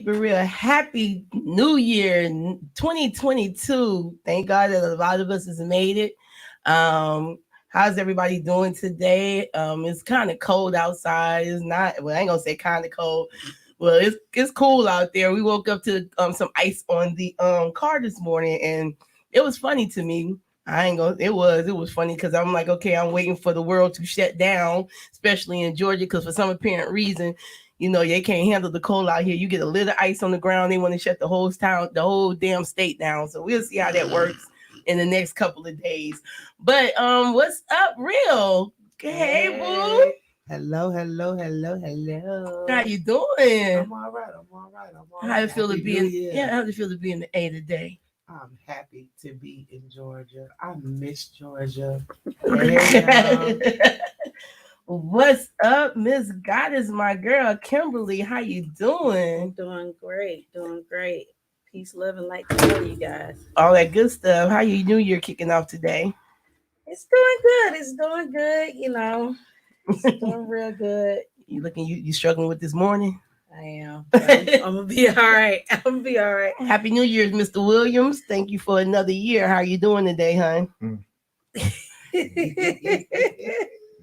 keep it real. Happy New Year 2022. Thank God that a lot of us has made it. How's everybody doing today? It's kind of cold outside. It's not, well, I ain't gonna say kind of cold. Well, it's cool out there. We woke up to some ice on the car this morning, and it was funny to me. I ain't gonna. It was funny because I'm like, okay, I'm waiting for the world to shut down, especially in Georgia, because for some apparent reason, they can't handle the cold out here. You get a little ice on the ground, they want to shut the whole town, the whole damn state down. So we'll see how that works in the next couple of days. But what's up, real? Hey, boo. Hello. How you doing? I'm all right. How you feel to be in? Yeah, how do you feel to be in the A today? I'm happy to be in Georgia. I miss Georgia. What's up, Miss Goddess, my girl, Kimberly? How you doing? Doing great. Peace, love, and light to all you guys. All that good stuff. How you New Year kicking off today? It's doing good. It's doing real good. You struggling with this morning? I am. I'm gonna be all right. Happy New Year's, Mr. Williams. Thank you for another year. How you doing today, hon?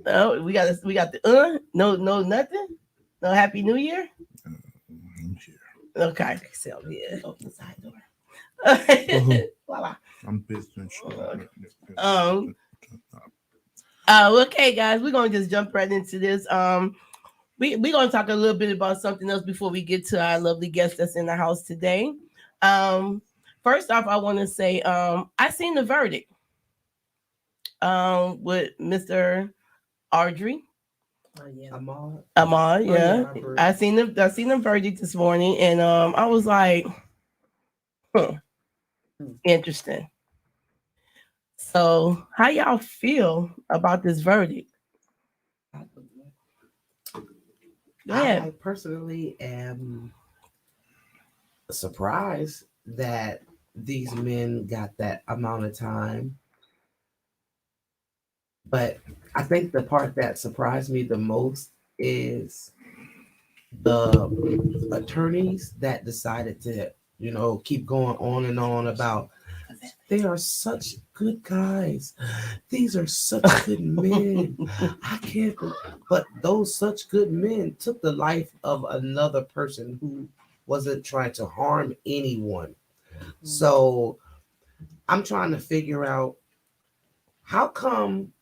Oh, we got the no nothing. No Happy New Year. Okay. So yeah. Open the side door. Voila. I'm busy. Okay, guys, we're gonna just jump right into this. We're gonna talk a little bit about something else before we get to our lovely guest that's in the house today. First off, I want to say I seen the verdict with Mr. Audrey. Oh, yeah. Ahmad, yeah. I seen the verdict this morning, and I was like, interesting. So, how y'all feel about this verdict? I personally am surprised that these men got that amount of time. But I think the part that surprised me the most is the attorneys that decided to, keep going on and on about they are such good guys. These are such good men. I can't. But those such good men took the life of another person who wasn't trying to harm anyone. So I'm trying to figure out how come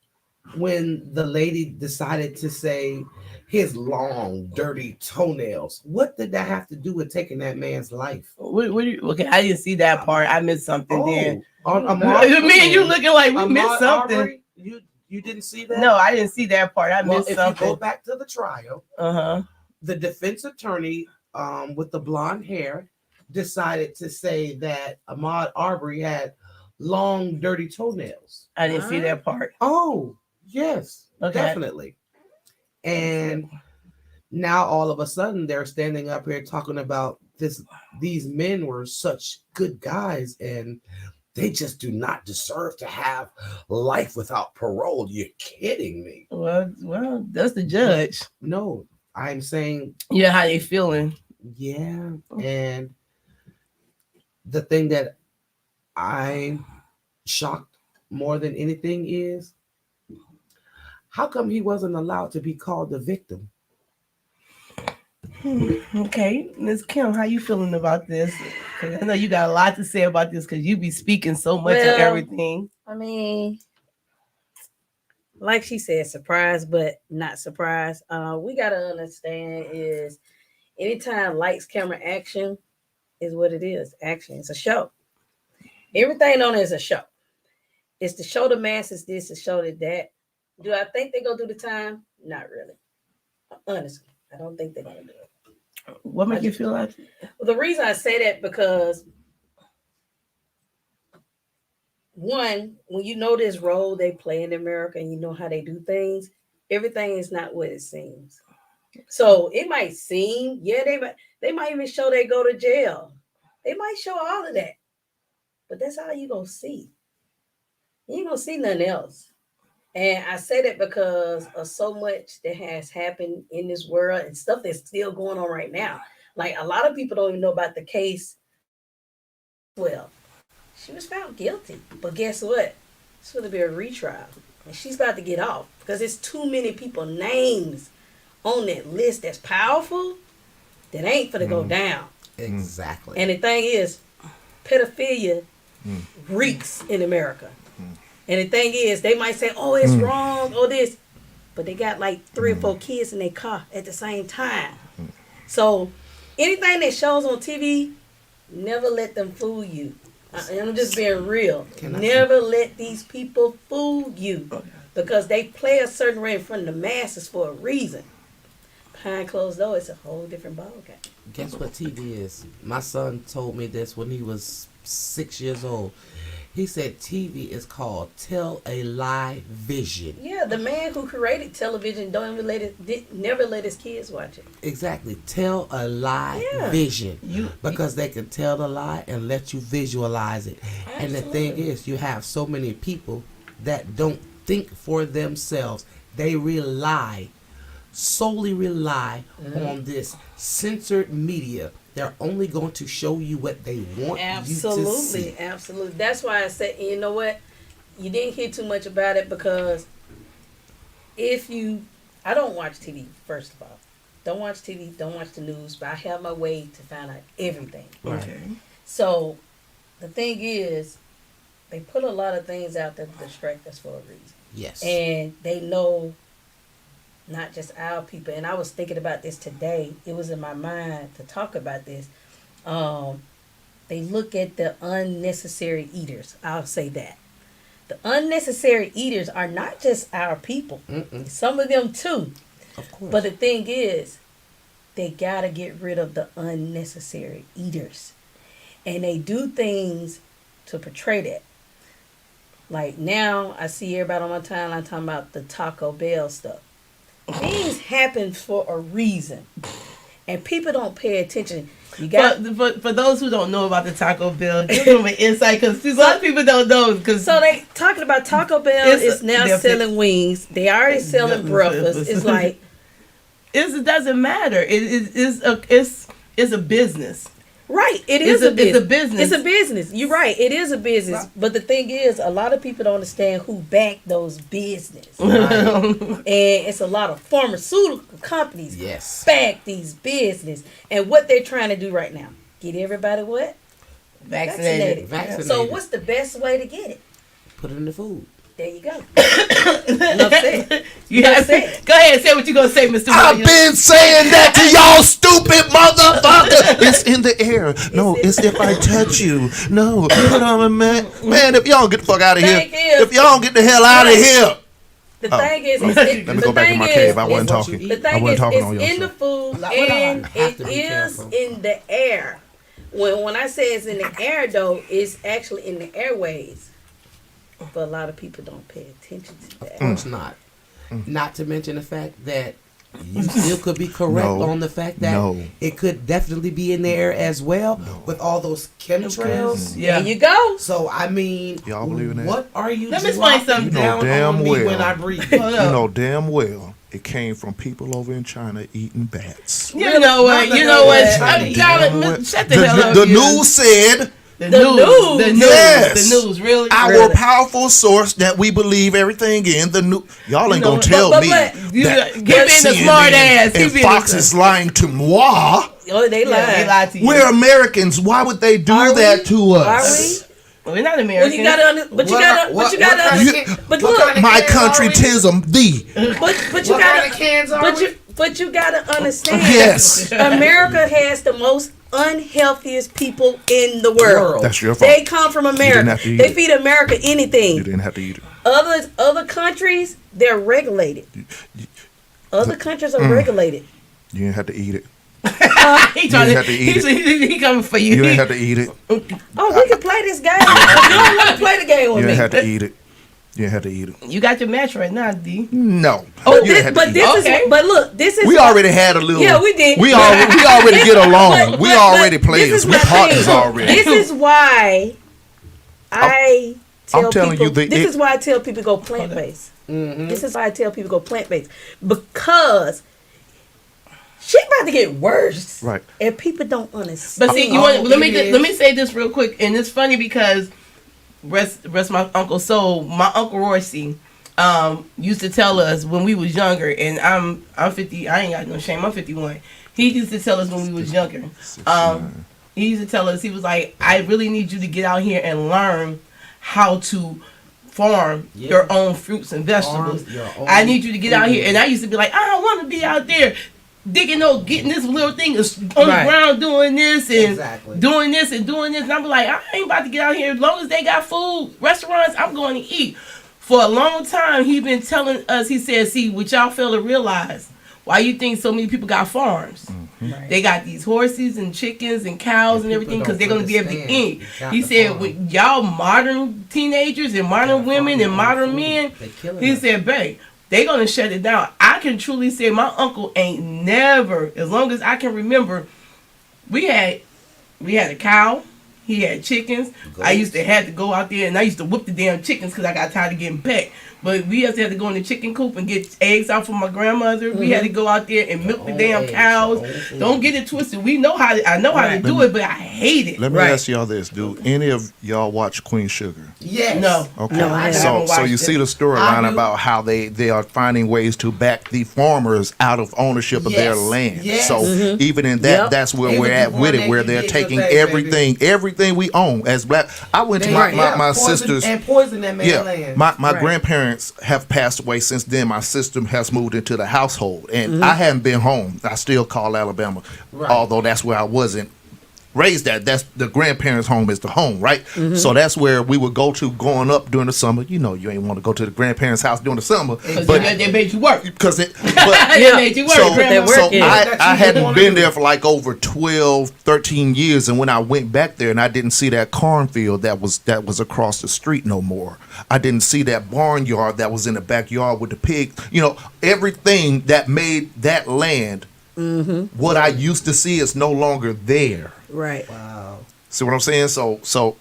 when the lady decided to say his long, dirty toenails, what did that have to do with taking that man's life? Okay, I didn't see that part. I missed something there. Me and you looking like we missed something. Aubrey, you didn't see that? No, I didn't see that part. I missed something. If you go back to the trial, the defense attorney with the blonde hair decided to say that Ahmaud Arbery had long, dirty toenails. I didn't see that part. Oh, yes, okay. Definitely. And now all of a sudden they're standing up here talking about this. These men were such good guys and they just do not deserve to have life without parole. You're kidding me. Well, that's the judge. No, I'm saying. Yeah, how they feeling? Yeah, and the thing that I'm shocked more than anything is how come he wasn't allowed to be called the victim? Okay, Ms. Kim, how you feeling about this? Because I know you got a lot to say about this because you be speaking so much of everything. I mean, like she said, surprised, but not surprised. We got to understand is anytime lights, camera, action is what it is. Action. It's a show. Everything on it is a show. It's to show the masses this, to show that. Do I think they're going to do the time? Not really. Honestly, I don't think they're going to do it. What makes you feel like? Well, the reason I say that because one, when you know this role they play in America and you know how they do things, everything is not what it seems. So it might seem, they might even show they go to jail. They might show all of that. But that's all you're going to see. You ain't going to see nothing else. And I say that because of so much that has happened in this world and stuff that's still going on right now. Like a lot of people don't even know about the case. Well, she was found guilty, but guess what? It's going to be a retrial, and she's about to get off because there's too many people names on that list that's powerful that ain't for to go down. Exactly. And the thing is, pedophilia reeks in America. And the thing is, they might say, "Oh, it's wrong," or this, but they got like 3 or 4 kids in their car at the same time. So anything that shows on TV, never let them fool you. And I'm just being real. Never let these people fool you because they play a certain way in front of the masses for a reason. Behind closed doors, it's a whole different ballgame. Guess what TV is? My son told me this when he was 6 years old. He said TV is called Tell a Lie Vision. Yeah, the man who created television never let his kids watch it. Exactly. Tell a lie vision. Because they can tell the lie and let you visualize it. Absolutely. And the thing is, you have so many people that don't think for themselves. They solely rely on this censored media. They're only going to show you what they want you to see. Absolutely. That's why I said, you know what? You didn't hear too much about it because I don't watch TV, first of all. Don't watch TV, don't watch the news, but I have my way to find out everything. Okay. So the thing is, they put a lot of things out there to distract us for a reason. Yes. And they know not just our people. And I was thinking about this today. It was in my mind to talk about this. They look at the unnecessary eaters. I'll say that. The unnecessary eaters are not just our people. Some of them too. Of course. But the thing is, they got to get rid of the unnecessary eaters. And they do things to portray that. Like now, I see everybody on my timeline talking about the Taco Bell stuff. Things happen for a reason, and people don't pay attention. You got for those who don't know about the Taco Bell, give them an insight because a lot of people don't know. So they talking about Taco Bell is now selling wings. They already selling breakfast. It's like it doesn't matter. It's a business. Right, it's a business. It's a business. You're right. It is a business. Right. But the thing is, a lot of people don't understand who back those businesses. Right? And it's a lot of pharmaceutical companies back these business. And what they're trying to do right now, get everybody what? Vaccinated. So what's the best way to get it? Put it in the food. There you go. Enough said. Go ahead, say what you're going to say, Mr. I've been saying that to y'all, stupid motherfucker. It's in the air. No, it's if I touch you. No, put on, man. Man, if y'all don't get the fuck out of here. If y'all don't get the hell out of here. The thing is, let me go back in my cave. I wasn't talking. The thing is, it's in the food and it is in the air. When I say it's in the air, though, it's actually in the airways. But a lot of people don't pay attention to that. Of course not. Not to mention the fact that you still could be correct on the fact that it could definitely be in the air as well with all those chemtrails. Yeah. There you go. So, I mean, y'all believe in that? What are you Let me explain something down on me when I breathe? You know damn well it came from people over in China eating bats. You know what? Shut the hell up. The news said... The news. Yes. The news, really? Our powerful source that we believe everything in, the news. Y'all ain't gonna tell me that the smart ass. And Fox is lying to moi. Oh, they lie. They lie to you. We're Americans. Why would they do that to us? Are we? Well, we're not Americans. You gotta, but you gotta. But look, my country tism thee. But you gotta understand. Yes. America has the most unhealthiest people in the world. That's your fault. They come from America. They feed America anything. You didn't have to eat it. Other countries, they're regulated. Other countries are regulated. You didn't have to eat it. He coming for you. You didn't have to eat it. Oh, we can play this game. You don't want to play the game with me. You didn't have to eat it. You didn't have to eat it. You got your match right now, D. No. But look, this is. We already had a little. Yeah, we did. We already get along. We already players. We partners already. This is why I tell people. This is why I tell people go plant based. This is why I tell people go plant based because shit about to get worse. Right. And people don't understand. But see, let me say this real quick, and it's funny because rest my Uncle Soul, my Uncle Royce used to tell us when we was younger, and I'm 50. I ain't got no shame. I'm 51. He used to tell us when we was younger. He used to tell us, he was like, I really need you to get out here and learn how to farm your own fruits and vegetables. I need you to get out here. And I used to be like, I don't want to be out there digging, getting this little thing on the ground, doing this and doing this and doing this. And I'm like, I ain't about to get out here. As long as they got food, restaurants, I'm going to eat. For a long time, he been telling us, he said, see, what y'all fail to realize, why you think so many people got farms? Right. They got these horses and chickens and cows and everything because they're going to be able to eat. He said, with y'all modern teenagers and modern women and modern men, he said, babe, they're going to shut it down. I can truly say my uncle ain't never, as long as I can remember, we had a cow. He had chickens. I used to have to go out there and I used to whip the damn chickens because I got tired of getting pecked. But we used to have to go in the chicken coop and get eggs out from my grandmother. We had to go out there and milk the damn cows. Don't get it twisted. I know how to do it, but I hate it. Let me ask y'all this. Do any of y'all watch Queen Sugar? Yes. No. Okay. No, I so you see the storyline about how they are finding ways to back the farmers out of ownership of their land. Yes. So even in that, that's where we're at with it, where they're taking everything we own as black. I went to my sister's and poison that man's land. My grandparents have passed away since then. My sister has moved into the household, and I hadn't been home. I still call Alabama, although that's where I wasn't raised at. That's the grandparents' home is the home, right? So that's where we would go to growing up during the summer. You know, you ain't want to go to the grandparents' house during the summer, but they made you work. Because it made you work. So I I hadn't been there for like over 12, 13 years, and when I went back there and I didn't see that cornfield that was across the street no more. I didn't see that barnyard that was in the backyard with the pig. You know, everything that made that land. What I used to see is no longer there. Right. Wow. See what I'm saying? So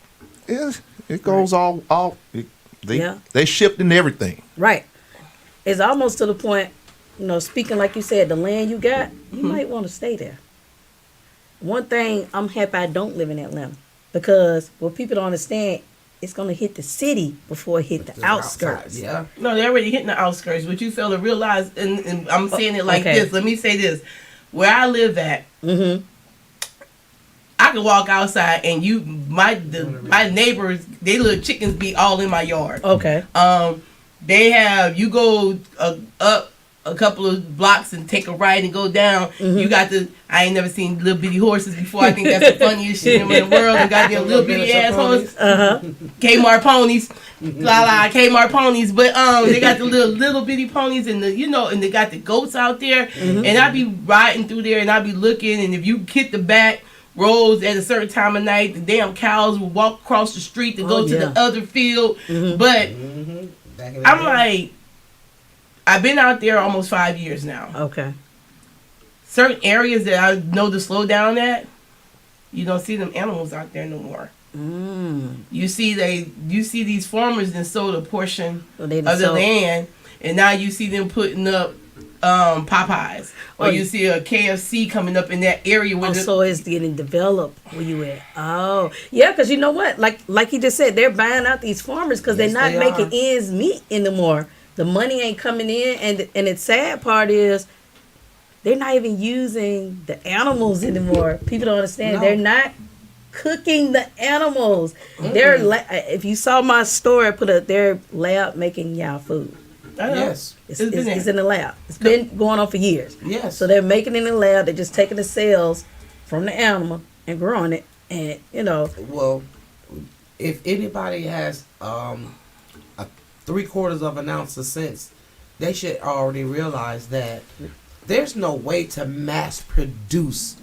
it goes they shifting everything. Right. It's almost to the point, speaking like you said, the land you got, you might want to stay there. One thing, I'm happy I don't live in Atlanta because what people don't understand, it's going to hit the city before it hit the outskirts. Yeah. No, they're already hitting the outskirts. What you fail to realize, and I'm saying it like this. Let me say this. Where I live at, I can walk outside and my neighbors, they little chickens be all in my yard. Okay. They have, you go up a couple of blocks and take a right and go down. You got I ain't never seen little bitty horses before. I think that's the funniest shit in the world. They got their little bitty ass horses. Kmart ponies. Kmart ponies. But they got the little bitty ponies and and they got the goats out there. And I be riding through there and I be looking, and if you hit the back roads at a certain time of night, the damn cows will walk across the street to go to the other field. But I'm like, I've been out there almost 5 years now. Okay. Certain areas that I know to slow down at, you don't see them animals out there no more. You see these farmers that sold a portion of the land, and now you see them putting up Popeyes, or you see a KFC coming up in that area. So it's getting developed where you at. Oh, yeah, because you know what? Like you just said, they're buying out these farmers because they're not making ends meet anymore. The money ain't coming in, and the sad part is they're not even using the animals anymore. People don't understand. No. They're not cooking the animals. They're if you saw my store, I put up their lab making y'all food. Yes. It's in the lab. It's been going on for years. Yes. So they're making it in the lab. They're just taking the cells from the animal and growing it. And, Well, if anybody has a 3/4 of an ounce of sense, they should already realize that there's no way to mass produce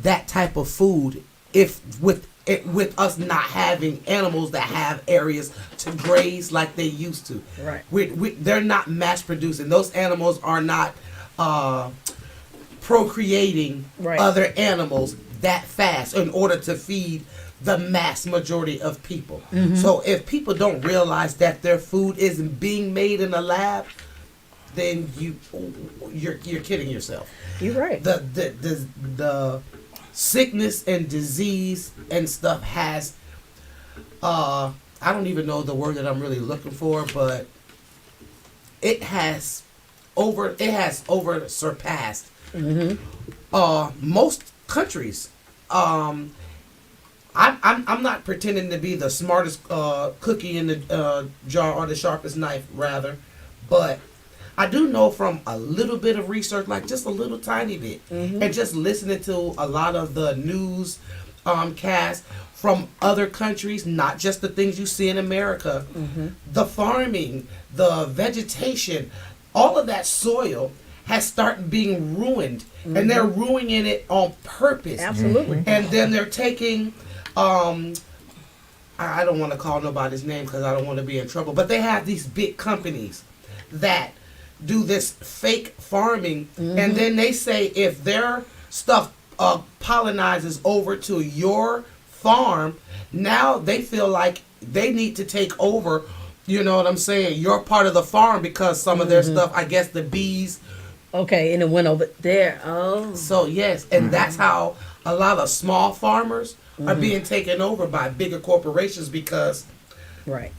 that type of food with us not having animals that have areas to graze like they used to. Right. They're not mass producing. Those animals are not procreating other animals that fast in order to feed the mass majority of people. So if people don't realize that their food isn't being made in a lab, then you're kidding yourself. You're right. The sickness and disease and stuff has I don't even know the word that I'm really looking for, but it has surpassed most countries. I'm not pretending to be the smartest cookie in the jar or the sharpest knife, rather, but I do know from a little bit of research, like just a little tiny bit, and just listening to a lot of the news cast from other countries, not just the things you see in America, the farming, the vegetation, all of that soil has started being ruined, and they're ruining it on purpose. Absolutely. And then they're taking, I don't want to call nobody's name because I don't want to be in trouble, but they have these big companies that do this fake farming, and then they say if their stuff pollinizes over to your farm, now they feel like they need to take over, you know what I'm saying, your part of the farm, because some of their stuff, I guess the bees. Okay, and it went over there. Oh. So yes, and that's how a lot of small farmers are being taken over by bigger corporations, because right,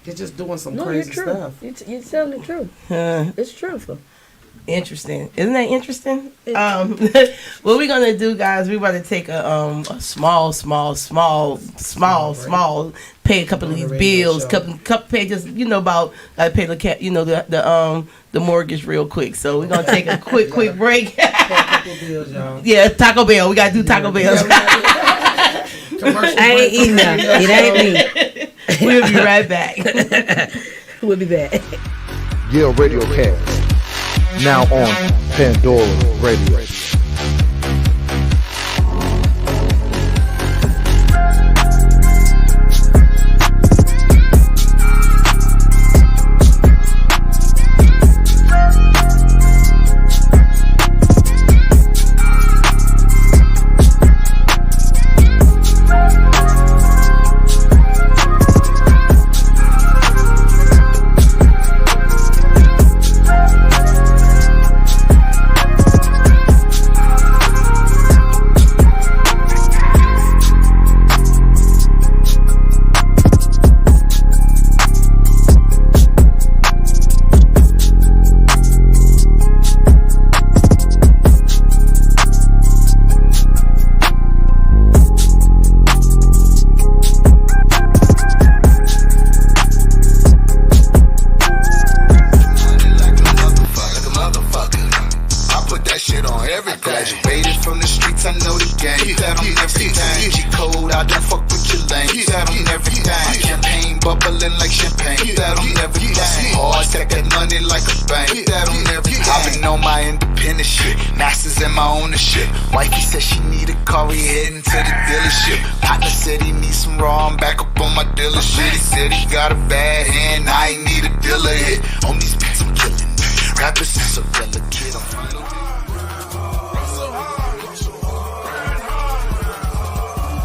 they're just doing some crazy stuff. You're telling the truth. It's truthful. Interesting. Isn't that interesting? What we're gonna do, guys, we're about to take a small, pay a couple of these bills, couple pay just, you know, about pay the mortgage real quick. So we're gonna take a quick break. Bills, y'all. Yeah, Taco Bell. We gotta do Taco Bell. I ain't eating that. It ain't me. We'll be right back. We'll be back. YALE Radiocast. Now on Pandora Radio.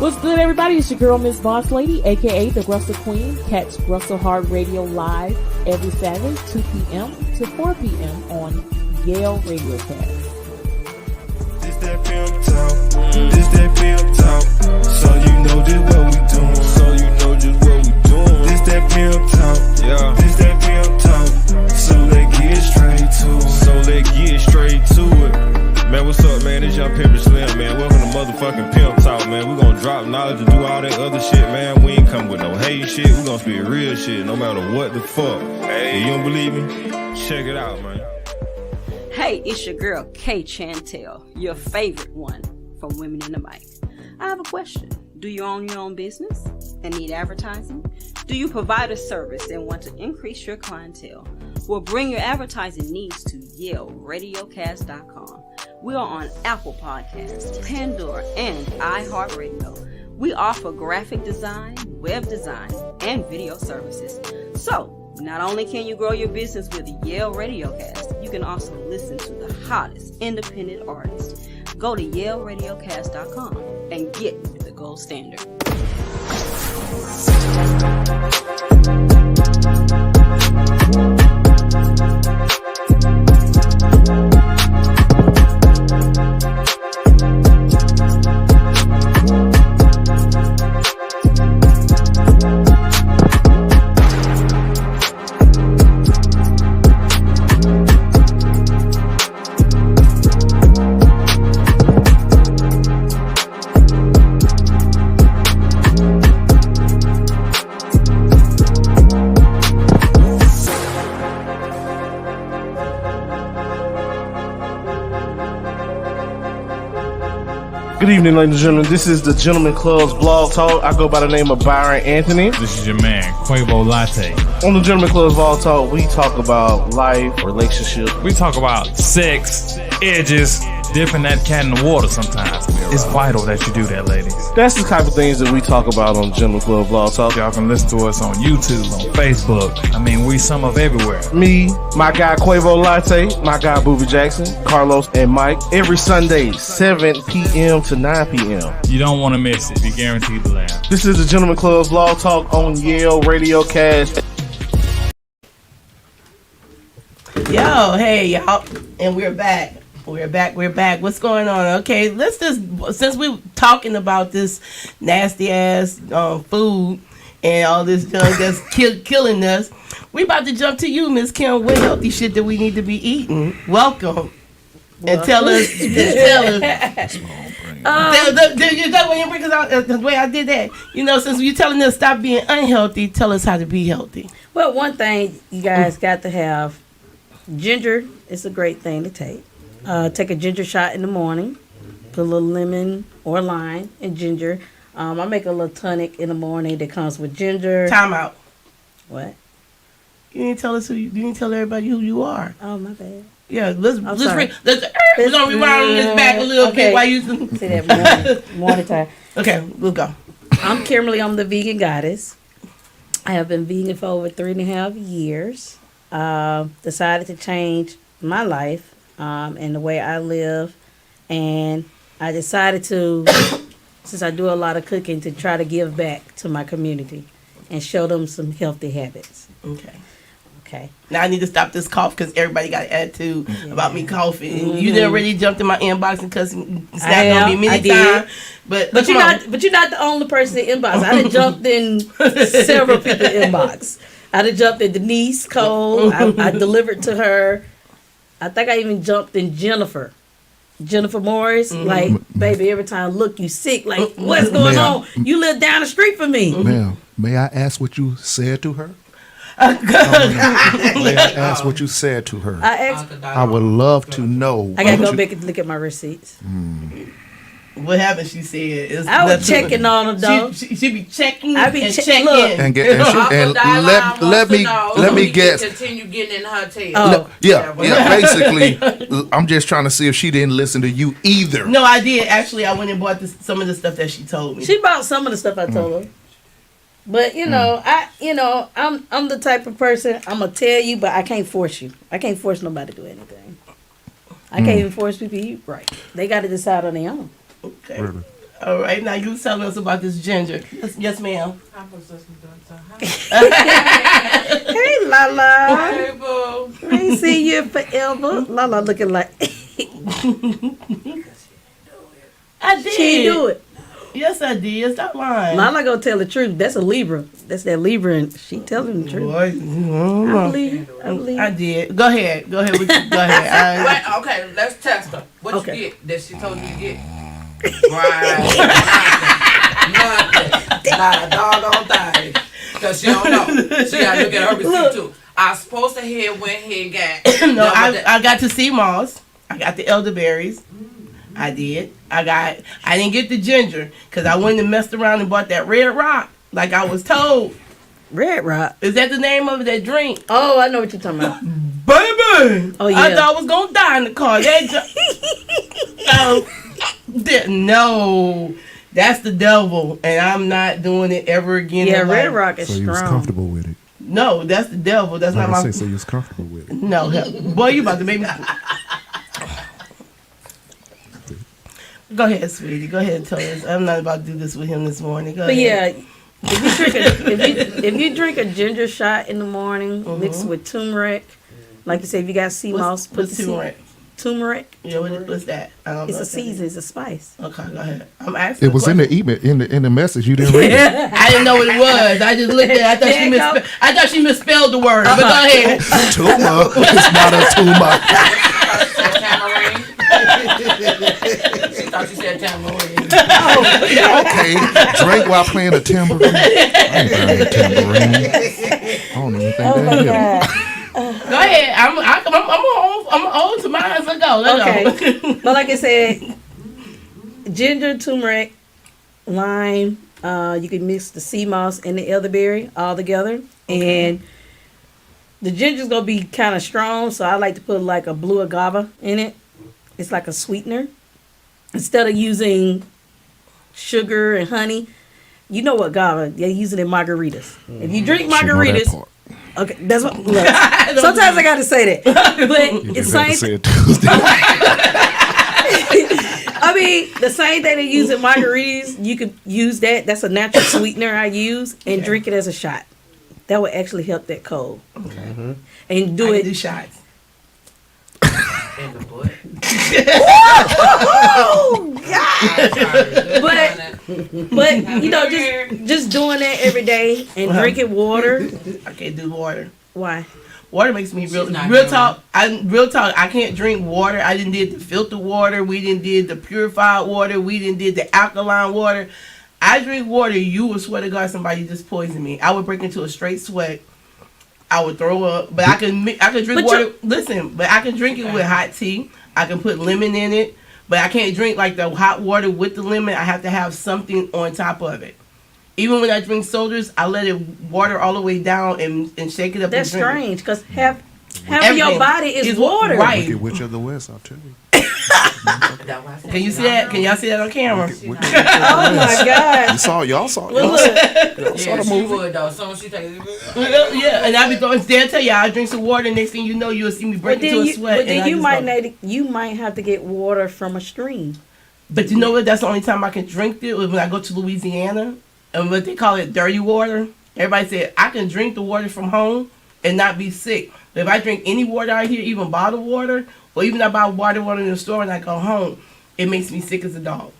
What's good, everybody? It's your girl, Miss Boss Lady, aka the Russell Queen. Catch Russell Hard Radio live every Saturday, 2 p.m. to 4 p.m. on YALE Radiocast. This that pimp talk. This that pimp talk. So you know just what we doing. So you know just what we doing. This that pimp talk. Yeah. This that pimp talk. So let's get straight to it. Man, what's up, man? This Young Pimp Slim, man. Welcome to motherfucking Pimp Talk, man. We're gonna drop knowledge and do all that other shit, man. We ain't come with no hate shit. We're gonna speak real shit, no matter what the fuck. Hey, you don't believe me? Check it out, man. Hey, it's your girl, Kay Chantel, your favorite one from Women in the Mic. I have a question. Do you own your own business and need advertising? Do you provide a service and want to increase your clientele? Well, bring your advertising needs to YaleRadiocast.com. We are on Apple Podcasts, Pandora, and iHeartRadio. We offer graphic design, web design, and video services. So, not only can you grow your business with YALE Radiocast, you can also listen to the hottest independent artists. Go to YaleRadiocast.com and get the gold standard. Good evening, ladies and gentlemen. This is the Gentleman Club's Blog Talk. I go by the name of Byron Anthony. This is your man, Quavo Latte. On the Gentleman Club's Blog Talk, we talk about life, relationships. We talk about sex, edges, dipping that cat in the water sometimes. It's vital that you do that, ladies. That's the type of things that we talk about on the Gentleman Club Blog Talk. Y'all can listen to us on YouTube, on Facebook. I mean, we some of everywhere. Me, my guy Quavo Latte, my guy Booby Jackson, Carlos, and Mike. Every Sunday, 7 p.m. to 9 p.m. You don't want to miss it. Be guaranteed to laugh. This is the Gentleman Club's Blog Talk on YALE Radiocast. Yo, hey, y'all. And we're back. We're back. What's going on? Okay, let's just, since we're talking about this nasty ass food and all this junk that's killing us, we about to jump to you, Miss Kim. What healthy shit that we need to be eating? Welcome. And tell us. The way I did that, since you're telling us stop being unhealthy, tell us how to be healthy. Well, one thing you guys got to have, ginger is a great thing to take. Take a ginger shot in the morning, put a little lemon or lime and ginger. I make a little tonic in the morning that comes with ginger. Time out. What? You didn't tell us you didn't tell everybody who you are. Oh, my bad. Yeah, we're gonna rewind this back a little bit while you say that morning time. Okay, we'll go. I'm Kimberly. I'm the vegan goddess. I have been vegan for over 3.5 years. Decided to change my life and the way I live, and I decided to, since I do a lot of cooking, to try to give back to my community and show them some healthy habits. Okay. Now I need to stop this cough because everybody got an attitude about me coughing. Mm-hmm. You done already jumped in my inbox and snapped on me many times. But you're not the only person in inbox. I done jumped in several people inbox. I done jumped in Denise Cole. I delivered to her. I think I even jumped in Jennifer Morris. Mm-hmm. Like, baby, every time I look, you sick. Like, what's going on? You live down the street from me. Ma'am, may I ask what you said to her? May I ask what you said to her? I would love to know. I gotta go back and look at my receipts. What happened? She said I was checking on her though. She be checking. I be checking. And let me guess. Continue getting in her tail. Oh. Yeah. Basically, I'm just trying to see if she didn't listen to you either. No, I did actually. I went and bought some of the stuff that she told me. She bought some of the stuff I told her. But I'm the type of person, I'm gonna tell you, but I can't force you. I can't force nobody to do anything. I can't even force people to eat right. They got to decide on their own. Okay. Really? All right. Now you telling us about this ginger. Yes, ma'am. Hey, Lala. Hey, boo. I ain't seen you forever. Lala looking like. I did. She didn't do it. Yes, I did. Stop lying. Lala gonna tell the truth. That's a Libra. That's that Libra, and she telling the truth. Boy, I believe. I did. Go ahead. Go ahead. Wait, okay, let's test her. What you get that she told you to get? Right. Nothing. Not a doggone thing. Because she don't know. She got to look at her receipt too. I was supposed to went ahead and got. No, I got the sea moss. I got the elderberries. I did. I didn't get the ginger because I went and messed around and bought that Red Rock like I was told. Red Rock? Is that the name of that drink? Oh, I know what you're talking about. Baby! Oh, yeah. I thought I was going to die in the car. No. That's the devil, and I'm not doing it ever again. Yeah, Red Rock is strong. So you was comfortable with it? No, that's the devil. That's not my... So you was comfortable with it? No. Boy, you about to make me... Go ahead, sweetie. Go ahead and tell us. I'm not about to do this with him this morning. Go ahead. Yeah, if you drink a ginger shot in the morning mixed with turmeric, like you said, if you got sea moss, put the turmeric. Turmeric. Yeah, what's that? I don't know. It's a season. It's a spice. Okay, go ahead. I'm asking. It was in the email, in the message. You didn't read it. I didn't know what it was. I just looked at it. I thought she misspelled the word. But go ahead. Tumor. It's not a tumor. She thought you said tambourine. Okay, drink while playing a tambourine. I ain't playing a tambourine. I don't even think that hit. Go ahead. I'm old to mine. So go. Let's go. But like I said, ginger, turmeric, lime. You can mix the sea moss and the elderberry all together, and the ginger's gonna be kind of strong, so I like to put like a blue agave in it. It's like a sweetener. Instead of using sugar and honey, you know what agave? They use it in margaritas. If you drink margaritas, okay, that's what. Look, sometimes I gotta say that, but it's same. I mean, the same thing they use in margaritas, you could use that. That's a natural sweetener I use, and drink it as a shot. That would actually help that cold. Okay. And do it. Do shots. In the butt. Oh God! But you know, just doing that every day and drinking water. I can't do water. Why? Water makes me real talk. I can't drink water. I didn't did the filtered water. We didn't did the purified water. We didn't did the alkaline water. I drink water. You would swear to God somebody just poisoned me. I would break into a straight sweat. I would throw up. But I can drink water. Listen, but I can drink it with hot tea. I can put lemon in it. But I can't drink like the hot water with the lemon. I have to have something on top of it. Even when I drink sodas, I let it water all the way down and shake it up. That's and drink strange because half of your body is water. Right. Wicked Witch of the West, I'll tell you. Can you see that? Can y'all see that on camera? Oh my God! Y'all saw it. Well, look. Y'all saw the movie. Would, though. Soon she takes Yeah, and I be throwing. They'll tell you I drink some water. Next thing you know, you'll see me break into a sweat. But then you might have to get water from a stream. But you know what? That's the only time I can drink it was when I go to Louisiana, and what they call it dirty water. Everybody said I can drink the water from home and not be sick. But if I drink any water out here, even bottled water, or even I buy water in the store and I go home, it makes me sick as a dog.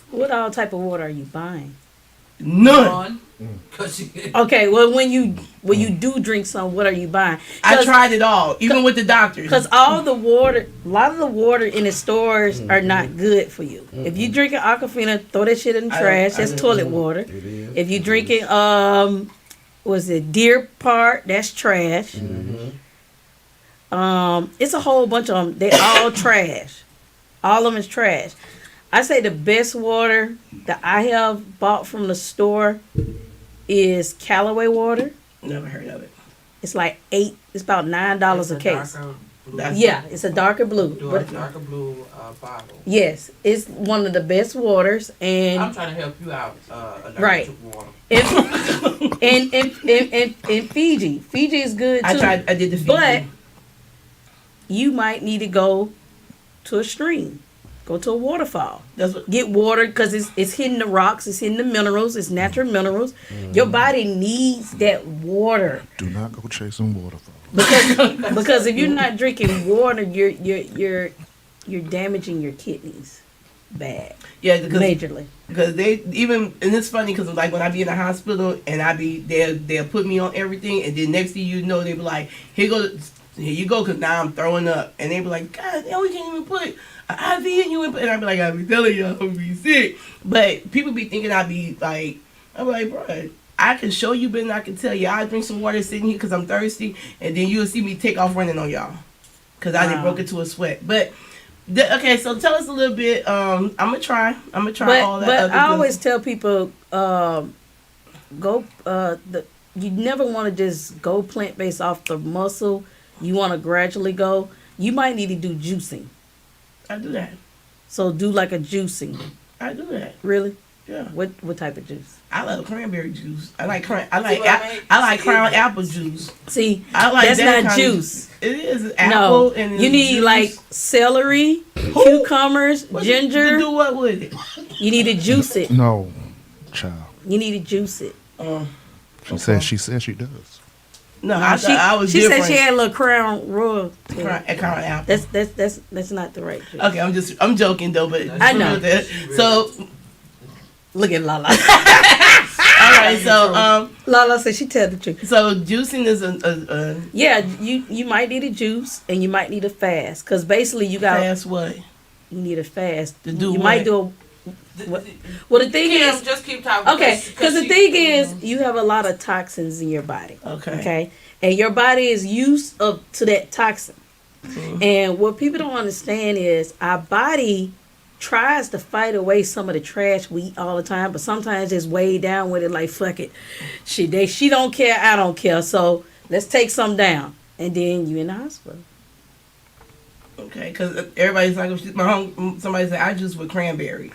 What all type of water are you buying? None. Okay, well when you do drink some, what are you buying? I tried it all, even with the doctors. Because a lot of the water in the stores are not good for you. If you drink an Aquafina, throw that shit in the trash. That's toilet water. If you drinking was it Deer Park? That's trash. It's a whole bunch of them. They all trash. All of them is trash. I say the best water that I have bought from the store is Callaway water. Never heard of it. It's like it's about $9 a case. It's a darker blue. Darker blue bottle. Yes, it's one of the best waters, and I'm trying to help you out. Right. Water. And Fiji is good too. I did the Fiji. But you might need to go to a stream. Go to a waterfall. Get water because it's hitting the rocks, it's hitting the minerals, it's natural minerals. Your body needs that water. Do not go chasing waterfalls. Because if you're not drinking water, you're damaging your kidneys bad. Yeah, majorly. Because they even, and it's funny because like when I be in the hospital and they'll put me on everything, and then next thing you know they be like, here you go, because now I'm throwing up, and they be like, God damn, we can't even put an IV in you, and I be like, I be telling you I'm gonna be sick, but people be thinking I'm like, bro, I can show you, but I can tell you, I drink some water sitting here because I'm thirsty, and then you'll see me take off running on y'all because I done broke into a sweat. But okay, so tell us a little bit. I'm gonna try all that. But I always tell people, you never want to just go plant based off the muscle. You want to gradually go. You might need to do juicing. I do that. So do like a juicing. I do that. Really? Yeah. What type of juice? I love cranberry juice. I like Crown apple juice. See, I like that's that not juice. It is apple and you need juice. like celery, cucumbers, ginger. To do what with it? You need to juice it. No, child. You need to juice it. She said she does. No, I was. She said she had a little Crown Royal. Crown apple. That's not the right juice. Okay, I'm joking though, but I know. So look at Lala. All right, so Lala said she tell the truth. So juicing is a yeah. You might need a juice and you might need a fast because basically you got fast what you need a fast to do. You what? might do well, the thing is, just keep talking. Okay, because the thing is, you have a lot of toxins in your body. Okay, and your body is used to that toxin. And what people don't understand is our body tries to fight away some of the trash we eat all the time, but sometimes it's way down with it like, fuck it. She don't care, I don't care. So let's take some down. And then you in the hospital. Okay, because everybody's like, somebody said, I juice with cranberry.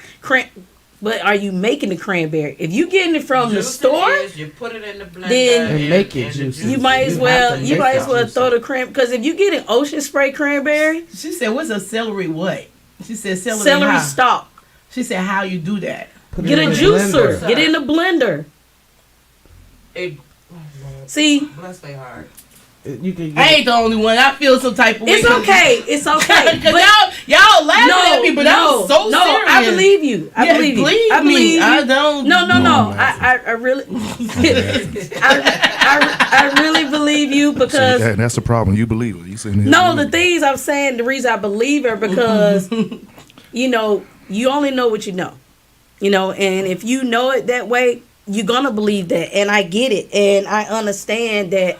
But are you making the cranberry? If you getting it from the store, you put it in the blender and make it juicy. You might as well throw the cranberry, because if you get an ocean spray cranberry. She said, "What's a celery what?" She said, "Celery stalk." She said, "How you do that?" Get a juicer. Get it in the blender. See, bless their heart. I ain't the only one. I feel some type of way. It's okay. It's okay. But y'all laughing at me, but I'm so serious. I believe you. I believe you. I believe you. I don't. No. I really, I really believe you because that's the problem. You believe it. You saying the things I'm saying. The reason I believe her because you only know what you know, and if you know it that way, you're gonna believe that, and I get it, and I understand that.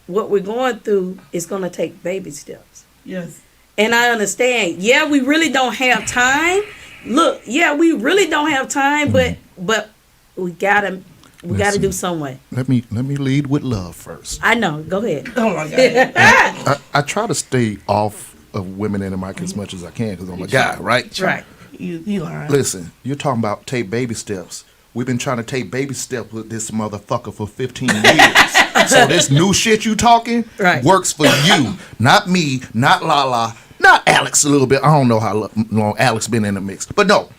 What we're going through is going to take baby steps. Yes. And I understand. Yeah, we really don't have time. Look, we really don't have time, but we gotta do some way. Let me lead with love first. I know. Go ahead. Oh my God. I try to stay off of women in the mic as much as I can because I'm a guy, right? Right. You lying. Listen, you're talking about take baby steps. We've been trying to take baby steps with this motherfucker for 15 years. So this new shit you talking works for you, not me, not Lala, not Alex a little bit. I don't know how long Alex been in the mix. But no,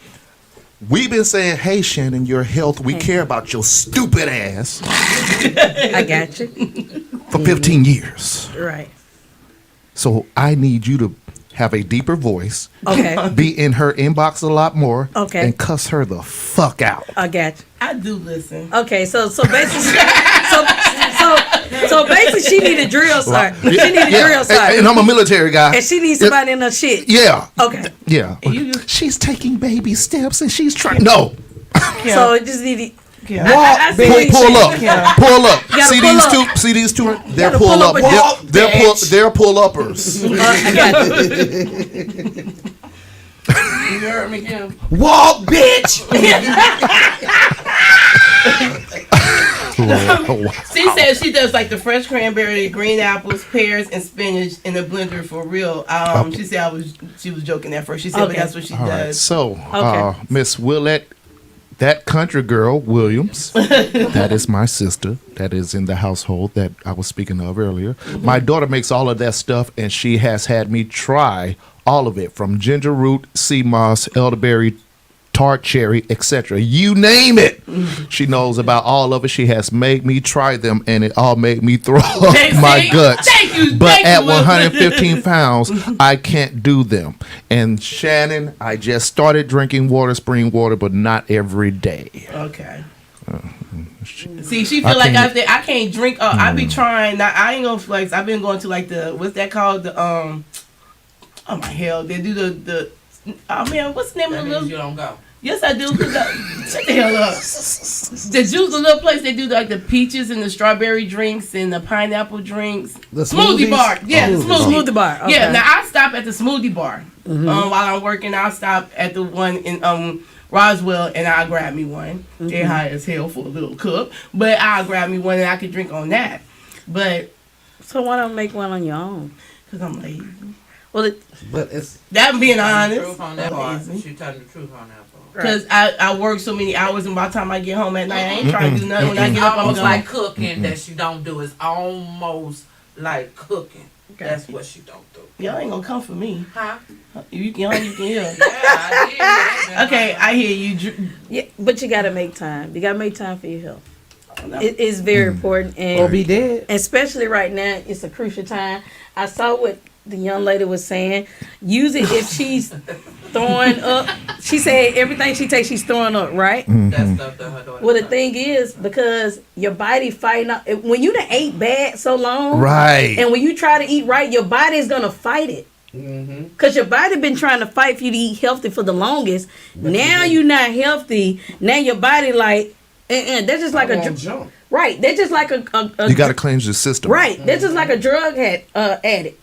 we've been saying, hey, Shannon, your health, we care about your stupid ass. I got you. For 15 years. Right. So I need you to have a deeper voice, be in her inbox a lot more, and cuss her the fuck out. I got you. I do listen. Okay, so basically, so basically, she need a drill sergeant. She need a drill sergeant, and I'm a military guy, and she needs somebody in her shit. Yeah. Okay. Yeah. She's taking baby steps, and she's trying. No. So it just need. Pull up. See these two? They're pull up. They're pull uppers. I got you. You heard me, Kim? Walk, bitch. She said she does like the fresh cranberry, green apples, pears, and spinach in the blender for real. She said she was joking at first. She said, but that's what she does. Right. So, Miss Willette. That country girl, Williams, that is my sister. That is in the household that I was speaking of earlier. Mm-hmm. My daughter makes all of that stuff, and she has had me try all of it, from ginger root, sea moss, elderberry, tart cherry, etc. You name it. Mm-hmm. She knows about all of it. She has made me try them, and it all made me throw up my guts. But at 115 pounds, I can't do them. And Shannon, I just started drinking spring water, but not every day. Okay. See, she feel like I can't drink. I be trying. I ain't gonna flex. I've been going to like what's that called? The oh my hell, they do the oh man, what's the name of the little? You don't go. Yes, I do. Shut the hell up. The juice, the little place they do like the peaches and the strawberry drinks and the pineapple drinks. The smoothie bar. Yeah, the smoothie bar. Okay. Yeah, now I stop at the smoothie bar. Mm-hmm. While I'm working, I'll stop at the one in Roswell and I'll grab me one. Mm-hmm. They're high as hell for a little cup, but I'll grab me one and I can drink on that. But so why don't make one on your own? Because I'm lazy. Well, but it's that being honest. She telling the truth on that. Because I work so many hours, and by the time I get home at night, I ain't trying to do nothing. When I get up, I'm like cooking that she don't do. It's almost like cooking. Okay. That's what she don't do. Y'all ain't gonna come for me. Huh? You can hear. Yeah, I did. Okay, I hear you. Yeah, but you gotta make time. You gotta make time for your health. It is very important, and or be dead. Especially right now, it's a crucial time. I saw what the young lady was saying. Use it if she's throwing up. She said everything she takes, she's throwing up, right? Mm-hmm. That stuff that her daughter. Well, the thing is, because your body fighting up. When you done ate bad so long, right? And when you try to eat right, your body is gonna fight it. Because your body been trying to fight for you to eat healthy for the longest. Now you're not healthy. Now your body like, that's just like a jump. Right. They're just like a you got to cleanse your system. Right. They're just like a drug addict.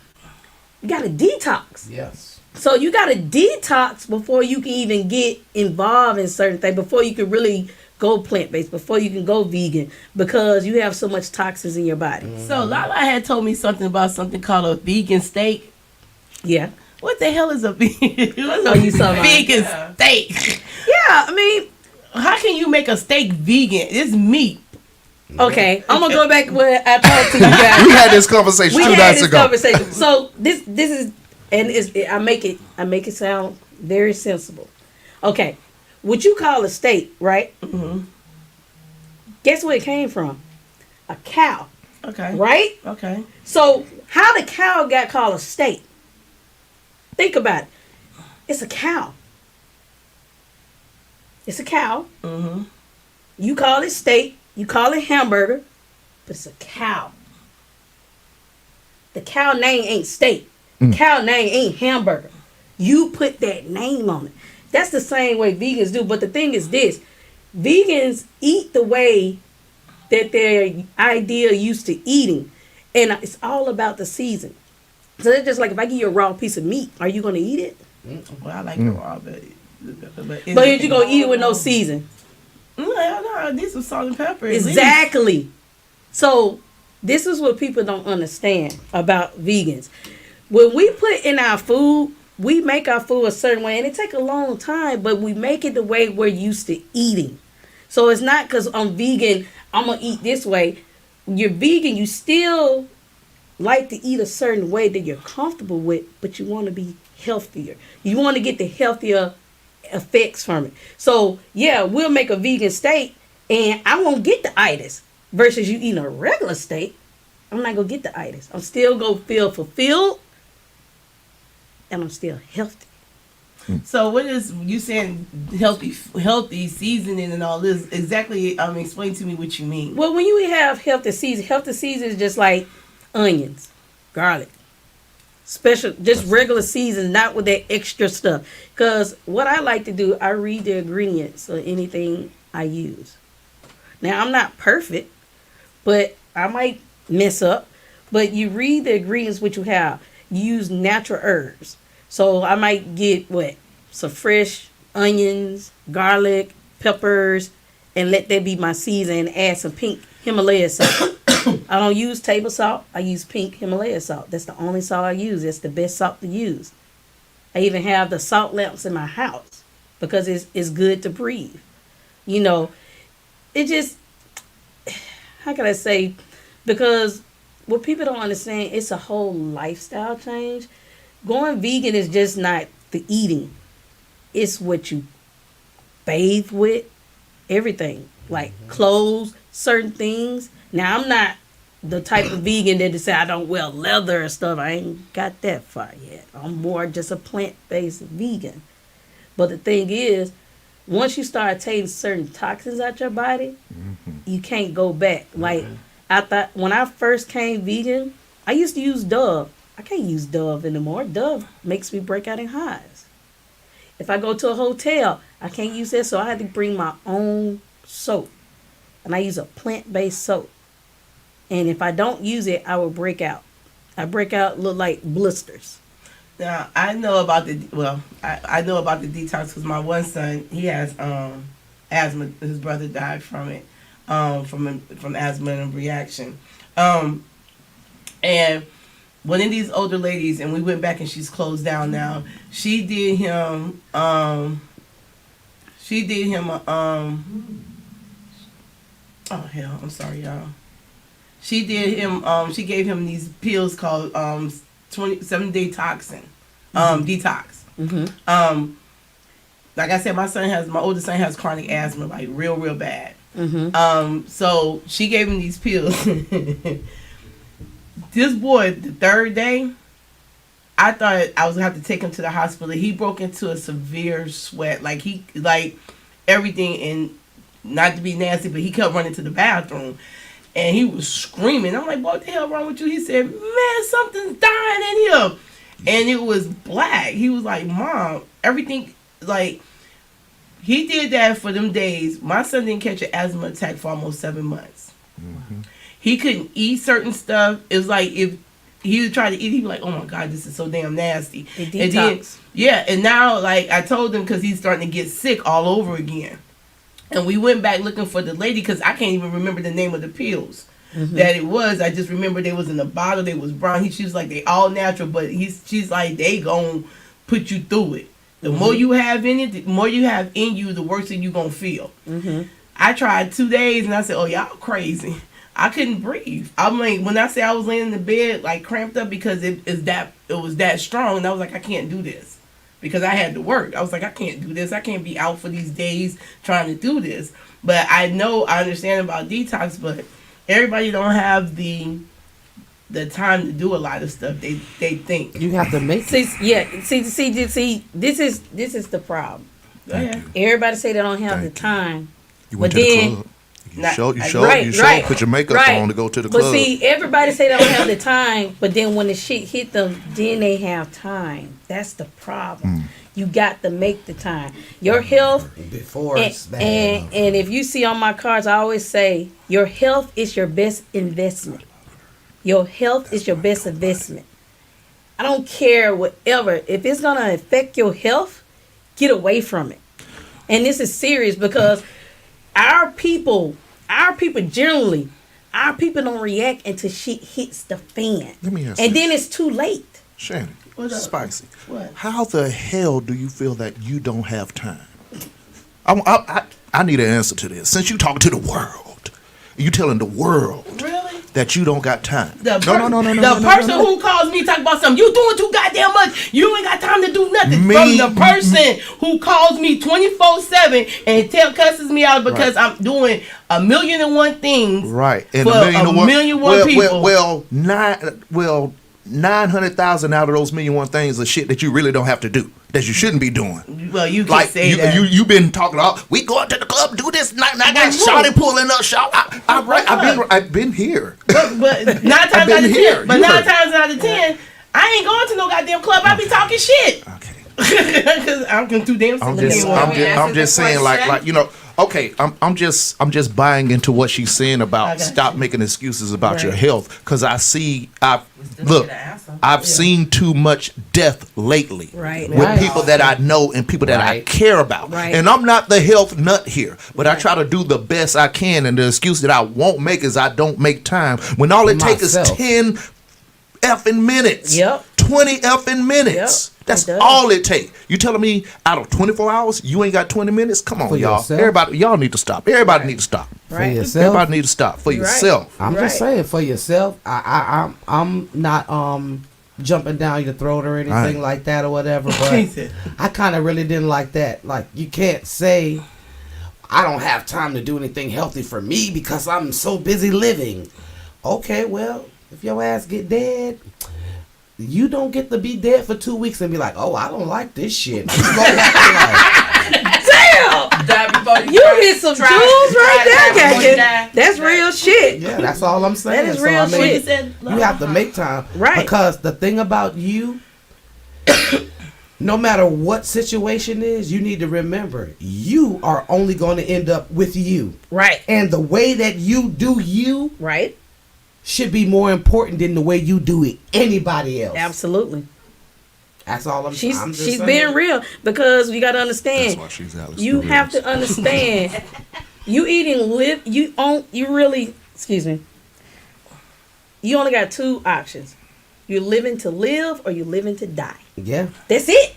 You got to detox. Yes. So you got to detox before you can even get involved in certain things, before you can really go plant-based, before you can go vegan, because you have so much toxins in your body. So Lala had told me something about something called a vegan steak. Yeah. What the hell is a vegan? What's Oh, you saw mine. vegan steak? Yeah, I mean, how can you make a steak vegan? It's meat. Okay, I'm gonna go back to what I talked to you guys. We had this conversation We 2 had nights this ago. conversation. So this is, and I make it sound very sensible. Okay, what you call a steak, right? Mm-hmm. Guess where it came from? A cow. Okay. Right? Okay. So how the cow got called a steak? Think about it. It's a cow. It's a cow. Mm-hmm. You call it steak. You call it hamburger. But it's a cow. The cow name ain't steak. Cow name ain't hamburger. You put that name on it. That's the same way vegans do. But the thing is this. Vegans eat the way that they're ideal used to eating. And it's all about the season. So it's just like if I give you a raw piece of meat, are you going to eat it? Well, I like the raw, but you're going to eat it with no season. No, this was salt and pepper. Exactly. So this is what people don't understand about vegans. When we put in our food, we make our food a certain way, and it take a long time, but we make it the way we're used to eating. So it's not because I'm vegan, I'm going to eat this way. You're vegan, you still like to eat a certain way that you're comfortable with, but you want to be healthier. You want to get the healthier effects from it. So yeah, we'll make a vegan steak and I won't get the itis versus you eating a regular steak. I'm not gonna get the itis. I'm still gonna feel fulfilled and I'm still healthy. So what is you saying healthy seasoning and all this? Exactly, explain to me what you mean. Well, when you have healthy season is just like onions, garlic, special, just regular season, not with that extra stuff. Because what I like to do, I read the ingredients of anything I use. Now, I'm not perfect, but I might mess up. But you read the ingredients what you have. You use natural herbs. So I might get some fresh onions, garlic, peppers, and let that be my season and add some pink Himalaya salt. I don't use table salt. I use pink Himalaya salt. That's the only salt I use. That's the best salt to use. I even have the salt lamps in my house because it's good to breathe. You know, it just, how can I say, because what people don't understand, it's a whole lifestyle change. Going vegan is just not the eating. It's what you bathe with, everything. Like clothes, certain things. Now, I'm not the type of vegan that to say I don't wear leather and stuff. I ain't got that far yet. I'm more just a plant-based vegan. But the thing is, once you start taking certain toxins out your body, you can't go back. Like, I thought when I first came vegan, I used to use Dove. I can't use Dove anymore. Dove makes me break out in hives. If I go to a hotel, I can't use that, so I had to bring my own soap. And I use a plant-based soap. And if I don't use it, I will break out. I break out, look like blisters. Now, I know about I know about the detox because my one son, he has asthma. His brother died from it, from asthma and reaction. And one of these older ladies, and we went back and she's closed down now. She did him. Oh hell, I'm sorry, y'all. She did him. She gave him these pills called 27-day toxin, detox. Mm-hmm. Like I said, my oldest son has chronic asthma, like real bad. Mm-hmm. So she gave him these pills. This boy, the third day, I thought I was gonna have to take him to the hospital. He broke into a severe sweat, like everything, and not to be nasty, but he kept running to the bathroom. And he was screaming. I'm like, what the hell wrong with you? He said, man, something's dying in here. And it was black. He was like, Mom, everything, like, he did that for them days. My son didn't catch an asthma attack for almost 7 months. Mm-hmm. He couldn't eat certain stuff. It was like if he would try to eat, he'd be like, oh my God, this is so damn nasty. And then, Yeah, and now like I told him because he's starting to get sick all over again, and we went back looking for the lady because I can't even remember the name of the pills that it was. I just remember they was in a bottle. They was brown. She was like they all natural, but she's like they gon' put you through it. The more you have in it, the more you have in you, the worse you gonna feel. I tried 2 days and I said, "Oh y'all crazy." I couldn't breathe. I'm like, when I say I was laying in the bed like cramped up because it was that strong, and I was like, I can't do this because I had to work. I was like, I can't do this. I can't be out for these days trying to do this. But I understand about detox, but everybody don't have the time to do a lot of stuff. They think You have to make See, this is the problem. Everybody say they don't have the time. You went But to the then- club. You Not- showed, right. put your makeup Right. on to go to the But club. see, everybody say they don't have the time, but then when the shit hit them, then they have time. That's the problem. You got to make the time. Your health, before and, it's bad. and if you see on my cards, I always say your health is your best investment. Your health is your best investment. I don't care whatever. If it's gonna affect your health, get away from it. And this is serious because our people generally, our people don't react until shit hits the fan. Let me ask and this. then it's too late. Shannon, Spicy. What? How the hell do you feel that you don't have time? I need an answer to this. Since you talking to the world, you telling the world really. that you don't got time. The person who calls me talk about something, you doing too goddamn much. You ain't got time to do nothing. From the person who calls me 24/7 and cusses me out because I'm doing 1,000,001 things. Right, and for a million one people. Well, 900,000 out of those 1,000,001 things are shit that you really don't have to do, that you shouldn't be doing. Well, you can Like say that. you been talking about we going to the club, do this. Now I got shawty pulling up. I've been here. But 9 times out of 10. But 9 times out of 10, I ain't going to no goddamn club. I be talking shit. Okay. Because I'm too damn sick. I'm just saying, like you know. Okay, I'm just buying into what she's saying about stop making excuses about your health, because I've seen too much death lately with people that I know and people that I care about. And I'm not the health nut here, but I try to do the best I can, and the excuse that I won't make is I don't make time when all it takes is 10 effing minutes. 20 effing minutes. That's all it takes. You telling me out of 24 hours you ain't got 20 minutes? Come on, y'all. Yourself? Everybody, y'all need to stop. Everybody need to stop. For yourself. Everybody need to stop for yourself. I'm just saying for yourself. I'm not jumping down your throat or anything like that or whatever. But I kind of really didn't like that. Like, you can't say I don't have time to do anything healthy for me because I'm so busy living. Okay, well, if your ass get dead, you don't get to be dead for 2 weeks and be like, oh, I don't like this shit. Damn! You hit some jewels right there, Captain. That's real shit. Yeah, that's all I'm saying. That is real shit. You have to make time. Right. Because the thing about you, no matter what situation is, you need to remember, you are only going to end up with you. Right. And the way that you do you should be more important than the way you do it anybody else. Absolutely. That's all I'm saying. She's being real, because you got to understand. That's why she's Alice. You have to understand. You only got 2 options. You're living to live or you're living to die. Yeah. That's it.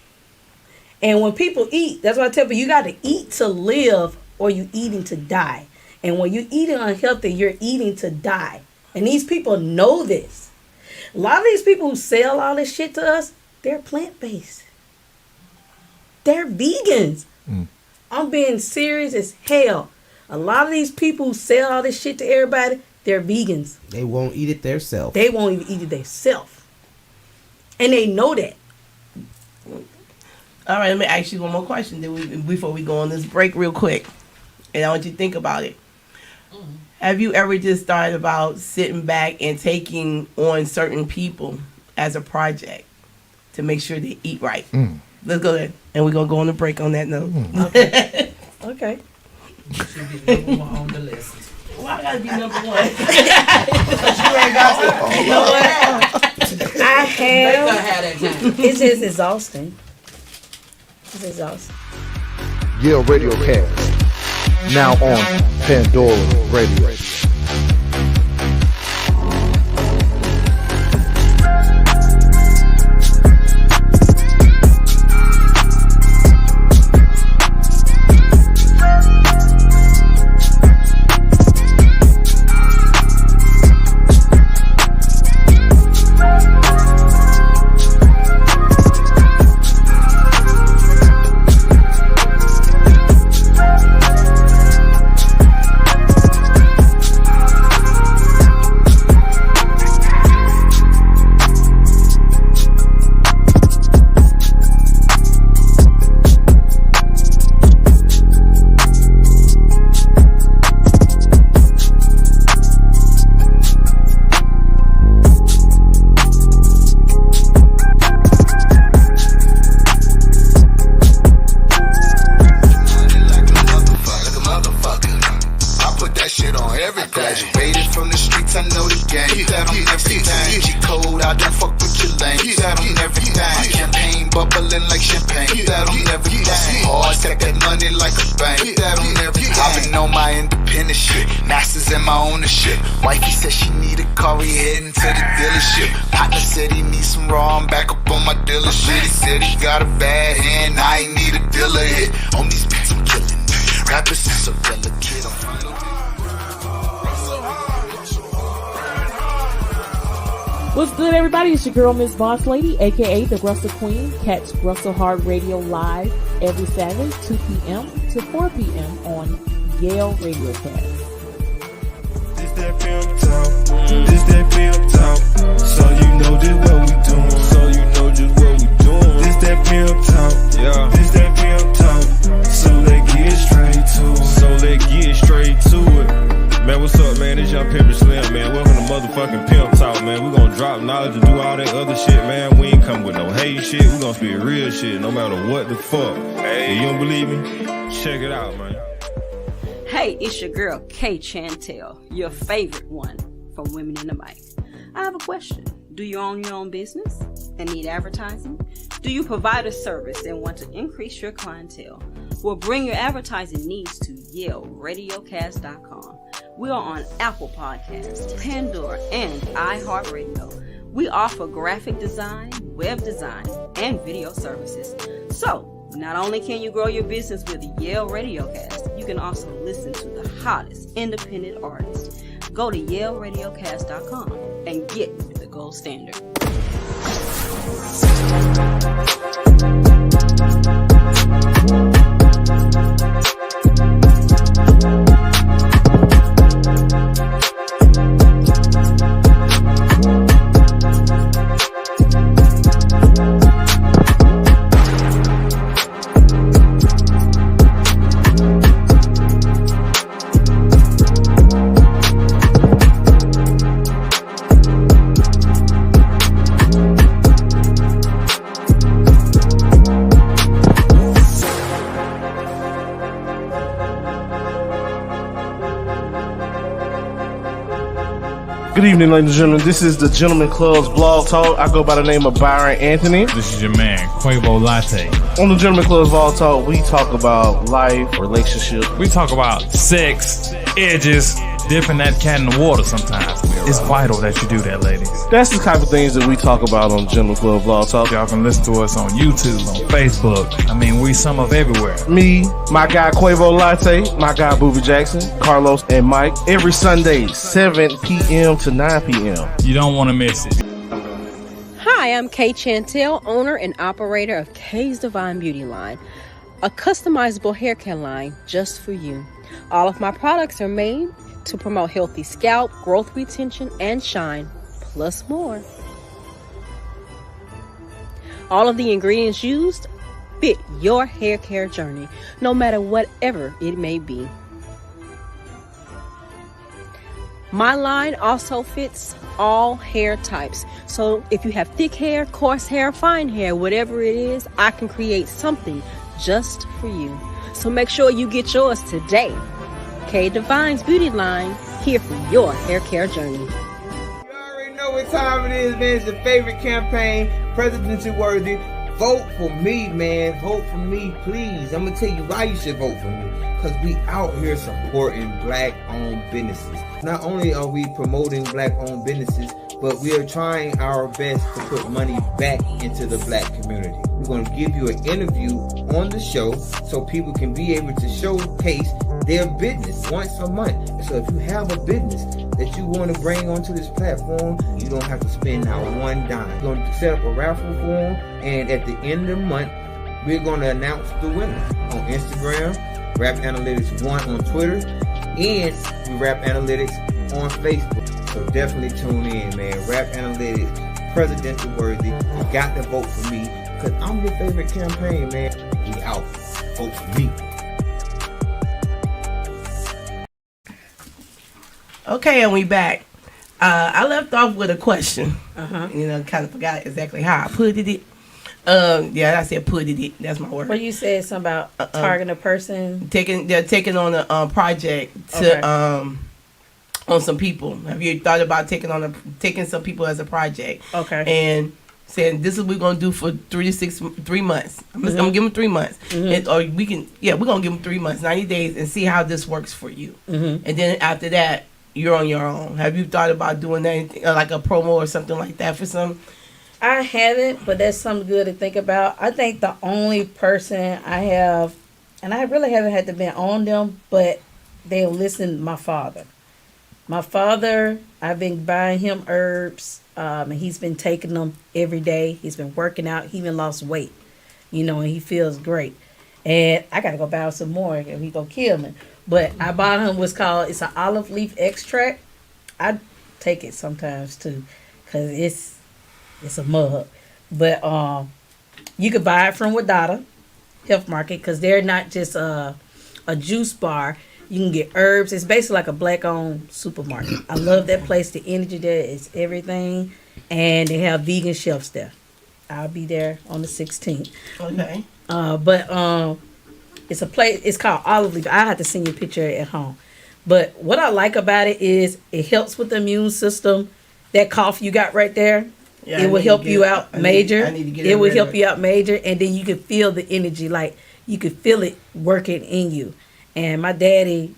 And when people eat, that's why I tell people, you got to eat to live or you eating to die. And when you're eating unhealthy, you're eating to die. And these people know this. A lot of these people who sell all this shit to us, they're plant-based. They're vegans. I'm being serious as hell. A lot of these people who sell all this shit to everybody, they're vegans. They won't eat it themselves. They won't even eat it themselves. And they know that. All right, let me ask you one more question before we go on this break real quick. And I want you to think about it. Have you ever just thought about sitting back and taking on certain people as a project to make sure they eat right? Let's go there. And we're going to go on a break on that note. Okay. Should be number 1 on the list. Why I got to be number 1? I have. It's just exhausting. This is awesome. YALE Radiocast. Now on Pandora Radio. What's good, everybody? It's your girl, Miss Boss Lady, aka the Russell Queen. Catch Russell Hard Radio live every Saturday, 2 p.m. to 4 p.m. on YALE Radiocast. This that pimp talk, this that pimp talk. So you know just what we doing, so you know just what we doing. This that pimp talk, yeah. This that pimp talk. So let's get straight to it. So let's get straight to it. Man, what's up, man? It's Young Pimp Slim, man. Welcome to motherfucking Pimp Talk, man. We gonna drop knowledge and do all that other shit, man. We ain't come with no hate shit. We gonna speak real shit, no matter what the fuck. Hey, you don't believe me? Check it out, man. Hey, it's your girl, K Chantel, your favorite one from Women in the Mic. I have a question. Do you own your own business and need advertising? Do you provide a service and want to increase your clientele? Well, bring your advertising needs to YaleRadiocast.com. We are on Apple Podcasts, Pandora, and iHeartRadio. We offer graphic design, web design, and video services. So, not only can you grow your business with YALE Radiocast, you can also listen to the hottest independent artists. Go to YaleRadiocast.com and get with the gold standard. Good evening, ladies and gentlemen. This is the Gentleman Club's Blog Talk. I go by the name of Byron Anthony. This is your man, Quavo Latte. On the Gentleman Club's Blog Talk, we talk about life, relationships. We talk about sex, edges, dipping that cat in the water sometimes. It's vital that you do that, ladies. That's the type of things that we talk about on Gentleman Club Blog Talk. Y'all can listen to us on YouTube, on Facebook. I mean, we some of everywhere. Me, my guy Quavo Latte, my guy Boobie Jackson, Carlos, and Mike. Every Sunday, 7 p.m. to 9 p.m. You don't want to miss it. Hi, I'm Kay Chantel, owner and operator of Kay's Divine Beauty Line, a customizable hair care line just for you. All of my products are made to promote healthy scalp, growth retention, and shine, plus more. All of the ingredients used fit your hair care journey, no matter whatever it may be. My line also fits all hair types. So if you have thick hair, coarse hair, fine hair, whatever it is, I can create something just for you. So make sure you get yours today. K Divine's Beauty Line, here for your hair care journey. You already know what time it is, man. It's your favorite campaign, Presidency Worthy. Vote for me, man. Vote for me, please. I'm gonna tell you why you should vote for me. Because we out here supporting black-owned businesses. Not only are we promoting black-owned businesses, but we are trying our best to put money back into the black community. We're going to give you an interview on the show so people can be able to showcase their business once a month. So if you have a business that you want to bring onto this platform, you don't have to spend not one dime. We're going to set up a raffle form, and at the end of the month, we're going to announce the winner on Instagram, Rap Analytics 1 on Twitter, and Rap Analytics on Facebook. So definitely tune in, man. Rap Analytics, presidential worthy. You got to vote for me because I'm your favorite campaign, man. We out. Vote for me. Okay, and we back. I left off with a question. You know, kind of forgot exactly how I put it. Yeah, I said put it. That's my word. Well, you said something about targeting a person. They're taking on a project to on some people. Have you thought about taking some people as a project? Okay. And saying this is what we're gonna do for 3 months. I'm gonna give them 3 months, and, or we're gonna give them 3 months, 90 days, and see how this works for you. And then after that, you're on your own. Have you thought about doing anything like a promo or something like that for some? I haven't, but that's something good to think about. I think the only person I have, and I really haven't had to be on them, but they'll listen, my father. My father, I've been buying him herbs, and he's been taking them every day. He's been working out. He even lost weight, you know, and he feels great. And I got to go buy him some more, and he's going to kill me. But I bought him it's an olive leaf extract. I take it sometimes, too, because it's a mug. But you could buy it from Wadata Health Market because they're not just a juice bar. You can get herbs. It's basically like a black-owned supermarket. I love that place. The energy there is everything. And they have vegan shelves there. I'll be there on the 16th. Okay. But it's a place. It's called Olive Leaf. I have to send you a picture at home. But what I like about it is it helps with the immune system. That cough you got right there, it will help you out major. It will help you out major. And then you can feel the energy. Like, you can feel it working in you. And my daddy,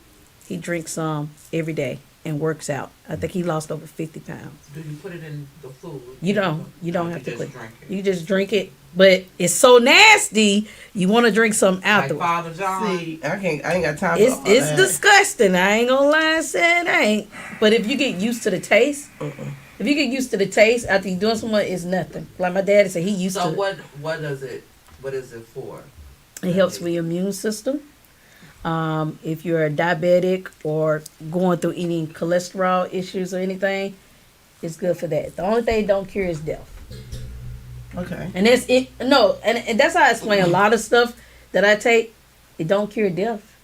he drinks some every day and works out. I think he lost over 50 pounds. Do you put it in the food? You don't have to put it. You just drink it. But it's so nasty, you want to drink something afterwards. Like Father John. See, I ain't got time it's, for all it's that. disgusting. I ain't gonna lie and say it ain't. But if you get used to the taste, after you doing something, it's nothing. Like my daddy said, he used to. So what is it for? It helps with your immune system. If you're a diabetic or going through any cholesterol issues or anything, it's good for that. The only thing it don't cure is death. Okay. And that's it. No, and that's how I explain a lot of stuff that I take. It don't cure death.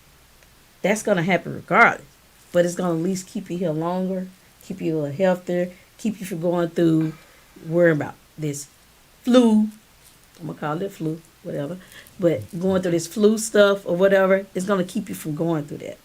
That's gonna happen regardless, but it's gonna at least keep you here longer, keep you a little healthier, keep you from going through worrying about this flu. I'm gonna call it flu, whatever. But going through this flu stuff or whatever, it's gonna keep you from going through that.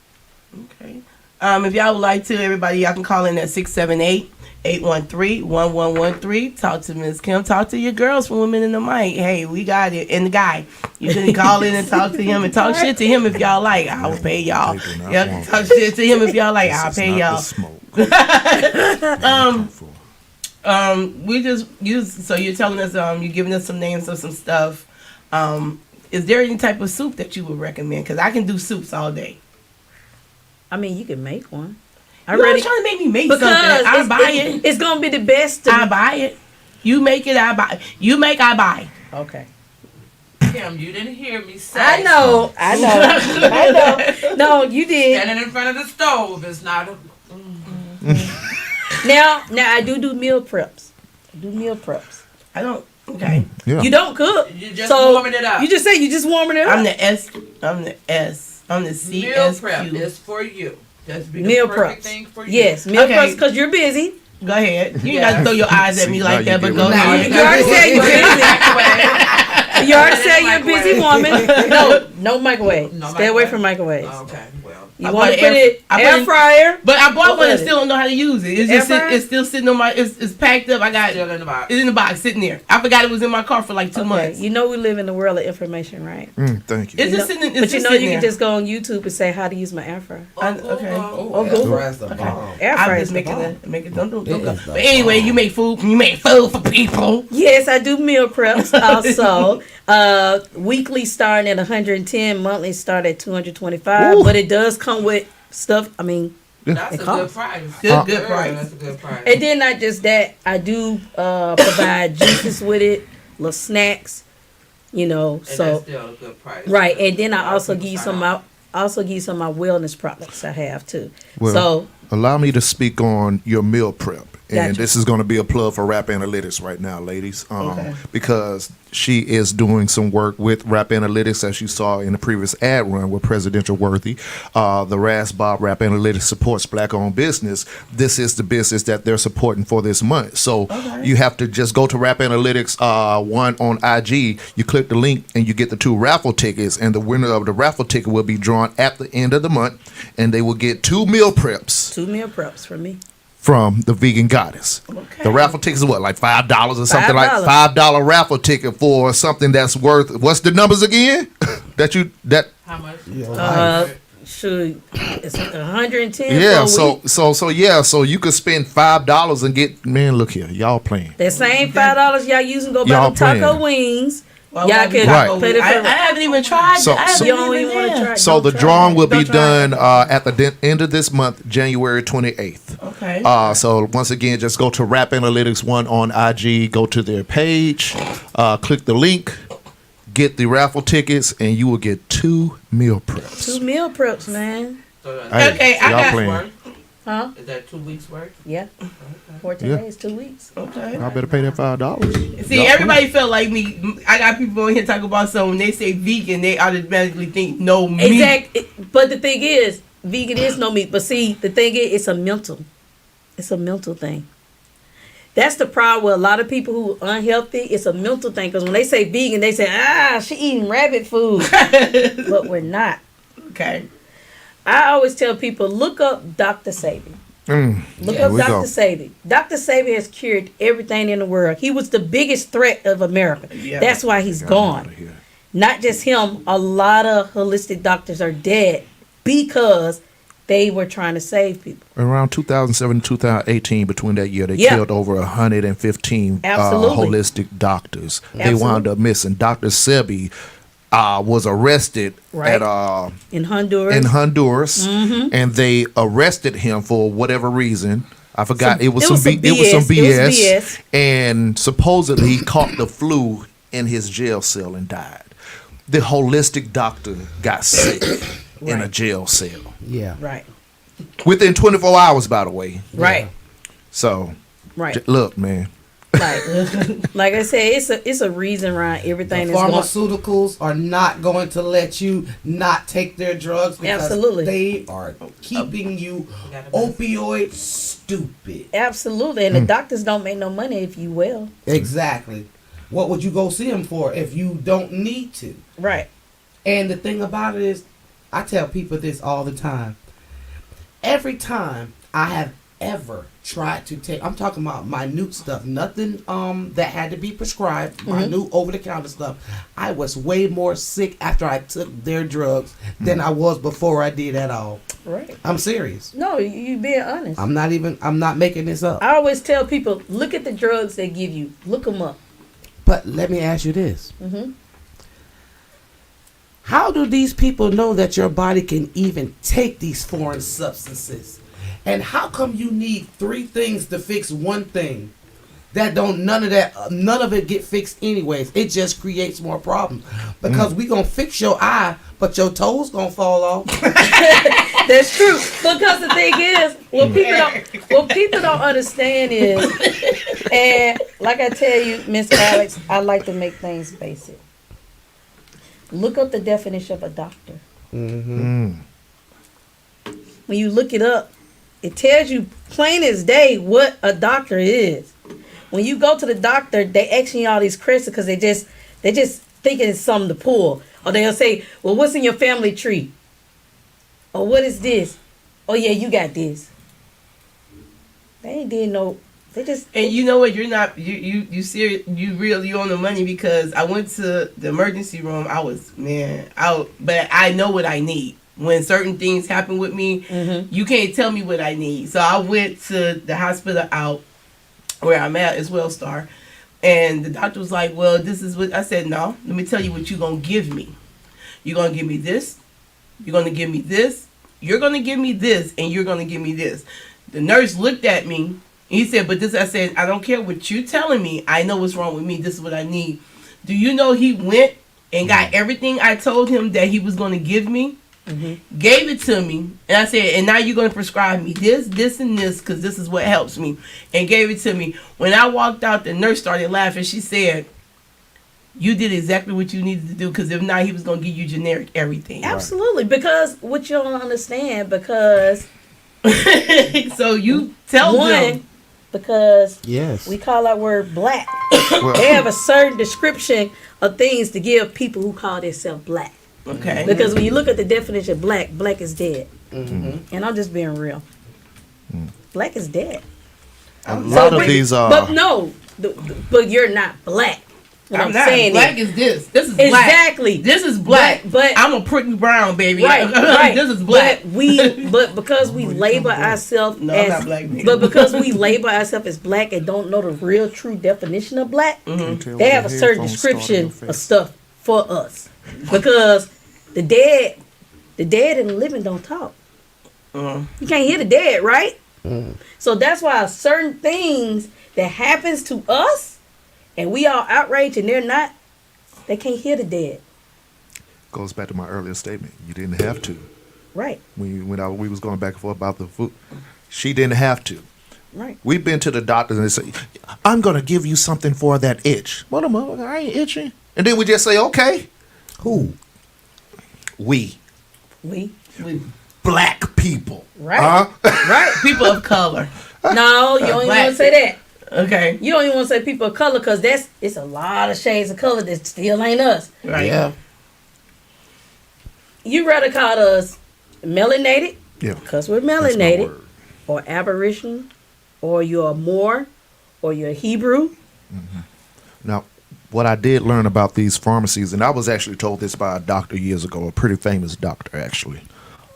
Okay. If y'all would like to, everybody, y'all can call in at 678-813-1113. Talk to Ms. Kim. Talk to your girls from Women in the Mic. Hey, we got it. And the guy, you can call in and talk to him and talk shit to him if y'all like. I will pay y'all. Yeah, talk shit to him if y'all like. I'll pay y'all. We just use. So you're telling us, you're giving us some names of some stuff. Is there any type of soup that you would recommend? Because I can do soups all day. I mean, you can make one. You're trying to make me make something. I buy it. It's gonna be the best. I buy it. You make it. I buy. You make. I buy. Okay. Kim, you didn't hear me say. I know. No, you did. Standing in front of the stove is not a. Now I do meal preps. I don't. Okay. Yeah. You don't cook. You just warming it up. You just say you just warming it up. I'm the S. I'm the C. Meal prep is for you. That's be the meal perfect preps. thing for you. Yes, meal preps because you're busy. Go ahead. You ain't got to throw your eyes at me like that, but go ahead. You already said you're busy. You already said you're a busy woman. No microwave. Stay away from microwaves. Okay, well. You want to put it air fryer? But I bought one and it? still don't know how to use it. It's Air just fryer? it's still sitting on my. It's packed up. I got Still in the box. It's in the box sitting there. I forgot it was in my car for like 2 months. You know we live in the world of information, right? Thank you. It's just sitting. It's But you just know sitting you there. can just go on YouTube and say how to use my air fryer. Okay. Oh, Google. air fryer's the bomb. Air I'm fryer just is making the it. Make it. Don't go. is the But anyway, you make food. You make food for people. Yes, I do meal preps also. Weekly starting at 110, monthly start at 225. Ooh. But it does come with stuff. I mean, That's it a costs. good price. Good price. That's a good price. And then not just that, I do provide juices with it, little snacks, you know. And So that's still a good price. right, and then A I lot of also people give you sign some up. of my wellness products I have too. Well, So allow me to speak on your meal prep. And Gotcha. this is going to be a plug for Rap Analytics right now, ladies, because she is doing some work with Rap Analytics, as you saw in the previous ad run with Presidential Worthy. The Ras Bob Rap Analytics supports black-owned business. This is the business that they're supporting for this month. So you have to just go to Rap Analytics, one on IG. You click the link, and you get the 2 raffle tickets, and the winner of the raffle ticket will be drawn at the end of the month, and they will get 2 meal preps 2 meal preps for me. from the Vegan Goddess. The raffle tickets are what, like $5 or something, like $5. $5 raffle ticket for something that's worth, what's the numbers again? How much? Shoot, it's 110. Yeah, for a week. so you could spend $5 and get, man, look here, y'all playing. That same $5 y'all using go buy Y'all them taco playing. wings. Well, Y'all can Right. put it for. I haven't even tried. So- I haven't so- You don't even even want to there. try. So don't the try drawing it. will be Don't try done at the end of this month, January 28th. Okay. So once again, just go to Rap Analytics 1 on IG, go to their page, click the link, get the raffle tickets, and you will get 2 meal preps. 2 meal preps, man. So Hey, Okay, I y'all got playing. work? Huh? Is that 2 weeks work? Yeah. 14 Yeah. days, 2 weeks. Okay. I better pay that $5. See, Y'all everybody felt like me. I got people in here talking about something. When they say vegan, they automatically think no meat. Exactly. But the thing is, vegan is no meat. But see, the thing is, it's a mental thing. That's the problem with a lot of people who are unhealthy. It's a mental thing. Because when they say vegan, they say, she eating rabbit food. But we're not. Okay. I always tell people, look up Dr. Sabi. Look up we Dr. go. Sabi. Dr. Sabi has cured everything in the world. He was the biggest threat of America. Yeah. That's why he's gone. Not just him. A lot of holistic doctors are dead because they were trying to save people. Around 2007 2018, between that year, they Yeah. killed over 115 Absolutely. holistic doctors. They Absolutely. wound up missing. Dr. Sebi was arrested Right. at In Honduras. in Honduras, Mhm. and they arrested him for whatever reason. I forgot. It was it some was some it was some BS. BS. And supposedly he caught the flu in his jail cell and died. The holistic doctor got sick in a jail cell. Yeah. Right. Within 24 hours, by the way. Right. So, Right. look, man. Like I said, it's a reason around everything that's going. Pharmaceuticals are not going to let you not take their drugs because Absolutely. they are keeping you opioid stupid. Absolutely, and the doctors don't make no money if you will. Exactly. What would you go see them for if you don't need to? Right. And the thing about it is, I tell people this all the time. Every time I have ever tried to take, I'm talking about minute stuff, nothing that had to be prescribed, minute over-the-counter stuff. I was way more sick after I took their drugs than I was before I did at all. Right. I'm serious. No, you being honest. I'm not making this up. I always tell people, look at the drugs they give you. Look them up. But let me ask you this. Mm-hmm. How do these people know that your body can even take these foreign substances? And how come you need 3 things to fix one thing? None of it get fixed anyways. It just creates more problems. Because we gonna fix your eye, but your toes gonna fall off. That's true. Because the thing is, what people don't understand is, and like I tell you, Miss Alex, I like to make things basic. Look up the definition of a doctor. When you look it up, it tells you plain as day what a doctor is. When you go to the doctor, they asking you all these questions because they just thinking it's something to pull. Or they'll say, well, what's in your family tree? Or what is this? Oh yeah, you got this. They ain't did no. They just. And you know what? You're not you serious. You really on the money because I went to the emergency room. I was out, but I know what I need. When certain things happen with me, you can't tell me what I need. So I went to the hospital out where I'm at as Wellstar, and the doctor was like, "Well, this is what I said. No, let me tell you what you're gonna give me. You're gonna give me this. You're gonna give me this. You're gonna give me this, and you're gonna give me this." The nurse looked at me. He said, "But this," I said, "I don't care what you're telling me. I know what's wrong with me. This is what I need." Do you know he went and got everything I told him that he was going to give me? Gave it to me, and I said, "And now you're going to prescribe me this, and this, because this is what helps me." And gave it to me. When I walked out, the nurse started laughing. She said, "You did exactly what you needed to do, because if not, he was going to give you generic everything." Absolutely, because what you don't understand, because so you tell them. Because yes, we call our word black. They have a certain description of things to give people who call themselves black. Okay. Because when you look at the definition of black, black is dead. And I'm just being real. Black is dead. A lot of these are. But no, but you're not black. What I'm not. saying Black is this. This is black. Exactly. This is black. But I'm a pretty brown, baby. Right. This is black. But because we label ourselves I'm not black, nigga. but because we label ourselves as black and don't know the real true definition of black, they have a certain description of stuff for us. Because the dead and the living don't talk. You can't hear the dead, right? So that's why certain things that happens to us, and we all outraged and they're not, they can't hear the dead. Goes back to my earlier statement. You didn't have to. Right. We was going back and forth about the food. She didn't have to. Right. We've been to the doctors and they say, "I'm going to give you something for that itch." What am I ain't itching. And then we just say, "Okay." Who? We. Black people. Right. Right. People of color. No, you don't even want to say that. Okay. You don't even want to say people of color because it's a lot of shades of color that still ain't us. Right. Yeah. You rather call us melanated, because we're melanated, or Aboriginal, or you're Moor, or you're Hebrew. Now, what I did learn about these pharmacies, and I was actually told this by a doctor years ago, a pretty famous doctor actually,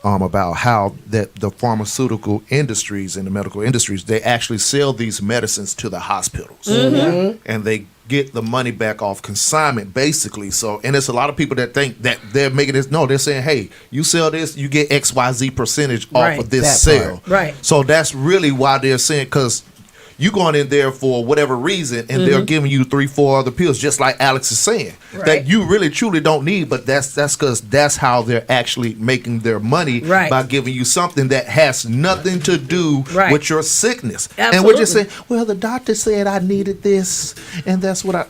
about how that the pharmaceutical industries and the medical industries, they actually sell these medicines to the hospitals, and they get the money back off consignment, basically. So, and it's a lot of people that think that they're making this. No, they're saying, "Hey, you sell this, you get XYZ percentage off of this sale." Right. So that's really why they're saying, because you going in there for whatever reason, and they're giving you 3-4 other pills, just like Alex is saying, that you really truly don't need. But that's because that's how they're actually making their money, by giving you something that has nothing to do with your sickness. Absolutely. And we're just saying, "Well, the doctor said I needed this, and that's what I."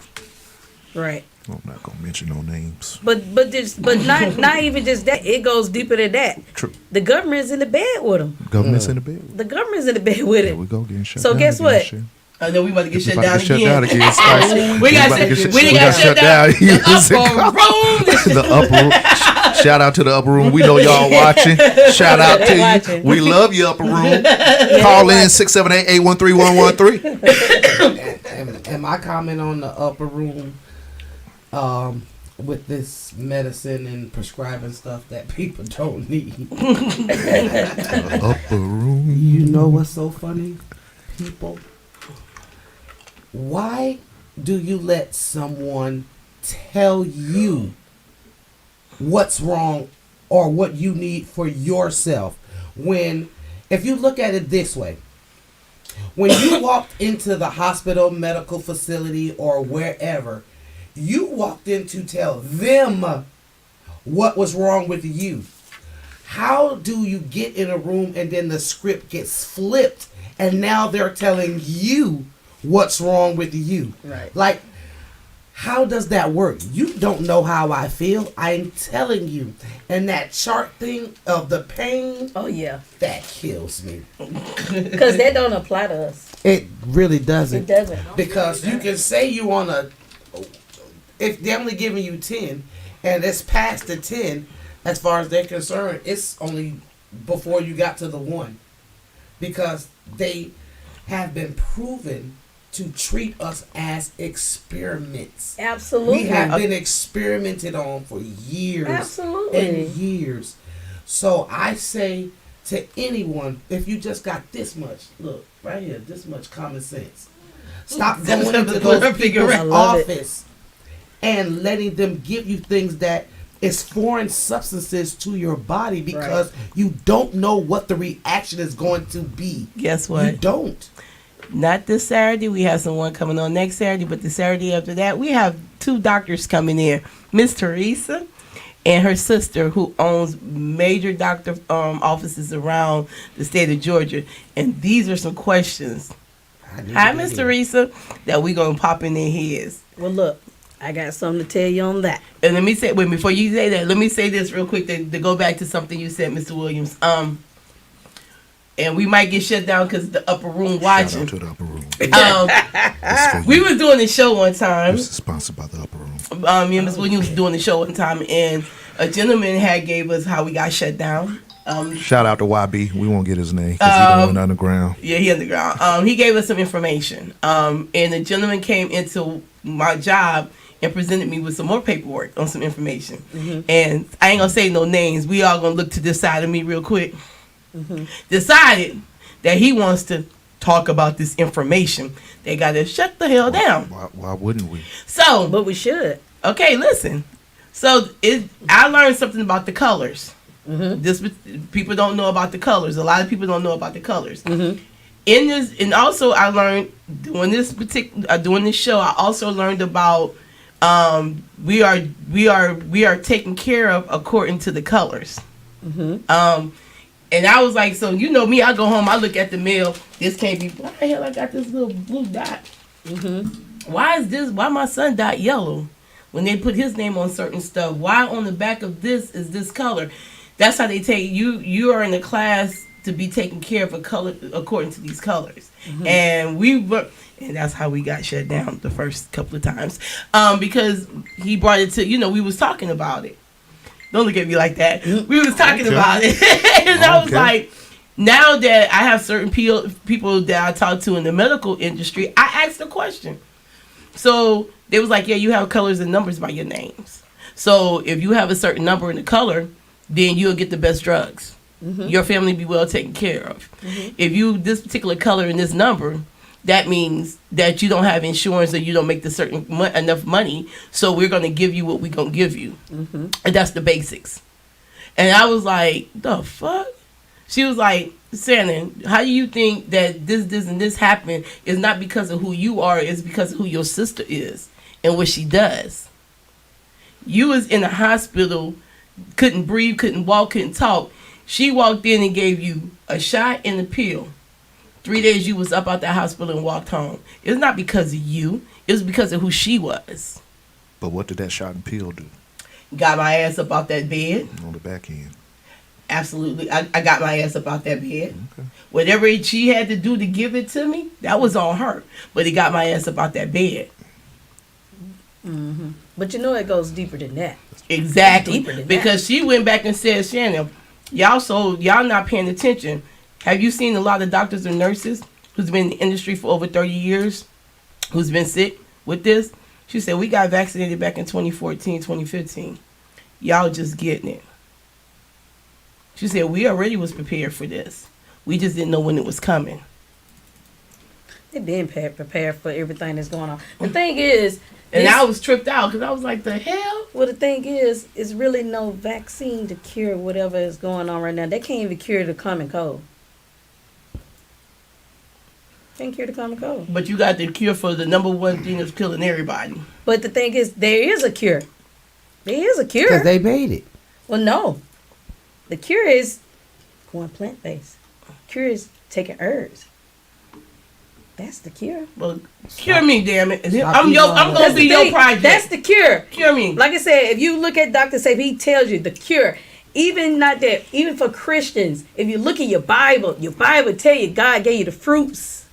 Right. I'm not gonna mention no names. But not even just that. It goes deeper than that. True. The government's in the bed with them. Government's in the bed. The government's in the bed with it. There we go, getting shut So down guess again, what? shit. I know we about to get shut We about down to get shut again. down again. Spice. We got shut down. The upper room. The upper room. Shout out to the upper room. We know y'all watching. Shout out to you. We love you, upper room. Call in 678-813-113. And my comment on the upper room, with this medicine and prescribing stuff that people don't need. Upper room. You know what's so funny, people? Why do you let someone tell you what's wrong or what you need for yourself? When, if you look at it this way, when you walked into the hospital, medical facility, or wherever, you walked in to tell them what was wrong with you. How do you get in a room and then the script gets flipped and now they're telling you what's wrong with you? Right. Like, how does that work? You don't know how I feel. I'm telling you. And that chart thing of the pain, oh yeah, that kills me. Because that don't apply to us. It really doesn't. It doesn't. Because you can say you on a, if they're only giving you 10 and it's past the 10, as far as they're concerned, it's only before you got to the 1, because they have been proven to treat us as experiments. Absolutely. We have been experimented on for years. Absolutely. And years. So I say to anyone, if you just got this much, look, right here, this much common sense. Stop going into those people's office and letting them give you things that is foreign substances to your body, because you don't know what the reaction is going to be. Guess what? You don't. Not this Saturday. We have someone coming on next Saturday, but the Saturday after that, we have 2 doctors coming in. Miss Teresa and her sister, who owns major doctor offices around the state of Georgia. And these are some questions. Hi, Miss Teresa, that we're going to pop in their heads. Well, look, I got something to tell you on that. And let me say, wait, before you say that, let me say this real quick to go back to something you said, Mr. Williams. And we might get shut down because the upper room watching. Shout out to the upper room. We was doing the show one time. This is sponsored by the upper room. Me and Ms. Williams was doing the show one time, and a gentleman had gave us how we got shut down. Shout out to YB. We won't get his name because he went underground. Yeah, he underground. He gave us some information. And the gentleman came into my job and presented me with some more paperwork on some information. Mm-hmm. And I ain't gonna say no names. We all gonna look to this side of me real quick. Mm-hmm. Decided that he wants to talk about this information. They gotta shut the hell down. Why wouldn't we? So, but we should. Okay, listen. So I learned something about the colors. Mm-hmm. This people don't know about the colors. A lot of people don't know about the colors. Mm-hmm. In this, and also I learned doing this show. I also learned about we are taken care of according to the colors. Mm-hmm. And I was like, so you know me, I go home, I look at the mail. This can't be. Why the hell I got this little blue dot? Mm-hmm. Why my son dot yellow when they put his name on certain stuff? Why on the back of this is this color? That's how they take you. You are in a class to be taken care of a color according to these colors. Mm-hmm. And that's how we got shut down the first couple of times. Because he brought it to, we was talking about it. Don't look at me like that. We was talking about it. And I was like, now that I have certain people that I talk to in the medical industry, I asked a question. So they was like, yeah, you have colors and numbers by your names. So if you have a certain number in the color, then you'll get the best drugs. Mm-hmm. Your family be well taken care of. Mm-hmm. If you this particular color and this number, that means that you don't have insurance or you don't make the certain enough money. So we're going to give you what we're going to give you. Mm-hmm. And that's the basics. And I was like, the fuck? She was like, Shannon, how do you think that this, and this happened is not because of who you are, it's because of who your sister is and what she does. You was in a hospital, couldn't breathe, couldn't walk, couldn't talk. She walked in and gave you a shot and a pill. 3 days you was up out that hospital and walked home. It's not because of you. It was because of who she was. But what did that shot and pill do? Got my ass up out that bed. On the back end. Absolutely. I got my ass up out that bed. Okay. Whatever she had to do to give it to me, that was on her. But it got my ass up out that bed. Mm-hmm. But it goes deeper than that. Exactly. Deeper than because she went back and said, Shannon, y'all not paying attention. Have you seen a lot of doctors and nurses who's been in the industry for over 30 years who's been sick with this? She said, we got vaccinated back in 2014, 2015. Y'all just getting it. She said, we already was prepared for this. We just didn't know when it was coming. They've been prepared for everything that's going on. The thing is... And I was tripped out because I was like, the hell? Well, the thing is really no vaccine to cure whatever is going on right now. They can't even cure the common cold. Can't cure the common cold. But you got the cure for the number one thing that's killing everybody. But the thing is, there is a cure. There is a cure. Because they made it. Well, no. The cure is going plant-based. Cure is taking herbs. That's the cure. Well, cure me, damn it. I'm gonna be your project. That's the cure. Cure me. Like I said, if you look at Dr. Safe, he tells you the cure. Even not that, even for Christians, if you look at your Bible tell you God gave you the fruits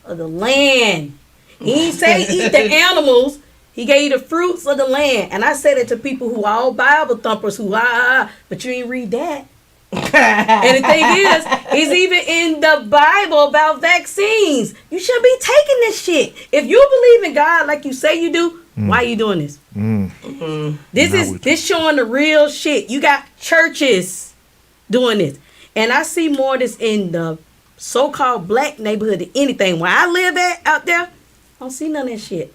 of the land. He ain't say eat the animals. He gave you the fruits of the land. And I say that to people who are all Bible thumpers but you ain't read that. And the thing is, it's even in the Bible about vaccines. You should be taking this shit. If you believe in God like you say you do, why are you doing this? This showing the real shit. You got churches doing this. And I see more of this in the so-called black neighborhood than anything. Where I live at out there, I don't see none of that shit.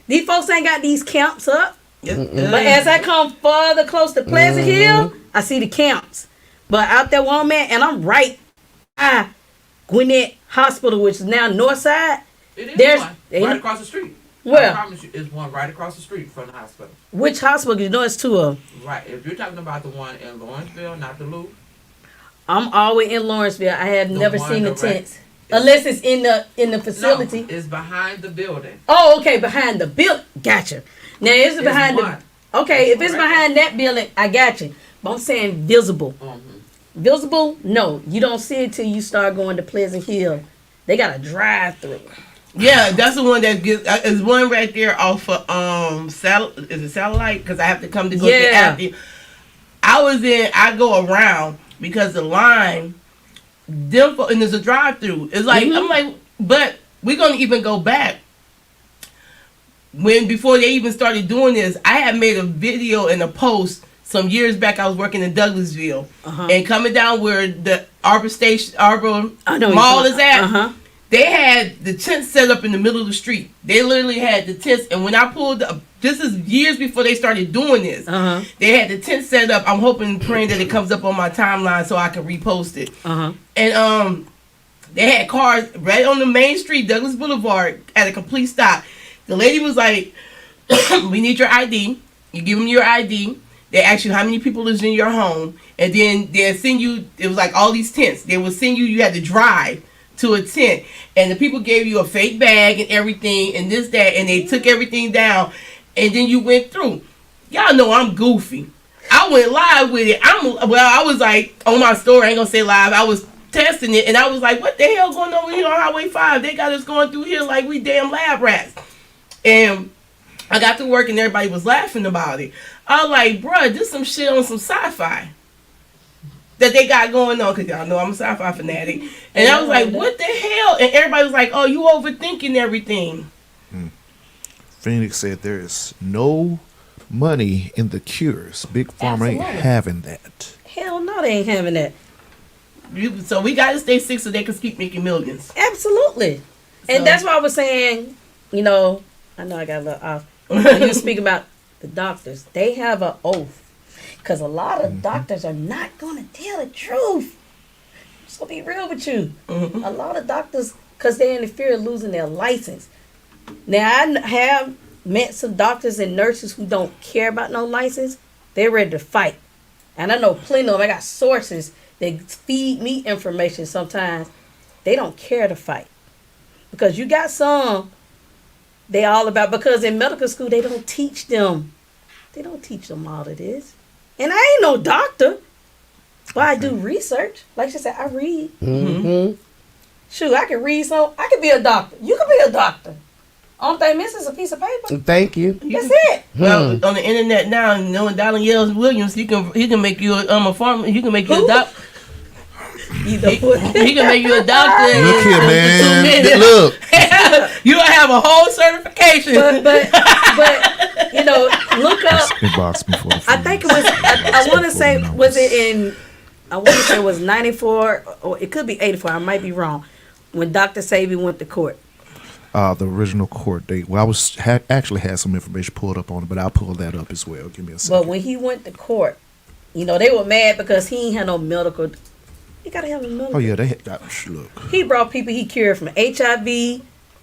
These folks ain't got these camps up. But as I come further close to Pleasant Hill, I see the camps. But out there, one man, and I'm right by Gwinnett Hospital, which is now North Side. It is one right across the street. Where? I promise you, it's one right across the street from the hospital. Which hospital? You know it's two of them. Right. If you're talking about the one in Lawrenceville, not the Loop. I'm always in Lawrenceville. I have never seen the tents. Unless it's in the facility. No, it's behind the building. Oh, okay, behind the building. Gotcha. Now it's behind the. Okay, if it's behind that building, I got you. But I'm saying visible. Visible? No, you don't see it till you start going to Pleasant Hill. They got a drive-through. Yeah, that's the one that gets. Is one right there off of is it Satellite? Because I have to come to go get after you. I go around because the line. And there's a drive-through. It's like I'm like, but we're gonna even go back. Before they even started doing this, I had made a video and a post some years back. I was working in Douglasville and coming down where the Arbor Mall is at. They had the tent set up in the middle of the street. They literally had the tents, and when I pulled up, this is years before they started doing this. They had the tent set up. I'm hoping, praying that it comes up on my timeline so I can repost it. And they had cars right on the main street, Douglas Boulevard, at a complete stop. The lady was like, "We need your ID." You give them your ID. They ask you how many people is in your home, and then they'll send you. It was like all these tents. They would send you. You had to drive to a tent, and the people gave you a fake bag and everything, and this, that, and they took everything down, and then you went through. Y'all know I'm goofy. I went live with it. I was like on my story. I ain't gonna say live. I was testing it, and I was like, "What the hell going on here on Highway 5? They got us going through here like we damn lab rats." And I got to work, and everybody was laughing about it. I was like, "Bruh, this some shit on some sci-fi that they got going on," because y'all know I'm a sci-fi fanatic. And I was like, "What the hell?" And everybody was like, "Oh, you overthinking everything." Phoenix said there is no money in the cures. Big Pharma ain't having that. Hell no, they ain't having that. So we got to stay sick so they can keep making millions. Absolutely. And that's why I was saying, I know I got a little off. When you speak about the doctors, they have an oath. Because a lot of doctors are not going to tell the truth. So be real with you. A lot of doctors, because they're in the fear of losing their license. Now, I have met some doctors and nurses who don't care about no license. They're ready to fight. And I know plenty of them. I got sources that feed me information sometimes. They don't care to fight. Because you got some, they all about, because in medical school, they don't teach them. They don't teach them all of this. And I ain't no doctor, but I do research. Like she said, I read. Shoot, I can read some. I could be a doctor. You could be a doctor. Only thing missing is a piece of paper. Thank you. That's it. Well, on the internet now, knowing Danielle Williams, he can make you a farmer. He can make you a doctor. He can make you a doctor. Look here, man. Look, you don't have a whole certification. But look up. Inbox me for the I think it was. I want to say was it in. I want to say it was 94 or it could be 84. I might be wrong. When Dr. Sabi went to court. The original court date. Well, I actually had some information pulled up on it, but I'll pull that up as well. Give me a second. But when he went to court, they were mad because he ain't had no medical. He gotta have a medical. Oh yeah, they got look. He brought people he cured from HIV,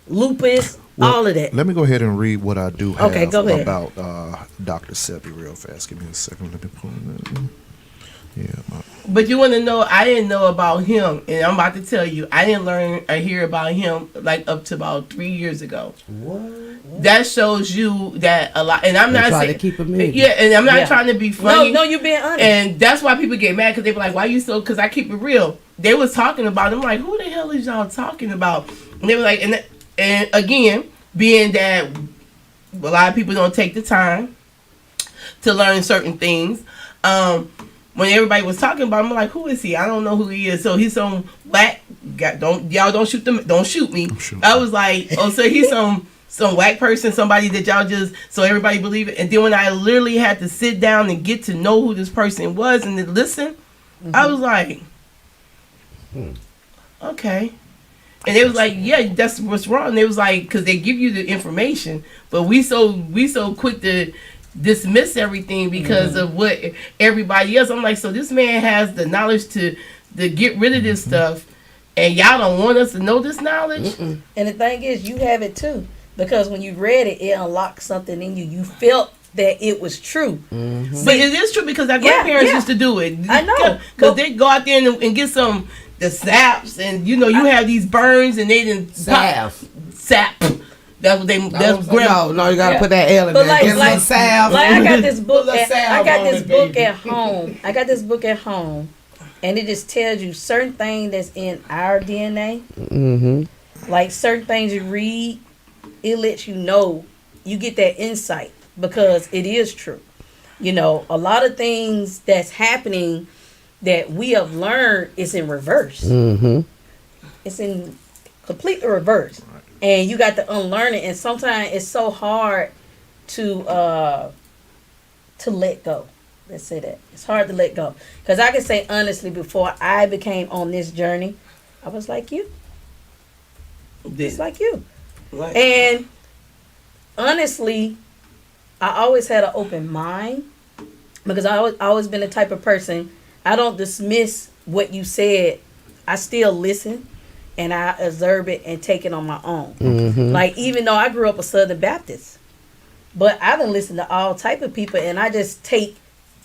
lupus, all of that. Let me go ahead and read what I do have about Dr. Seppi real fast. Give me a second. Let me pull that. Yeah. But you want to know, I didn't know about him, and I'm about to tell you, I didn't learn or hear about him like up to about 3 years ago. What? That shows you that a lot, and I'm not saying to keep him in. Yeah, and I'm not trying to be funny. No, you're being honest. And that's why people get mad because they be like, "Why you so?" Because I keep it real. They was talking about him like, "Who the hell is y'all talking about?" And they were like, and again, being that a lot of people don't take the time to learn certain things. when everybody was talking about him, I'm like, who is he? I don't know who he is. So he's some whack. Don't shoot them. Don't shoot me. I was like, oh, so he's some whack person, somebody that y'all just so everybody believe it. And then when I literally had to sit down and get to know who this person was and then listen, I was like, okay. And it was like, yeah, that's what's wrong. And it was like, because they give you the information, but we so quick to dismiss everything because of what everybody else. I'm like, so this man has the knowledge to get rid of this stuff, and y'all don't want us to know this knowledge. And the thing is, you have it too, because when you read it, it unlocked something in you. You felt that it was true. But it is true because our grandparents used to do it. I know, because they go out there and get the saps, and you have these burns, and they didn't sap. That's what they. That's no, you gotta put that L in but there. Like I got this book. I got this book at home. I got this book at home, and it just tells you certain things that's in our DNA. Like certain things you read, it lets you know. You get that insight because it is true. A lot of things that's happening that we have learned is in reverse. It's in completely reverse. And you got to unlearn it. And sometimes it's so hard to let go. Let's say that. It's hard to let go. Because I can say honestly, before I became on this journey, I was like you. Just like you. Right. And honestly, I always had an open mind. Because I always been the type of person, I don't dismiss what you said. I still listen. And I observe it and take it on my own. Like, even though I grew up a Southern Baptist, but I've been listening to all type of people, and I just take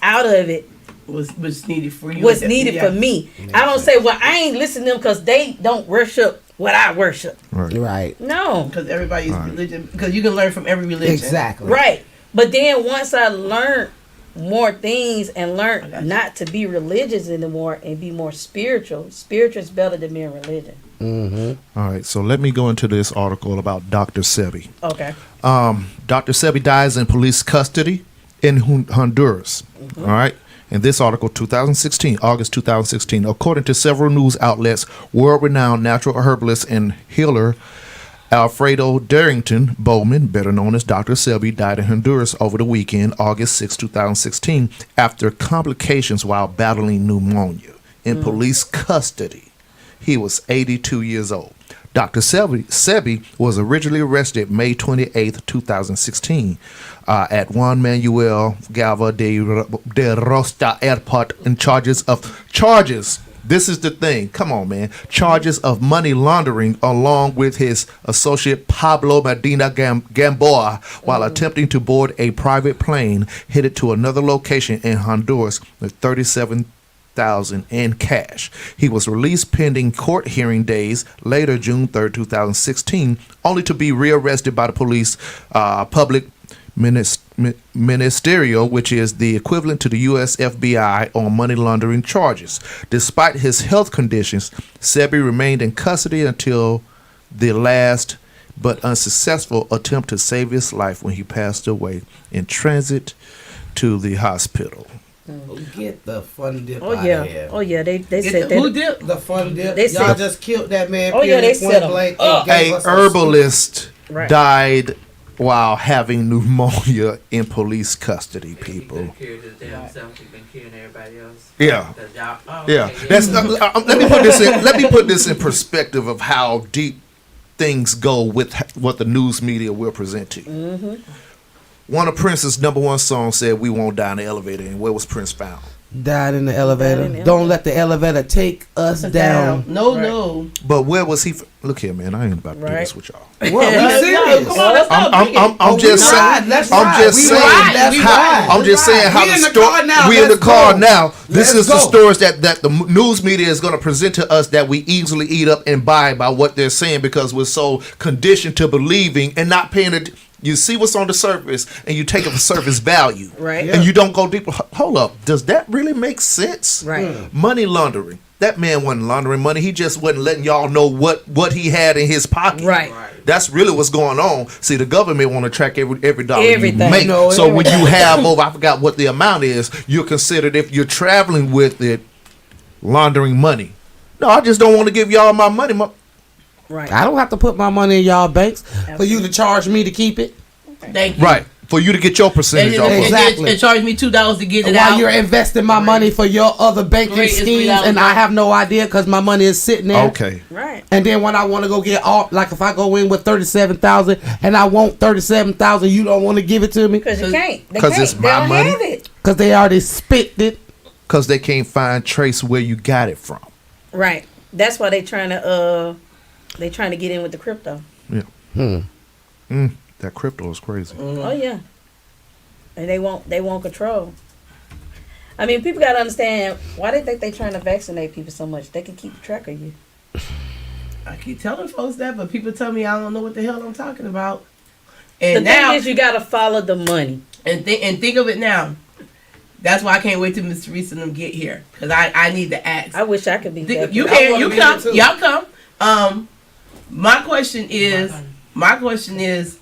out of it what's needed for you. What's needed for me. I don't say, well, I ain't listening to them because they don't worship what I worship. Right. No. Because everybody's religion, because you can learn from every religion. Exactly. Right. But then once I learned more things and learned not to be religious anymore and be more spiritual. Spiritual is better than being religion. All right, so let me go into this article about Dr. Sebi. Okay. Dr. Sebi dies in police custody in Honduras. All right. In this article, 2016, August 2016, according to several news outlets, world-renowned natural herbalist and healer Alfredo Darrington Bowman, better known as Dr. Sebi, died in Honduras over the weekend, August 6, 2016, after complications while battling pneumonia in police custody. He was 82 years old. Dr. Sebi was originally arrested May 28, 2016, at Juan Manuel Galva de Rosta Airport in charges. This is the thing. Come on, man. Charges of money laundering along with his associate Pablo Medina Gamboa while attempting to board a private plane headed to another location in Honduras with $37,000 in cash. He was released pending court hearing days later, June 3rd, 2016, only to be rearrested by the police public ministerial, which is the equivalent to the U.S. FBI, on money laundering charges. Despite his health conditions, Sebi remained in custody until the last but unsuccessful attempt to save his life when he passed away in transit to the hospital. Get the fun dip out of here. Oh yeah, they said that. Who dip? The fun dip. They Y'all said, just killed that man. Oh yeah, they said blank. A herbalist Right. died while having pneumonia in police custody, people. He cured his damn self. He's been curing everybody else. Yeah. Yeah. That's let me put this in perspective of how deep things go with what the news media will present to you. One of Prince's #1 songs said, "We won't die in the elevator." And where was Prince found? Died in the elevator. Don't let the elevator take us down. No. But where was he? Look here, man. I ain't about to do this with y'all. What? We serious? Come on, let's go. I'm just saying how the story. We in the car now. This is the stories that the news media is going to present to us that we easily eat up and buy by what they're saying because we're so conditioned to believing and not paying attention. You see what's on the surface, and you take it for surface value, right? And you don't go deeper. Hold up, does that really make sense? Right. Money laundering. That man wasn't laundering money. He just wasn't letting y'all know what he had in his pocket. Right. That's really what's going on. See, the government want to track every dollar Everything. you make. No, so when you have over, I forgot what the amount is, you're considered, if you're traveling with it, laundering money. No, I just don't want to give y'all my money. Right. I don't have to put my money in y'all banks for you to charge me to keep it. Thank you. Right. For you to get your percentage off. Exactly. And charge me $2 to get it While out. you're investing my money for your other banking Great, it's schemes, $3 and I have no idea because my money is sitting there. Okay. Right. And then when I want to go get all, like if I go in with 37,000 and I want 37,000, you don't want to give it to me Because you can't. Because it's my They money. don't have it. because they already spit it. Because they can't trace where you got it from. Right. That's why they trying to get in with the crypto. Yeah. That crypto is crazy. Oh yeah. And they want control. I mean, people gotta understand why they think they trying to vaccinate people so much. They can keep track of you. I keep telling folks that, but people tell me I don't know what the hell I'm talking about. And The now, thing is, you gotta follow the money. and think of it now. That's why I can't wait till Miss Teresa and them get here, because I need to ask. I wish I could be. You can, you come, y'all come. My question is,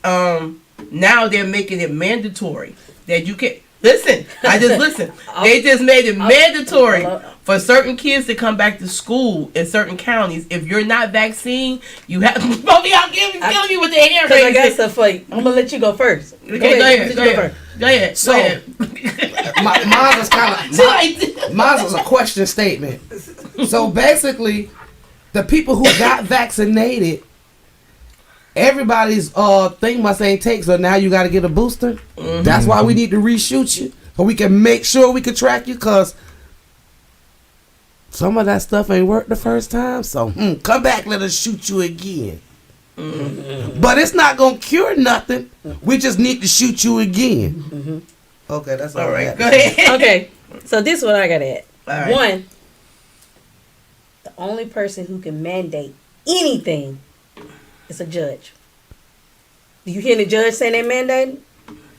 now they're making it mandatory that you can listen. I just listen. They just made it mandatory for certain kids to come back to school in certain counties. If you're not vaccinated, you have. Both of y'all killing me with the hair. Because I got stuff for you. I'm gonna let you go first. Okay, go ahead. So, mine was mine was a question statement. So basically, the people who got vaccinated, everybody's thing must ain't take. So now you got to get a booster. Mm-hmm. That's why we need to reshoot you, so we can make sure we can track you. Cause some of that stuff ain't worked the first time. So come back, let us shoot you again. Mm-hmm. But it's not gonna cure nothing. We just need to shoot you again. Mm-hmm. Okay, that's all right. Go ahead. Okay, so this is what I got to add. Right. One, the only person who can mandate anything is a judge. Do you hear the judge saying they mandating?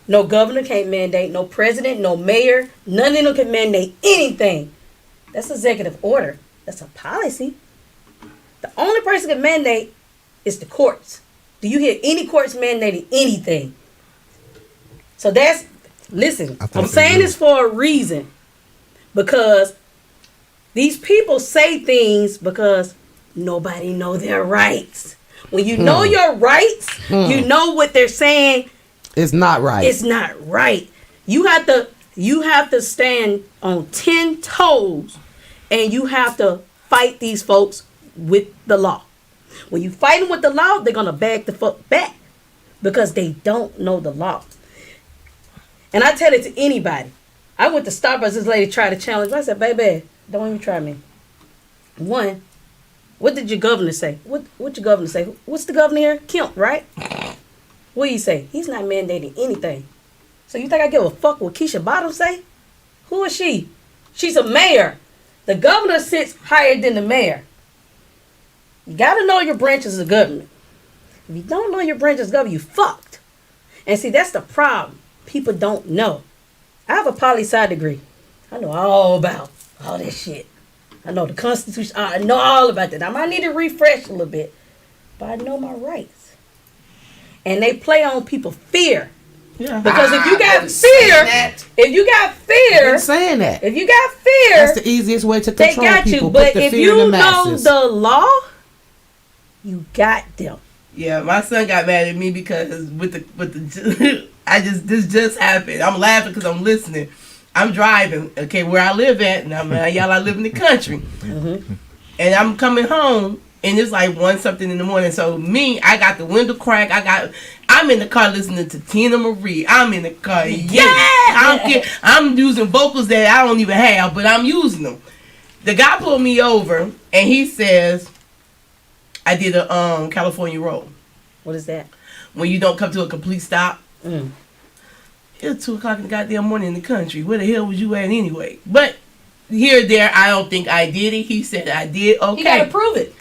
No governor can't mandate, no president, no mayor, none of them can mandate anything. That's executive order. That's a policy. The only person can mandate is the courts. Do you hear any courts mandating anything? So that's, listen, I'm saying this for a reason. Because these people say things because nobody know their rights. When you know your rights, you know what they're saying. It's not right. It's not right. You have to stand on 10 toes, and you have to fight these folks with the law. When you fight them with the law, they're gonna back the fuck back because they don't know the law. And I tell it to anybody. I went to Starbucks. This lady tried to challenge me. I said, "Baby, don't even try me." One, what did your governor say? What your governor say? What's the governor here? Kemp, right? What do you say? He's not mandating anything. So you think I give a fuck what Keisha Bottoms say? Who is she? She's a mayor. The governor sits higher than the mayor. You gotta know your branches of government. If you don't know your branches of government, you fucked. And see, that's the problem. People don't know. I have a poli-sci degree. I know all about all this shit. I know the Constitution. I know all about that. I might need to refresh a little bit, but I know my rights. And they play on people's fear. Yeah. Because if you got fear, I've been saying that. if you got fear, That's the easiest way to they control got people. you. But Put the if fear in you the know masses. the law, you got them. Yeah, my son got mad at me because with the this just happened. I'm laughing because I'm listening. I'm driving, okay, where I live at, and I live in the country, and I'm coming home, and it's like 1-something in the morning. So I got the window crack. I'm in the car listening to Tina Marie. I'm in the car, I'm using vocals that I don't even have, but I'm using them. The guy pulled me over, and he says, I did a California roll. What is that? When you don't come to a complete stop. It's 2:00 in the goddamn morning in the country. Where the hell was you at anyway? But here, there, I don't think I did it. He said I did. Okay. You gotta prove it.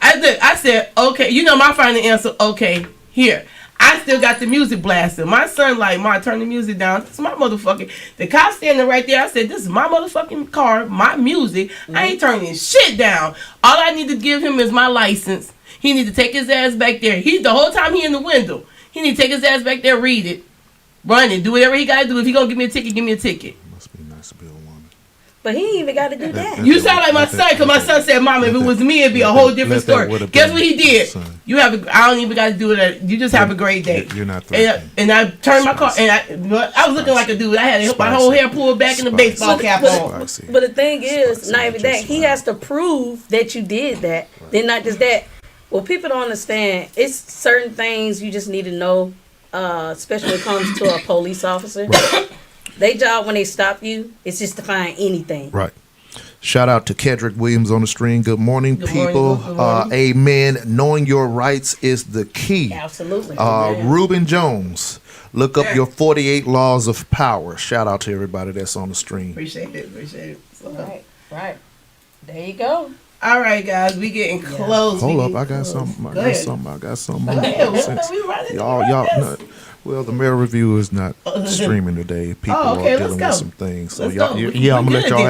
I said, okay. You know my final answer. Okay, here. I still got the music blasting. My son like, "Ma, turn the music down. This is my motherfucking." The cop standing right there. I said, "This is my motherfucking car, my music. I ain't turning shit down. All I need to give him is my license. He need to take his ass back there. He's the whole time he in the window. He need to take his ass back there, read it, run it, do whatever he got to do. If he gonna give me a ticket, give me a ticket." Must be nice to be a woman. But he ain't even got to do that. You sound like my son, because my son said, "Mom, if it was me, it'd be a whole different story." Guess what he did? I don't even got to do it. You just have a great day. You're not threatening. And I turned my car, and I was looking like a dude. I had my whole hair pulled back and the baseball cap on. But the thing is, not even that. He has to prove that you did that. Then not just that. Well, people don't understand. It's certain things you just need to know, especially when it comes to a police officer. Right. Their job when they stop you is just to find anything. Right. Shout out to Kedrick Williams on the stream. Good morning, Good people. morning. Amen. Knowing your rights is the key. Absolutely. Reuben Jones, look up your 48 laws of power. Shout out to everybody that's on the stream. Appreciate it. So, Right. There you go. all right, guys, we getting close. Hold We up, getting I got close. something. Go ahead. Go ahead. Since We running y'all, this. well, the mayor review is not streaming today. People Oh, okay, are let's dealing go. with some things. So Let's y'all, go. I'm gonna let y'all. We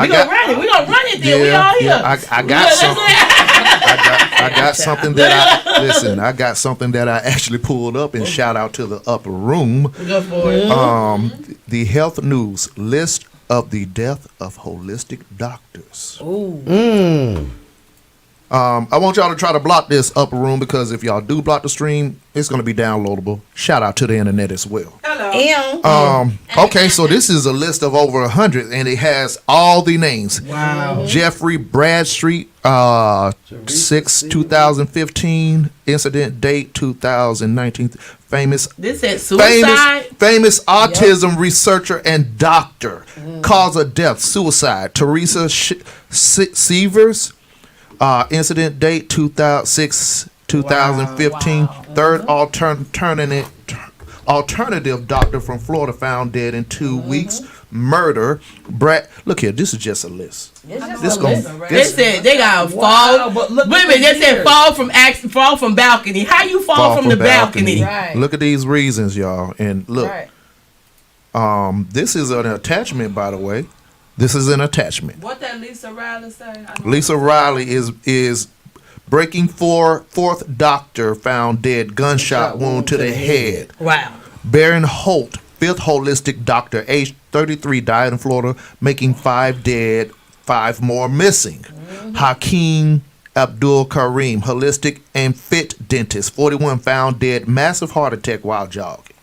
gonna run it. We gonna run it. Then we all here. I got something. I got something that I got something that I actually pulled up, and shout out to the upper room. Go for it. The health news list of the death of holistic doctors. Ooh. I want y'all to try to block this upper room, because if y'all do block the stream, it's going to be downloadable. Shout out to the internet as well. Hello. Okay, so this is a list of over 100, and it has all the names. Wow. Jeffrey Bradstreet, 6/2015, incident date 2019. Famous This said suicide. famous autism researcher and doctor. Cause of death, suicide. Teresa Severs. Incident date 2015. Wow. Third alternative doctor from Florida found dead in 2 weeks. Murder. Look here, this is just a list. They said they got fall. Wait a minute, they said fall from balcony. How you fall from the balcony? Right. Look at these reasons, y'all. And look, Right. this is an attachment, by the way. This is an attachment. What that Lisa Riley say? Lisa Riley is breaking fourth doctor found dead, gunshot wound to the head. Wow. Baron Holt, fifth holistic doctor, age 33, died in Florida, making 5 dead, 5 more missing. Hakeem Abdul Karim, holistic and fit dentist, 41, found dead, massive heart attack while jogging.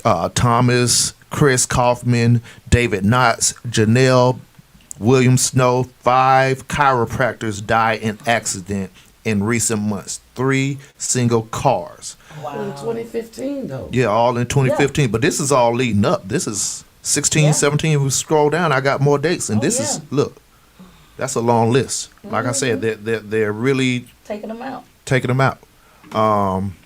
Wow. Thomas Chris Kaufman, David Knotts, Janelle William Snow, 5 chiropractors died in accident in recent months. 3 single cars. Wow. In 2015, though. Yeah, all in 2015. But this is all leading up. This is 16, 17. If we scroll down, I got more dates. And this is, look, that's a long list. Like I said, they're really Taking them out.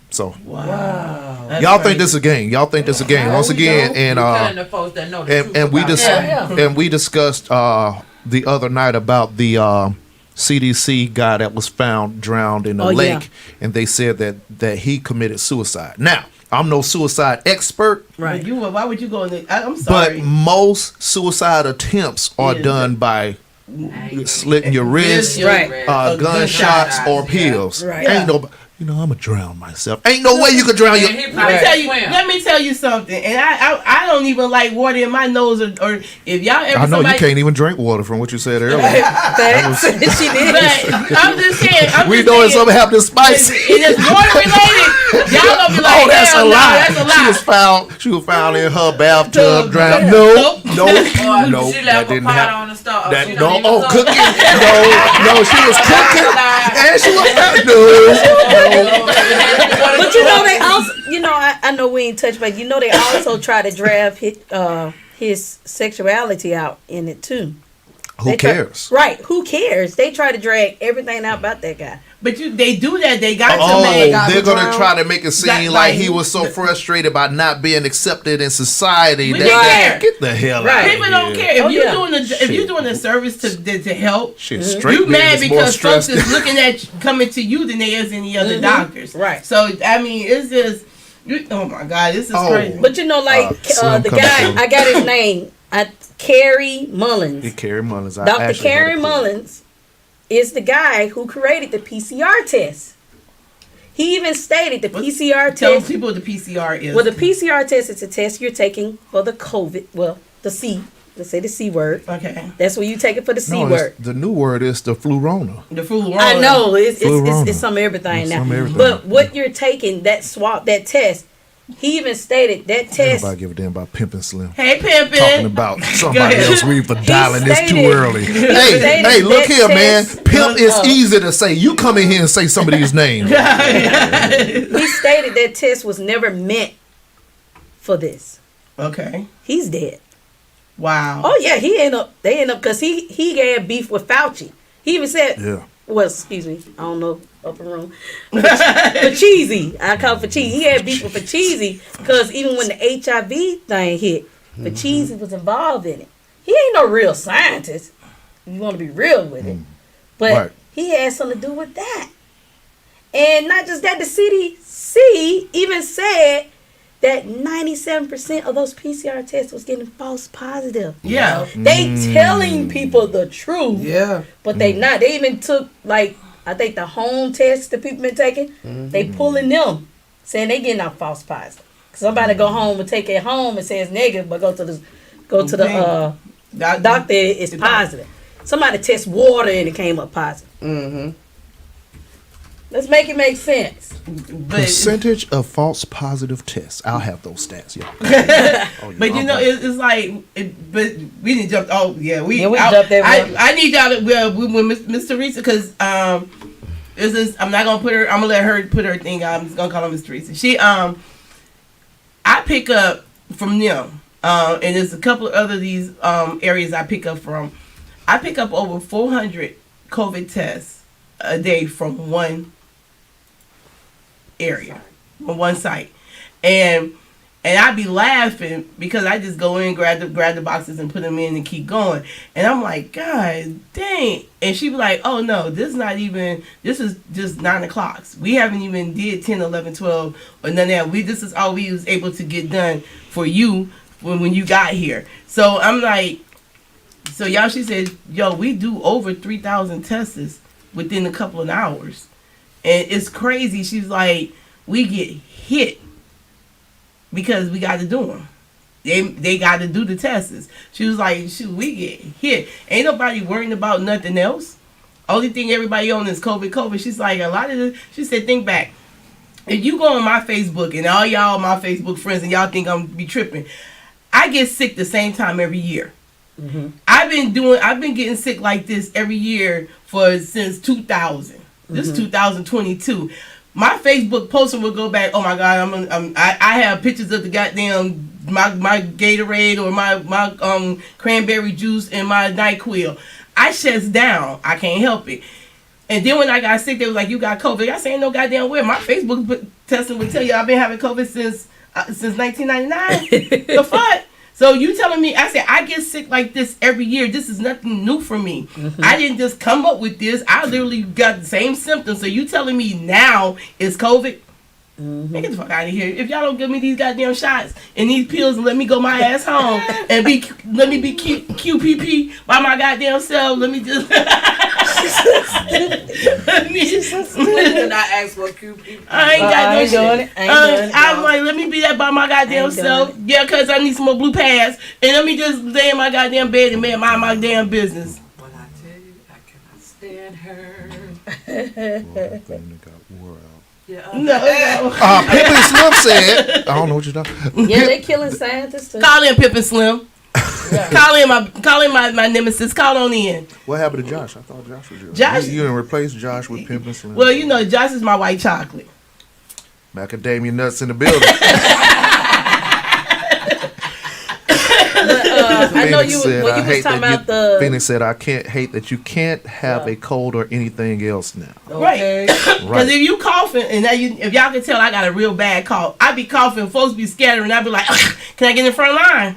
So Wow. y'all think this is a game. Y'all think this is a game. Once again, and we discussed the other night about the CDC guy that was found drowned in a lake, and they said that he committed suicide. Now, I'm no suicide expert, Right. Why would you go in the? I'm sorry. but most suicide attempts are done by slitting your wrist, gunshots, or pills. Right. Ain't nobody. I'm gonna drown myself. Ain't no way you could drown your. Let me tell you something. And I don't even like water in my nose, or if y'all ever. I know you can't even drink water from what you said earlier. She did. But I'm just saying. We know something happened to Spice. It is water related. Y'all gonna be like, oh, that's a hell no, lie. that's a lie. She was found in her bathtub drowned. No, that didn't happen. Cooking. No, she was cooking, and she was But they also, I know we ain't touched, but they also try to drag his sexuality out in it too. Who cares? Right? Who cares? They try to drag everything out about that guy. But they do that. They got they're gonna try to make it seem like he was so frustrated by not being accepted in society that get the hell out of here. People don't care if you're doing a service to help. You mad because folks is looking at coming to you than they is any other doctors. Right. So I mean, it's just Oh my God, this is crazy. But you know, like the guy, I got his name, Kerry Mullins. Kerry Mullins. Dr. Kerry Mullins is the guy who created the PCR test. He even stated the PCR test. Tell people what the PCR is. Well, the PCR test is a test you're taking for the COVID. Well, the C. Let's say the C word. Okay. That's what you take it for the C word. The new word is the flurona. The flurona. I know. It's some everything now. But what you're taking, that test, he even stated that test. Nobody give a damn about Pimpin' Slim. Hey, Pimpin'. Talking about somebody else we for dialing this too early. Hey, look here, man. Pimp is easy to say. You come in here and say some of these names. He stated that test was never meant for this. Okay. He's dead. Wow. Oh yeah, they end up because he had beef with Fauci. He even said, well, excuse me, I don't know, upper room. Facheezy, I call it Facheezy. He had beef with Facheezy because even when the HIV thing hit, Facheezy was involved in it. He ain't no real scientist. You want to be real with it, but he had something to do with that. And not just that, the CDC even said that 97% of those PCR tests was getting false positive. Yeah. They telling people the truth. Yeah. But they not. They even took, like, I think the home tests that people been taking, they pulling them, saying they getting out false positive. Somebody go home and take it home and say it's negative, but go to the doctor, it's positive. Somebody test water and it came up positive. Let's make it make sense. Percentage of false positive tests. I'll have those stats, y'all. But you know, it's like, but we didn't jump. Oh yeah, we jumped there. I need y'all to with Miss Teresa because I'm not gonna put her. I'm gonna let her put her thing out. I'm just gonna call her Miss Teresa. She I pick up from them, and there's a couple of other these areas I pick up from. I pick up over 400 COVID tests a day from one area, on one site, and I'd be laughing because I just go in, grab the boxes and put them in and keep going, and I'm like, God dang, and she be like, oh no, this is just 9 o'clock. We haven't even did 10, 11, 12 or none of that. This is all we was able to get done for you when you got here. So I'm like, so y'all, she said, yo, we do over 3,000 tests within a couple of hours. And it's crazy. She's like, we get hit because we got to do them. They got to do the tests. She was like, shoot, we get hit. Ain't nobody worrying about nothing else. Only thing everybody on is COVID. She's like, a lot of this, she said, think back. If you go on my Facebook and all y'all my Facebook friends and y'all think I'm be tripping, I get sick the same time every year. I've been getting sick like this every year since 2000. This is 2022. My Facebook posting will go back. Oh my God, I have pictures of the goddamn my Gatorade or my cranberry juice and my NyQuil. I shuts down. I can't help it. And then when I got sick, they was like, "You got COVID." I said, "Ain't no goddamn way." My Facebook testing would tell you I've been having COVID since 1999. The fuck. So you telling me, I said, I get sick like this every year. This is nothing new for me. I didn't just come up with this. I literally got the same symptoms. So you telling me now it's COVID? Get the fuck out of here. If y'all don't give me these goddamn shots and these pills and let me go my ass home and let me be QPP by my goddamn self, let me just... Did I ask what QPP? I ain't got no shit. I'm No. like, let me be that by my goddamn self. Yeah, because I need some more blue pads. And let me just lay in my goddamn bed and mind my damn business. When I tell you, I cannot stand her. Yeah. No. Pippin Slim said, I don't know what you're talking. Yeah, they killing scientists too. Call in Pippin Slim. Call in my nemesis. Call on in. What happened to Josh? I thought Josh was yours. Josh, You didn't replace Josh with Pimpin' Slim. Well, you know, Josh is my white chocolate. Macadamia nuts in the building. I know you when you was talking about the Phoenix said, I can't hate that you can't have a cold or anything else now. Right. Because if you coughing, and now if y'all can tell I got a real bad cough, I be coughing, folks be scattering, I be like, can I get in the front line?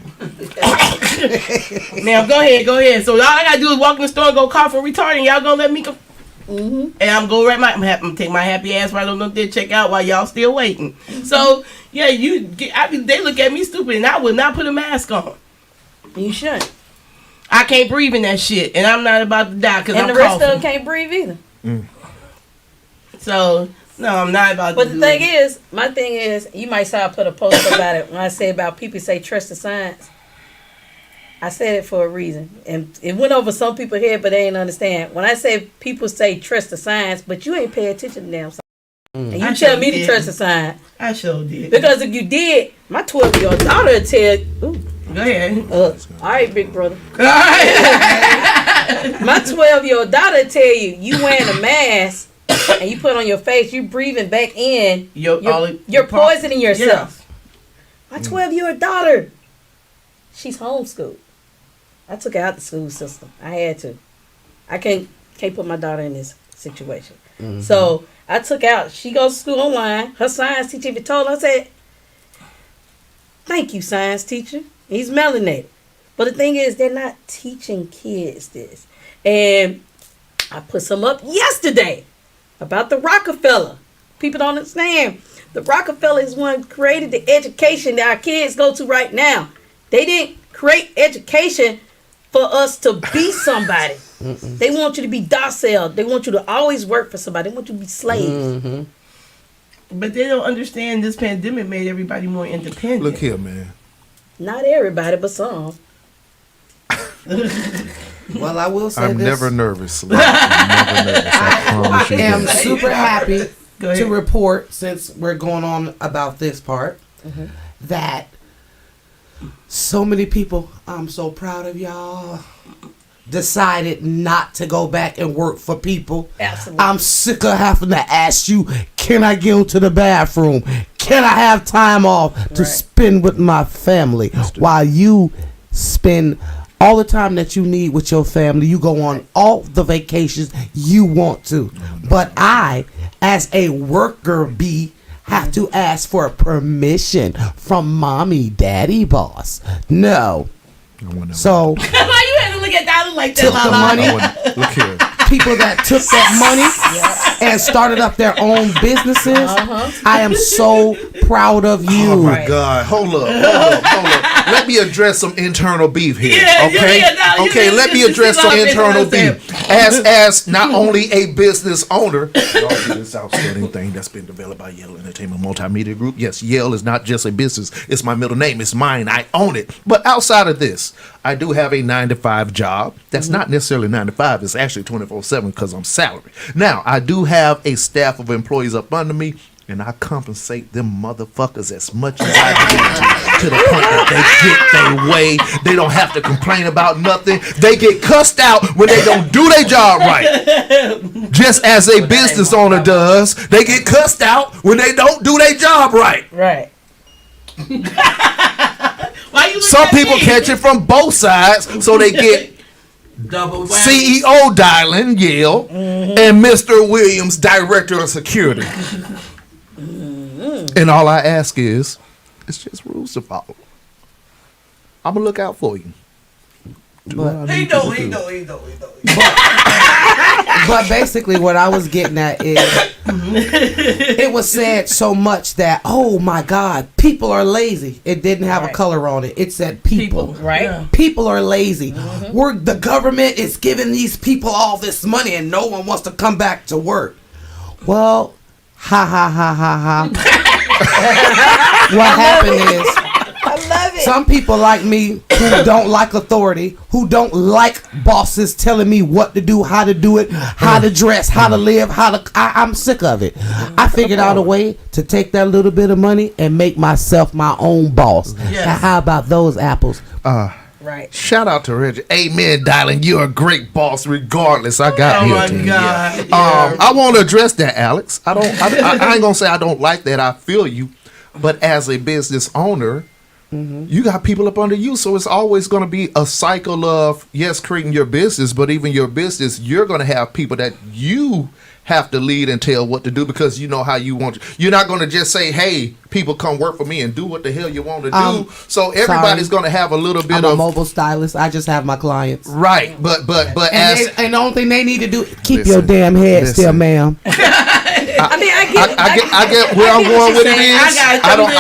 Now, go ahead. So all I got to do is walk in the store and go cough and retarded, and y'all going to let me go. And I'm going right I'm take my happy ass right on up there, check out while y'all still waiting. So, Yeah, they look at me stupid, and I would not put a mask on. You shouldn't. I can't breathe in that shit, and I'm not about to die because I'm And the rest coughing. of them can't breathe either. So no, I'm not about. But to the thing is, my thing is, you might say I put a post about it when I say about people say trust the science. I said it for a reason, and it went over some people's head, but they ain't understand. When I say people say trust the science, but you ain't pay attention to damn science, and you tell me to trust the science. I sure did. Because if you did, my 12-year-old daughter would tell you. Ooh, go ahead. All right, big brother. My 12-year-old daughter would tell you, you wearing a mask and you put on your face, you breathing back in, you're poisoning yourself. Yeah. My 12-year-old daughter, she's homeschooled. I took her out the school system. I had to. I can't put my daughter in this situation. Mm-hmm. So I took out. She goes to school online. Her science teacher even told her, I said, "Thank you, science teacher." He's melanated. But the thing is, they're not teaching kids this. And I put some up yesterday about the Rockefeller. People don't understand. The Rockefeller is one who created the education that our kids go to right now. They didn't create education for us to be somebody. They want you to be docile. They want you to always work for somebody. They want you to be slaves. Mm-hmm. But they don't understand this pandemic made everybody more independent. Look here, man. Not everybody, but some. Well, I will say I'm this. never nervous. I'm never nervous. I am super happy to report, since we're going on about this part, that so many people, I'm so proud of y'all, decided not to go back and work for people. Absolutely. I'm sick of having to ask you, can I go to the bathroom? Can I have time off to spend with my family? While you spend all the time that you need with your family, you go on all the vacations you want to. But I, as a worker bee, have to ask for permission from mommy, daddy, boss. No. So why you had to look at Dollar like that? Took the money. Look here. People that took that money and started up their own businesses. I am so proud of you. Oh my God! Hold up. Let me address some internal beef here. Okay. Let me address some internal beef. As not only a business owner, y'all see this outstanding thing that's been developed by YALE Entertainment Multimedia Group. Yes, YALE is not just a business. It's my middle name. It's mine. I own it. But outside of this, I do have a 9-to-5 job. That's not necessarily 9 to 5. It's actually 24/7 because I'm salaried. Now, I do have a staff of employees up under me, and I compensate them motherfuckers as much as I can to the point that they get their way. They don't have to complain about nothing. They get cussed out when they don't do their job right. Just as a business owner does. They get cussed out when they don't do their job right. Right. Some people catch it from both sides, so they get double CEO dialing Yale and Mr. Williams, director of security. And all I ask is, it's just rules to follow. I'm gonna look out for you. He know. But basically what I was getting at is it was said so much that, oh my God, people are lazy. It didn't have a color on it. It said people. Right. Yeah. People are lazy. The government is giving these people all this money and no one wants to come back to work. Well, ha. What happened is, I love it. some people like me who don't like authority, who don't like bosses telling me what to do, how to do it, how to dress, how to live, I'm sick of it. I figured out a way to take that little bit of money and make myself my own boss. Yes. Now, how about those apples? Right. Shout out to Reggie. Amen, darling. You're a great boss regardless. I got Oh my here. God. I want to address that, Alex. I ain't gonna say I don't like that. I feel you. But as a business owner, you got people up under you, so it's always going to be a cycle of, yes, creating your business, but even your business, you're going to have people that you have to lead and tell what to do because you know how you want to. You're not going to just say, hey, people come work for me and do what the hell you want to do. So everybody's going to have a little bit I'm a mobile stylist. I just have my clients. Right, but and the only thing they need to do, keep your damn head still, ma'am. I get where I'm going with it is. I don't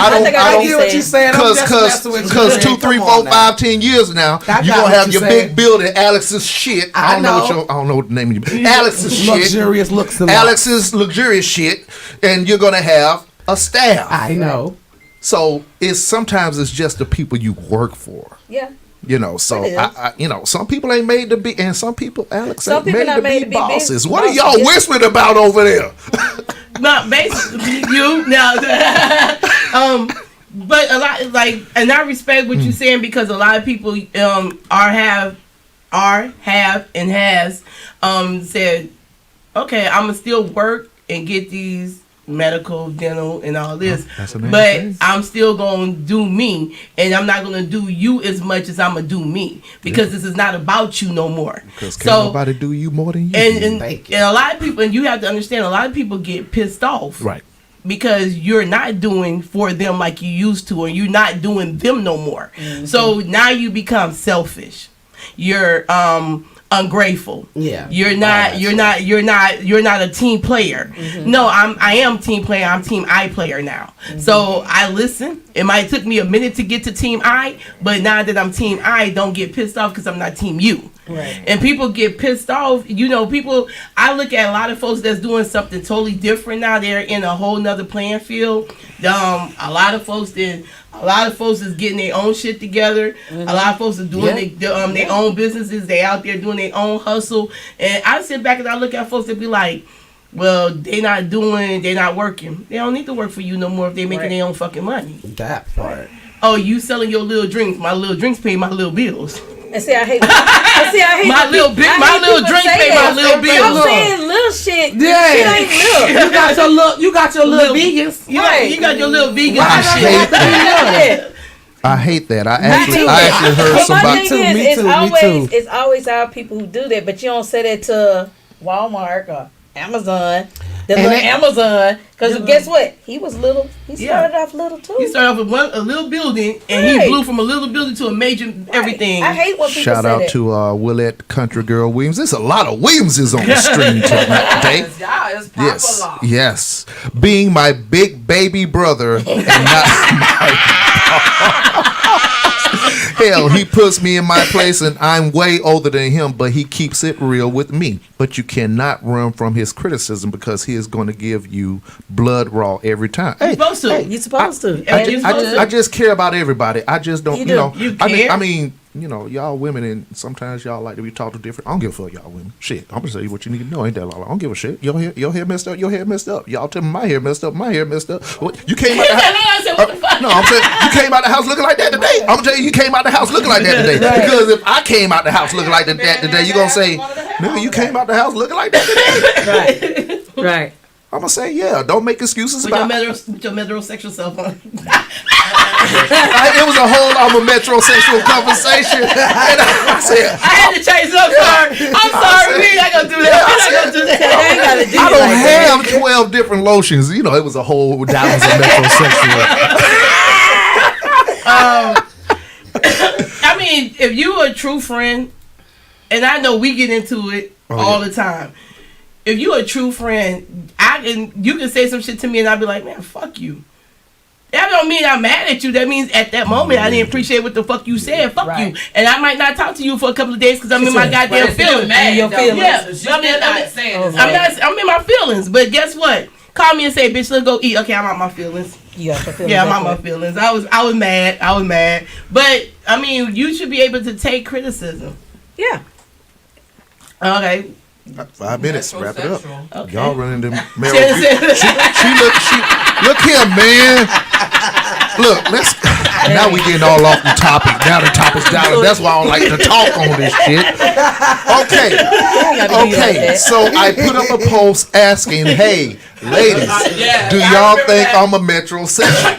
get what you're saying. Because 2, 3, 4, 5, 10 years now, you're gonna have your big building, Alex's shit. I don't know what the name of you. Alex's shit. Luxurious looks. Alex's luxurious shit, and you're gonna have a staff. I know. So sometimes it's just the people you work for. Yeah. So some people ain't made to be, and some people, Alex, some ain't people made to be bosses. business. What are y'all whispering about over there? Not basically you now. But a lot, like, and I respect what you're saying, because a lot of people have and has said, okay, I'm gonna still work and get these medical, dental, and all this, but I'm still gonna do me, and I'm not gonna do you as much as I'm gonna do me, because this is not about you no more. Because can't nobody do you more than you. And a lot of people, and you have to understand, a lot of people get pissed off, right? Because you're not doing for them like you used to, or you're not doing them no more. Mm-hmm. So now you become selfish. You're ungrateful. Yeah. You're not a team player. Mm-hmm. No, I am team player. I'm team I player now. Mm-hmm. So I listen. It might took me a minute to get to team I, but now that I'm team I, don't get pissed off because I'm not team you. Right. And people get pissed off. I look at a lot of folks that's doing something totally different now. They're in a whole nother playing field. A lot of folks is getting their own shit together. Mm-hmm. A lot of folks are doing their own businesses. They out there doing their own hustle. And I sit back and I look at folks that be like, well, they're not working. They don't need to work for you no more if they're making their own fucking money. That part. Oh, you selling your little drinks. My little drinks pay my little bills. And see, I hate my little drink pay my little bills. I'm saying little shit. Yeah, shit ain't little. You got your little vegans. You got your little vegans shit. I hate that. I actually heard somebody. Me too. It's always our people who do that, but you don't say that to Walmart or Amazon. Amazon, because guess what? He was little. He started off little too. He started off with a little building, and he blew from a little building to a major everything. I hate when people Shout say out that. to Willette Country Girl Williams. There's a lot of Williamses on the stream today. Yes. Being my big baby brother and not my hell, he puts me in my place, and I'm way older than him, but he keeps it real with me. But you cannot run from his criticism, because he is going to give you blood raw every time. You're supposed to. You're supposed to. I just care about everybody. I just don't, You care? I mean, y'all women, and sometimes y'all like to be talked to different. I don't give a fuck, y'all women. Shit, I'm gonna tell you what you need to know. Ain't that long? I don't give a shit. Your hair messed up. Your hair messed up. Y'all tell me my hair messed up. My hair messed up. What, you came out the house? No, I'm saying you came out the house looking like that today. I'm telling you came out the house looking like that today. Right. Because if I came out the house looking like that today, you gonna say, nigga, you came out the house looking like that today. Right. I'm gonna say, yeah. Don't make excuses about with your metrosexual self on. It was a whole metrosexual conversation. And I said, I had to change up. I'm sorry. We ain't gonna do that. I don't have 12 different lotions. It was a whole that was a metrosexual. I mean, if you a true friend, and I know we get into it all the time. If you a true friend, you can say some shit to me, and I'll be like, man, fuck you. That don't mean I'm mad at you. That means at that moment I didn't appreciate what the fuck you said. Fuck you, and I might not talk to you for a couple of days because I'm in my goddamn feelings. I'm in my feelings. But guess what? Call me and say, bitch, let's go eat. Okay, I'm out my feelings. Yeah, I'm out my feelings. I was mad. But I mean, you should be able to take criticism. Yeah. Okay. 5 minutes. Wrap it up. Okay. Y'all running them. Look here, man. Look, now we getting all off the topic. Now the topic's down. That's why I don't like to talk on this shit. Okay. So I put up a post asking, hey, ladies, do y'all think I'm a metrosexual?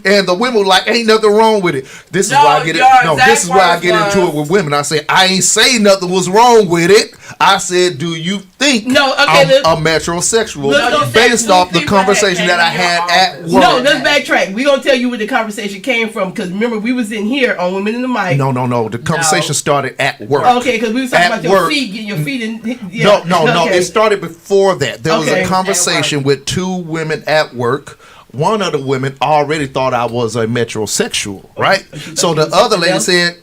And the women were like, ain't nothing wrong with it. This is why I get it. No, this is why I get into it with women. I say, I ain't say nothing was wrong with it. I said, do you think think No, okay, I'm let's- a metrosexual let's go based back- off the conversation that I had at work. No, let's backtrack. We're gonna tell you where the conversation came from because remember we was in here on Women in the Mic. No. The conversation started at work. Okay, because we was talking At about your work. feet, getting your feet in. Yeah. No. Okay. It started before that. There was Okay. a conversation with two women at work. One of the women already thought I was a metrosexual, right? So the other lady said,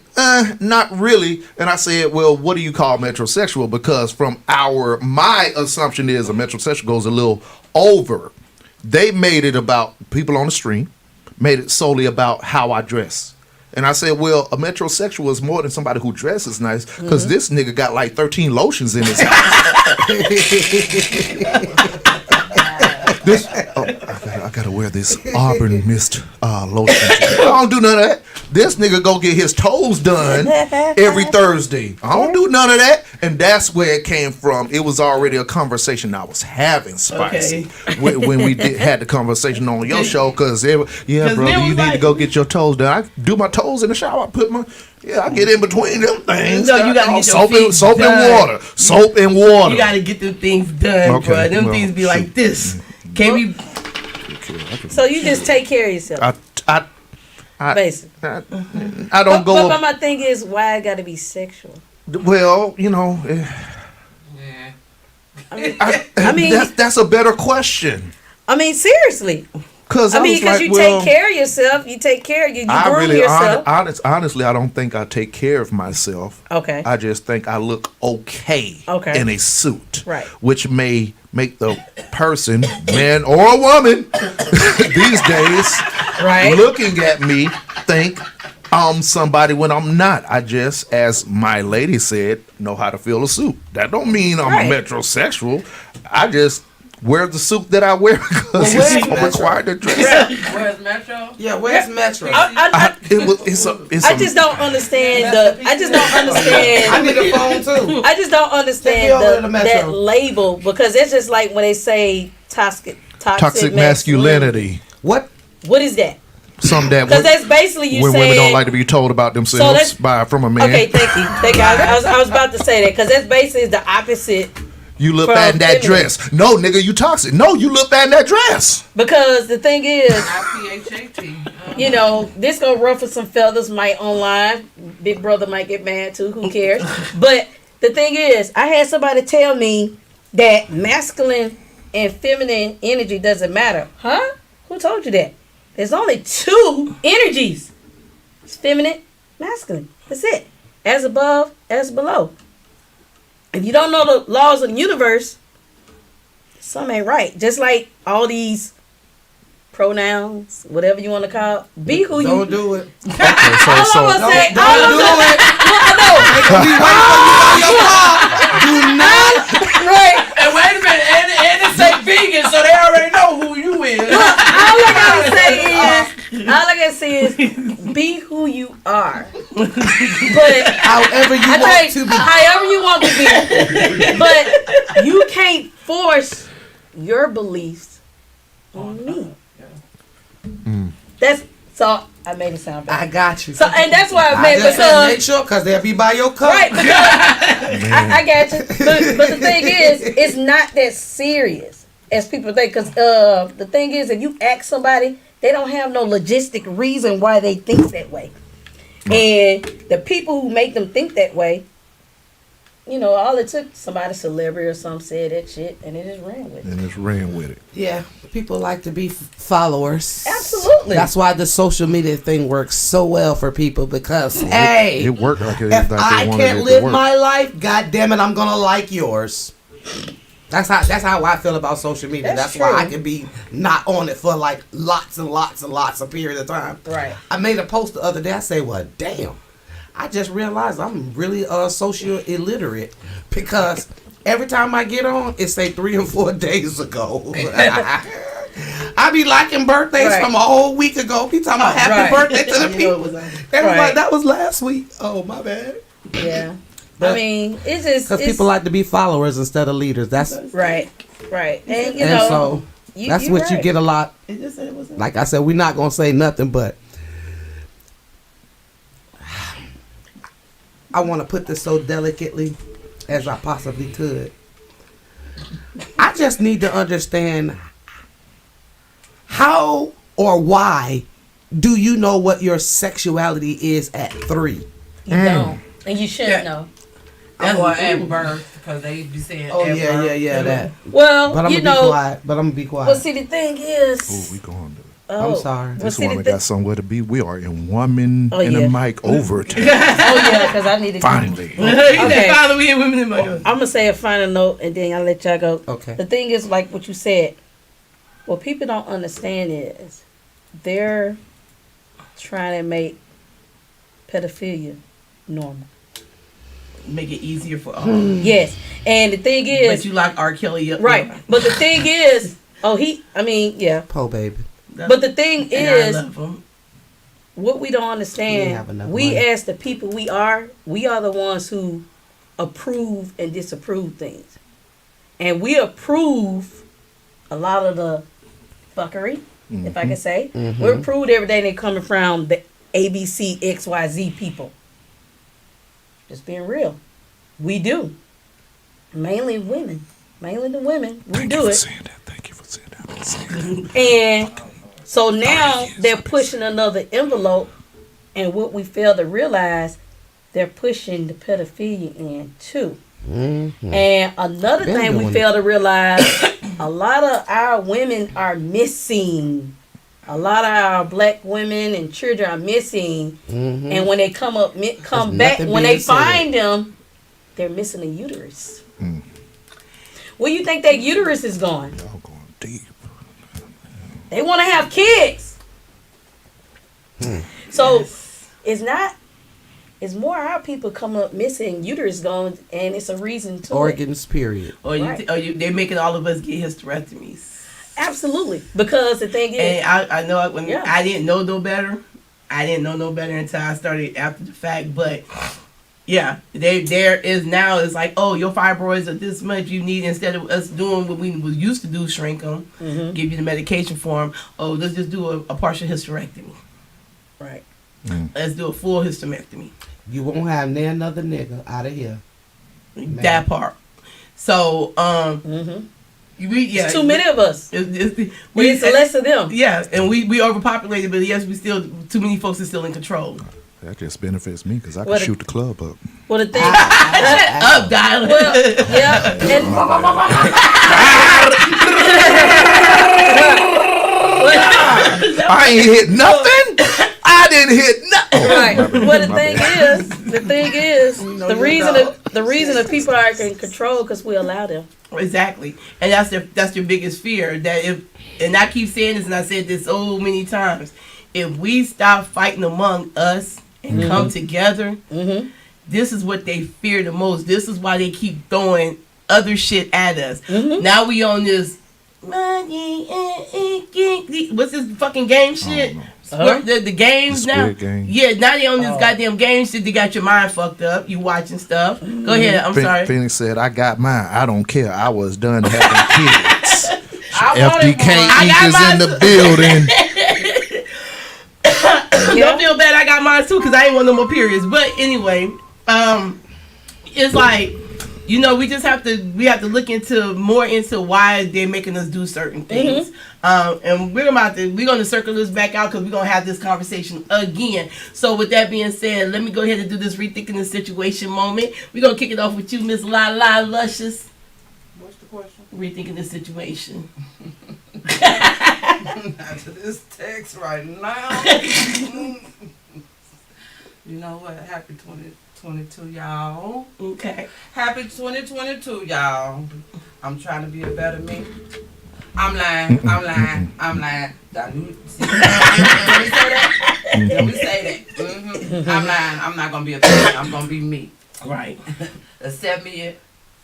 not really. And I said, well, what do you call metrosexual? Because from my assumption is a metrosexual goes a little over. They made it about people on the street, made it solely about how I dress. And I said, well, a metrosexual is more than somebody who dresses nice because this nigga got like 13 lotions in his house. I gotta wear this Auburn Mist lotion. I don't do none of that. This nigga go get his toes done every Thursday. I don't do none of that. And that's where it came from. It was already a conversation I was having, Spicy, when we had the conversation on your show. Because, brother, you need to go get your toes done. I do my toes in the shower. I get in between them things. No, you gotta get your feet soap done. and water. Soap and water. You gotta get them things done, Okay, bro. Them well, things be like this. Can't be. So you just take care of yourself. Basically. I don't go. But my thing is, why I gotta be sexual? Well, I mean, that's a better question. I mean, seriously. Because you take care of yourself. You take care of you. You groom yourself. Honestly, I don't think I take care of myself. Okay. I just think I look okay in a suit. Right. Which may make the person, man or a woman, these days, looking at me, think I'm somebody when I'm not. I just, as my lady said, know how to fill a suit. That don't mean I'm a metrosexual. I just wear the suit that I wear because it's required to dress. Where's Metro? Yeah, where's Metro? I just don't understand I just don't understand. I need a phone too. I just don't understand that label because it's just like when they say toxic masculinity. What is that? Some that because that's basically you when saying women don't like to be told about themselves from a man. Okay, thank you. I was about to say that because that's basically the opposite. You look bad in that dress. No, nigga, you toxic. No, you look bad in that dress. Because the thing is, this gonna ruffle some feathers. Might online, Big Brother might get mad too. Who cares? But the thing is, I had somebody tell me that masculine and feminine energy doesn't matter. Huh? Who told you that? There's only two energies. It's feminine, masculine. That's it. As above, as below. If you don't know the laws of the universe, something ain't right. Just like all these pronouns, whatever you want to call, be who you. Don't do it. Okay, Don't do it. Do not. Right. And wait a minute, and it say vegan, so they already know who you is. All I gotta say is, be who you are. But however you want to be. But you can't force your beliefs on me. That's so. I made it sound bad. I got you. So and that's why I made just because make sure because they'll be by your cup. right. Because I got you. But the thing is, it's not that serious as people think. Because the thing is, if you ask somebody, they don't have no logistic reason why they think that way. And the people who make them think that way, all it took somebody celebrity or something said that shit, and it just ran with it. Yeah, people like to be followers. Absolutely. That's why the social media thing works so well for people because it worked like it. If I can't live my life, God damn it, I'm gonna like yours. That's how I feel about social media. That's why I can be not on it for like lots and lots and lots of period of time. Right. I made a post the other day. I say, well, damn. I just realized I'm really social illiterate because every time I get on, it say 3 or 4 days ago. I be liking birthdays from a whole week ago. Be talking about happy birthday to the people. Everybody, that was last week. Oh, my bad. Yeah. But, I mean, it's just because people like to be followers instead of leaders. That's right. And so that's what you get a lot. Like I said, we're not gonna say nothing, but I want to put this so delicately as I possibly could. I just need to understand how or why do you know what your sexuality is at 3? You don't, and you shouldn't know. That's why at birth, because they be saying. Oh at yeah, birth. yeah, yeah, that. Well, but I'm you gonna know, be quiet. But I'm gonna be quiet. Well, see, the thing is, Oh, we going to. Oh, I'm sorry. This woman got somewhere to be. We are in woman in yeah. a mic overtime. Oh yeah, because I need to Finally. Okay. Finally, women in my. I'm gonna say a final note, and then I'll let y'all go. Okay. The thing is, like what you said, what people don't understand is they're trying to make pedophilia normal. Make it easier for all. Yes, and the thing is, but you lock R. Kelly up, right? there. But the thing is, yeah. Po baby. But the thing And I is, love 'em. what we don't You have understand, enough we money. as the people we are the ones who approve and disapprove things. And we approve a lot of the fuckery, if I can say. Mm-hmm. We approve everything that coming from the ABC XYZ people. Just being real. We do. Mainly women. Mainly the women. We do it. Thank you for saying that. And so now they're pushing another envelope, and what we fail to realize, they're pushing the pedophilia in too. Mm-hmm. And another Been thing we doing fail to realize, a lot of our women are missing. A lot of our black women and children are missing. Mm-hmm. And when they come There's back, nothing when being they said. find them, they're missing a uterus. Where you think that uterus is going? Y'all going deep. They want to have kids. So it's more our people come up missing, uterus gone, and it's a reason to Organs, period. Or Right. they're making all of us get hysterectomies. Absolutely, because the thing is, And I know when Yeah. I didn't know no better. I didn't know no better until I started after the fact. But yeah, there is now. It's like, oh, your fibroids are this much. You need, instead of us doing what we was used to do, shrink them, give you the medication for them. Oh, let's just do a partial hysterectomy. right? Let's do a full hysterectomy. You won't have another nigga out of here. That part. So It's too many of us. It's less of them. Yeah, and we overpopulated, but yes, we still too many folks are still in control. That just benefits me because I can What a- shoot the club up. Well, the thing, Up, dial. well, yeah, and I ain't hit nothing. I didn't hit nothing. right. Well, the My thing bad. is, the reason that people are in control because we allow them. Exactly, and that's your biggest fear. That if, and I keep saying this, and I said this so many times, if we stop fighting among us and come together, this is what they fear the most. This is why they keep throwing other shit at us. Now we on this money, what's this fucking game shit? The games The now. Squid Game. Yeah, now they on this goddamn game shit. They got your mind fucked up. You watching stuff. Go ahead. I'm sorry. Phoenix said, I got mine. I don't care. I was done having kids. wanted FDK one. Inc. is in the building. Don't feel bad. I got mine too because I ain't want no more periods. But anyway, it's like, you know, we have to look more into why they're making us do certain things. And we're gonna circle this back out because we're gonna have this conversation again. So with that being said, let me go ahead and do this rethinking the situation moment. We're gonna kick it off with you, Miss La Luscious. What's the question? Rethinking the situation. After this text right now. You know what? Happy 2022, y'all. Okay. Happy 2022, y'all. I'm trying to be a better me. I'm lying. Did we say that? I'm lying. I'm not gonna be a better me. I'm gonna be me. Right. Accept me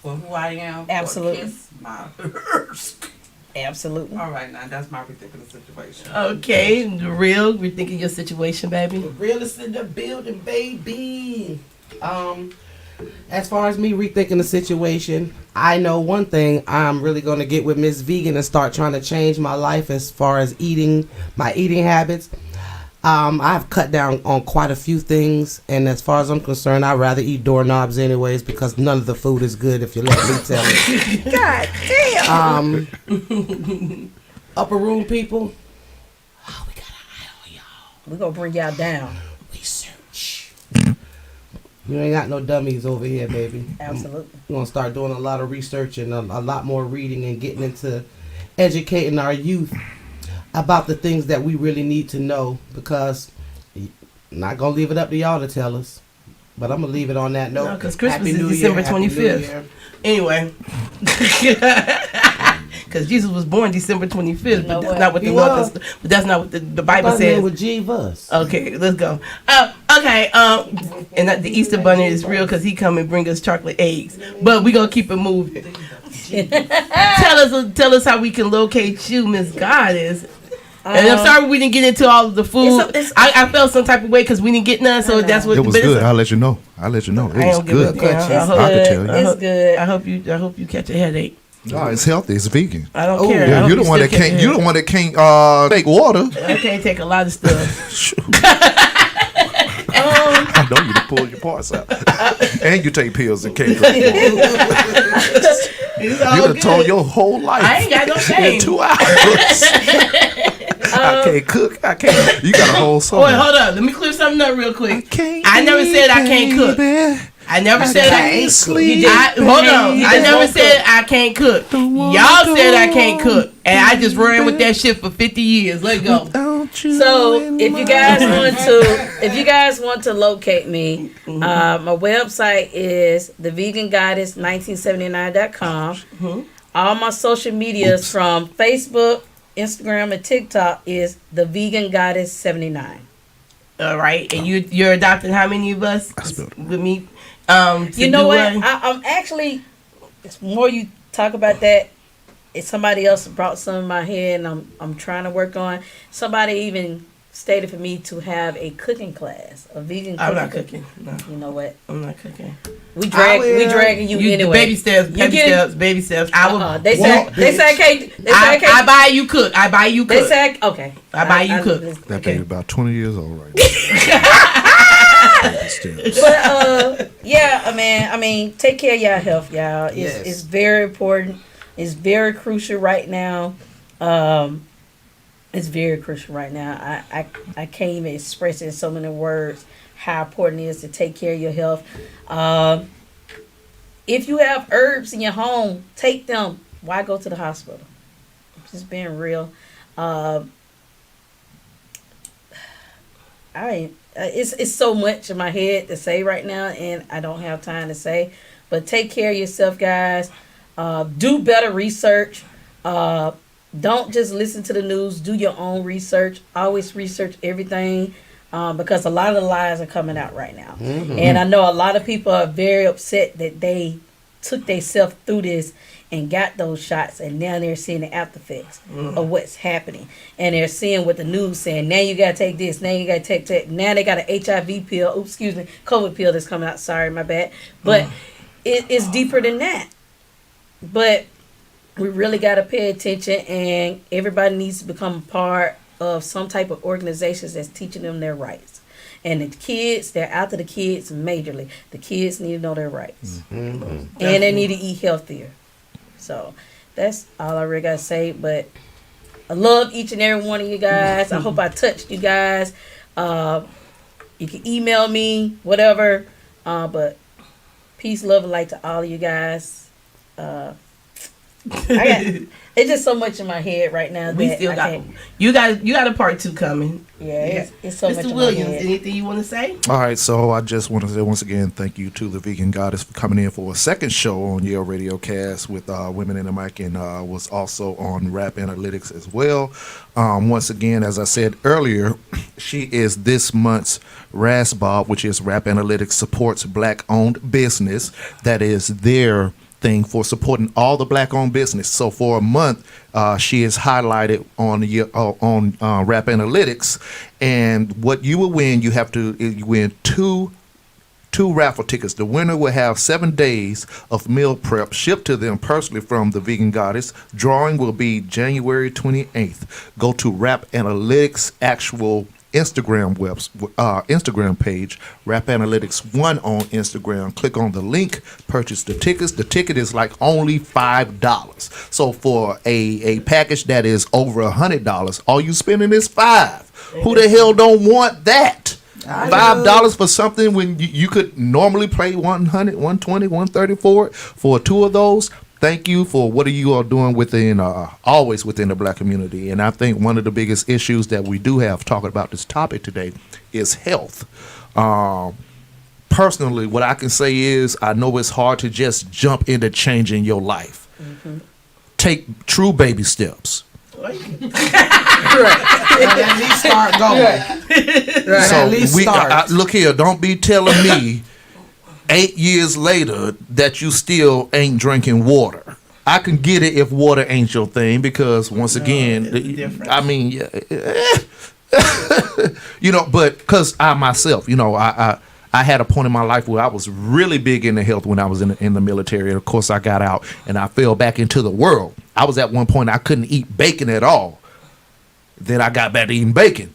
for who I am. Absolutely. Kiss my Absolutely. All right, now that's my ridiculous situation. Okay, the real rethinking your situation, baby. The realest in the building, baby. As far as me rethinking the situation, I know one thing. I'm really going to get with Miss Vegan and start trying to change my life as far as my eating habits. I've cut down on quite a few things, and as far as I'm concerned, I'd rather eat doorknobs anyways because none of the food is good if you let me tell you. God damn. Upper room people. We're going to bring y'all down. Research. You ain't got no dummies over here, baby. Absolutely. We're going to start doing a lot of research and a lot more reading and getting into educating our youth about the things that we really need to know, because I'm not going to leave it up to y'all to tell us, but I'm going to leave it on that note. No, because Christmas is December 25th. Anyway. Because Jesus was born December 25th, but that's not what the Bible says. With Jesus. Okay, let's go. Okay, and the Easter Bunny is real because he come and bring us chocolate eggs. But we gonna keep it moving. Tell us how we can locate you, Miss Goddess. And I'm sorry we didn't get into all of the food. I felt some type of way because we didn't get none, so that's what it was good. I'll let you know. It was good. I can tell you. It's good. I hope you catch a headache. No, it's healthy. It's vegan. I don't care. Yeah, you're the one that can't. You're the one that can't take water. I can't take a lot of stuff. I know you to pull your parts out, and you take pills and can't drink water. You done told your whole life. I ain't got no shame. In 2 hours. I can't cook. I can't. You got a whole song. Wait, hold up. Let me clear something up real quick. I never said I can't cook. I never said I can't sleep. Hold on. I never said I can't cook. Y'all said I can't cook, and I just ran with that shit for 50 years. Let go. So if you guys want to locate me, my website is thevegangoddess1979.com. All my social medias from Facebook, Instagram, and TikTok is the Vegan Goddess 79. All right, and you're adopting how many of us with me? You know what? I'm actually. It's more you talk about that. It's somebody else brought some in my head, and I'm trying to work on. Somebody even stated for me to have a cooking class, a vegan. I'm not cooking. No. You know what? I'm not cooking. We dragging you anyway. Baby steps. I will. They say I can't. I buy you cook. I buy you cook. They say okay. I buy you cook. That baby about 20 years old right now. But yeah, man. I mean, take care of y'all health, y'all. It's very important. It's very crucial right now. It's very crucial right now. I can't even express it in so many words how important it is to take care of your health. If you have herbs in your home, take them. Why go to the hospital? Just being real. It's so much in my head to say right now, and I don't have time to say. But take care of yourself, guys. Do better research. Don't just listen to the news. Do your own research. Always research everything, because a lot of the lies are coming out right now. Mm-hmm. And I know a lot of people are very upset that they took themselves through this and got those shots, and now they're seeing the after effects of what's happening. And they're seeing what the news saying. Now you got to take this. Now you got to take that. Now they got an HIV pill. COVID pill that's coming out. Sorry, my bad. But it's deeper than that. But we really got to pay attention, and everybody needs to become a part of some type of organizations that's teaching them their rights. And the kids, they're after the kids majorly. The kids need to know their rights. Mm-hmm. And they need to eat healthier. So that's all I really got to say. But I love each and every one of you guys. I hope I touched you guys. You can email me, whatever. But peace, love, and light to all of you guys. It's just so much in my head right now. We still got you got a part 2 coming. Yeah, it's so Mr. much. Mr. Williams, anything you want to say? All right, so I just want to say once again thank you to the Vegan Goddess for coming in for a second show on YALE Radiocast with Women in the Mic, and was also on Rap Analytics as well. Once again, as I said earlier, she is this month's RASBOB, which is Rap Analytics Supports Black-Owned Business. That is their thing for supporting all the black-owned business. So for a month, she is highlighted on Rap Analytics, and what you will win, you win two raffle tickets. The winner will have 7 days of meal prep shipped to them personally from the Vegan Goddess. Drawing will be January 28th. Go to Rap Analytics actual Instagram page, Rap Analytics 1 on Instagram. Click on the link, purchase the tickets. The ticket is like only $5. So for a package that is over $100, all you spending is $5. Who the hell don't want that? $5 for something when you could normally pay 100, 120, 130 for it. For 2 of those, thank you for what you are doing within, always within the black community. And I think one of the biggest issues that we do have talking about this topic today is health. Personally, what I can say is I know it's hard to just jump into changing your life. Mm-hmm. Take true baby steps. At least start going. Right. So at least start. Look here, don't be telling me 8 years later that you still ain't drinking water. I can get it if water ain't your thing, because once again, I mean, you know, but because I myself, you know, I had a point in my life where I was really big into health when I was in the military. And of course, I got out and I fell back into the world. I was at one point, I couldn't eat bacon at all. Then I got back to eating bacon.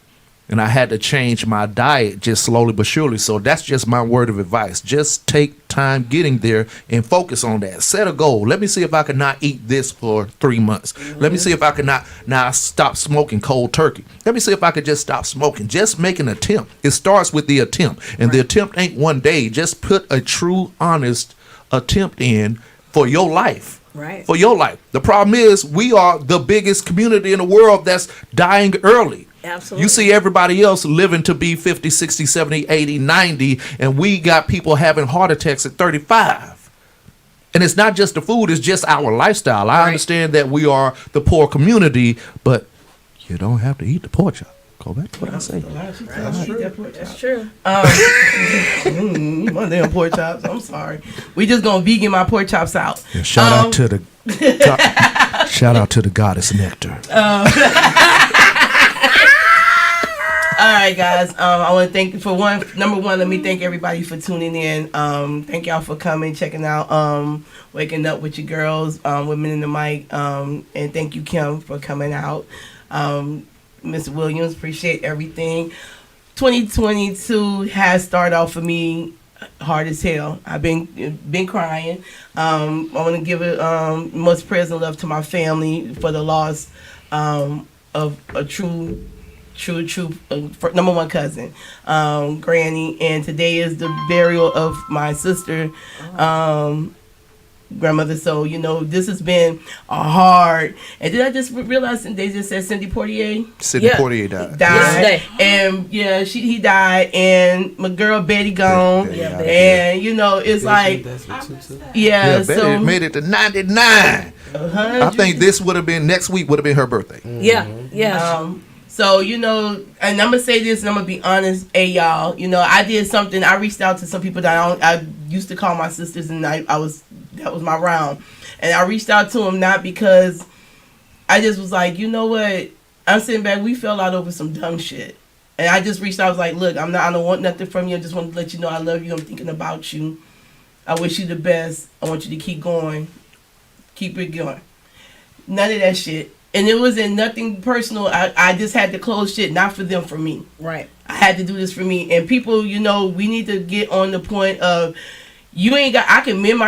And I had to change my diet just slowly but surely. So that's just my word of advice. Just take time getting there and focus on that. Set a goal. Let me see if I can not eat this for 3 months. Mm-hmm. Let me see if I can not stop smoking cold turkey. Let me see if I could just stop smoking. Just make an attempt. It starts with the attempt. And the attempt ain't one day. Just put a true, honest attempt in for your life. Right. For your life. The problem is we are the biggest community in the world that's dying early. Absolutely. You see everybody else living to be 50, 60, 70, 80, 90, and we got people having heart attacks at 35. And it's not just the food, it's just our lifestyle. I understand that we are the poor community, but you don't have to eat the pork chop. Go back to what I say. That's true. My damn pork chops. I'm sorry. We just gonna vegan my pork chops out. Yeah, shout out to the shout out to the goddess Nectar. All right, guys. I want to thank you for number one. Let me thank everybody for tuning in. Thank y'all for coming, checking out, waking up with your girls, women in the mic, and thank you, Kim, for coming out. Ms. Williams, appreciate everything. 2022 has started off for me hard as hell. I've been crying. I want to give it most prayers and love to my family for the loss of a true number one cousin, Granny, and today is the burial of my sister, grandmother. So this has been a hard. And did I just realize they just said Cindy Portier? Portier died. Yesterday. And he died, and my girl Betty gone. Betty. And it's like Betty made it to 99. I think this would have been next week would have been her birthday. Yeah. So, and I'm going to say this, and I'm going to be honest, y'all, I did something. I reached out to some people that I used to call my sisters, and that was my round. And I reached out to them not because I just was like, you know what? I'm sitting back. We fell out over some dumb shit. And I just reached out. I was like, look, I don't want nothing from you. I just want to let you know I love you. I'm thinking about you. I wish you the best. I want you to keep going. Keep it going. None of that shit. And it wasn't nothing personal. I just had to close shit, not for them, for me. Right. I had to do this for me. And people, we need to get on the point of I can mend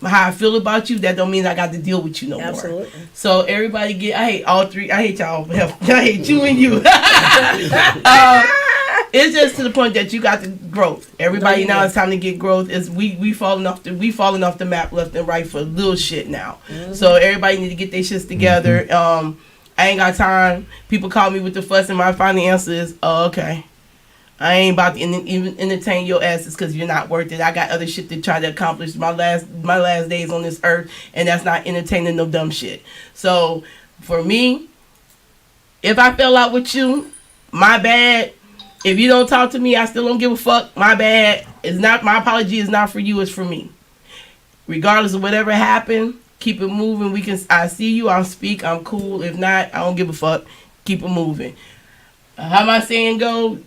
how I feel about you. That don't mean I got to deal with you no more. Absolutely. So everybody I hate all three. I hate y'all. I hate you and you. It's just to the point that you got the growth. Everybody now it's time to get growth. We falling off the map left and right for little shit now. Mm-hmm. So everybody need to get their shits together. I ain't got time. People call me with the fuss, and my final answer is, oh, okay. I ain't about to even entertain your asses because you're not worth it. I got other shit to try to accomplish my last days on this earth, and that's not entertaining no dumb shit. So for me, if I fell out with you, my bad. If you don't talk to me, I still don't give a fuck. My bad. My apology is not for you, it's for me. Regardless of whatever happened, keep it moving. I see you, I'll speak, I'm cool. If not, I don't give a fuck. Keep it moving. How my saying go?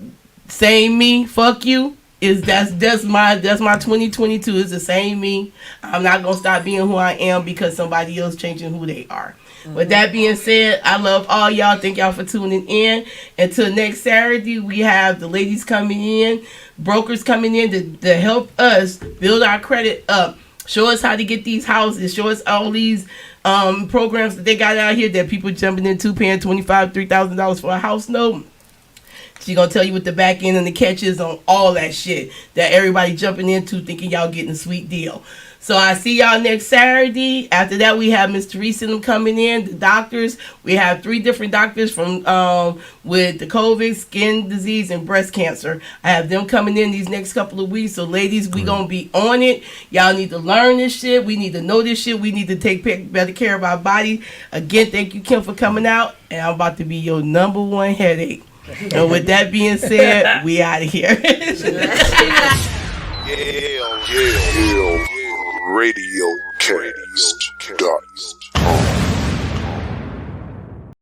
Same me, fuck you. That's my 2022 is the same me. I'm not gonna stop being who I am because somebody else changing who they are. With that being said, I love all y'all. Thank y'all for tuning in. Until next Saturday, we have the ladies coming in, brokers coming in to help us build our credit up. Show us how to get these houses. Show us all these programs that they got out here that people jumping into, paying $25,000, $3,000 for a house note. She's going to tell you what the back end and the catch is on all that shit that everybody jumping into thinking y'all getting a sweet deal. So I see y'all next Saturday. After that, we have Miss Teresa and them coming in, the doctors. We have 3 different doctors from with the COVID, skin disease, and breast cancer. I have them coming in these next couple of weeks. So ladies, we going to be on it. Y'all need to learn this shit. We need to know this shit. We need to take better care of our body. Again, thank you, Kim, for coming out. And I'm about to be your number 1 headache. And with that being said, we out of here. Radiocast.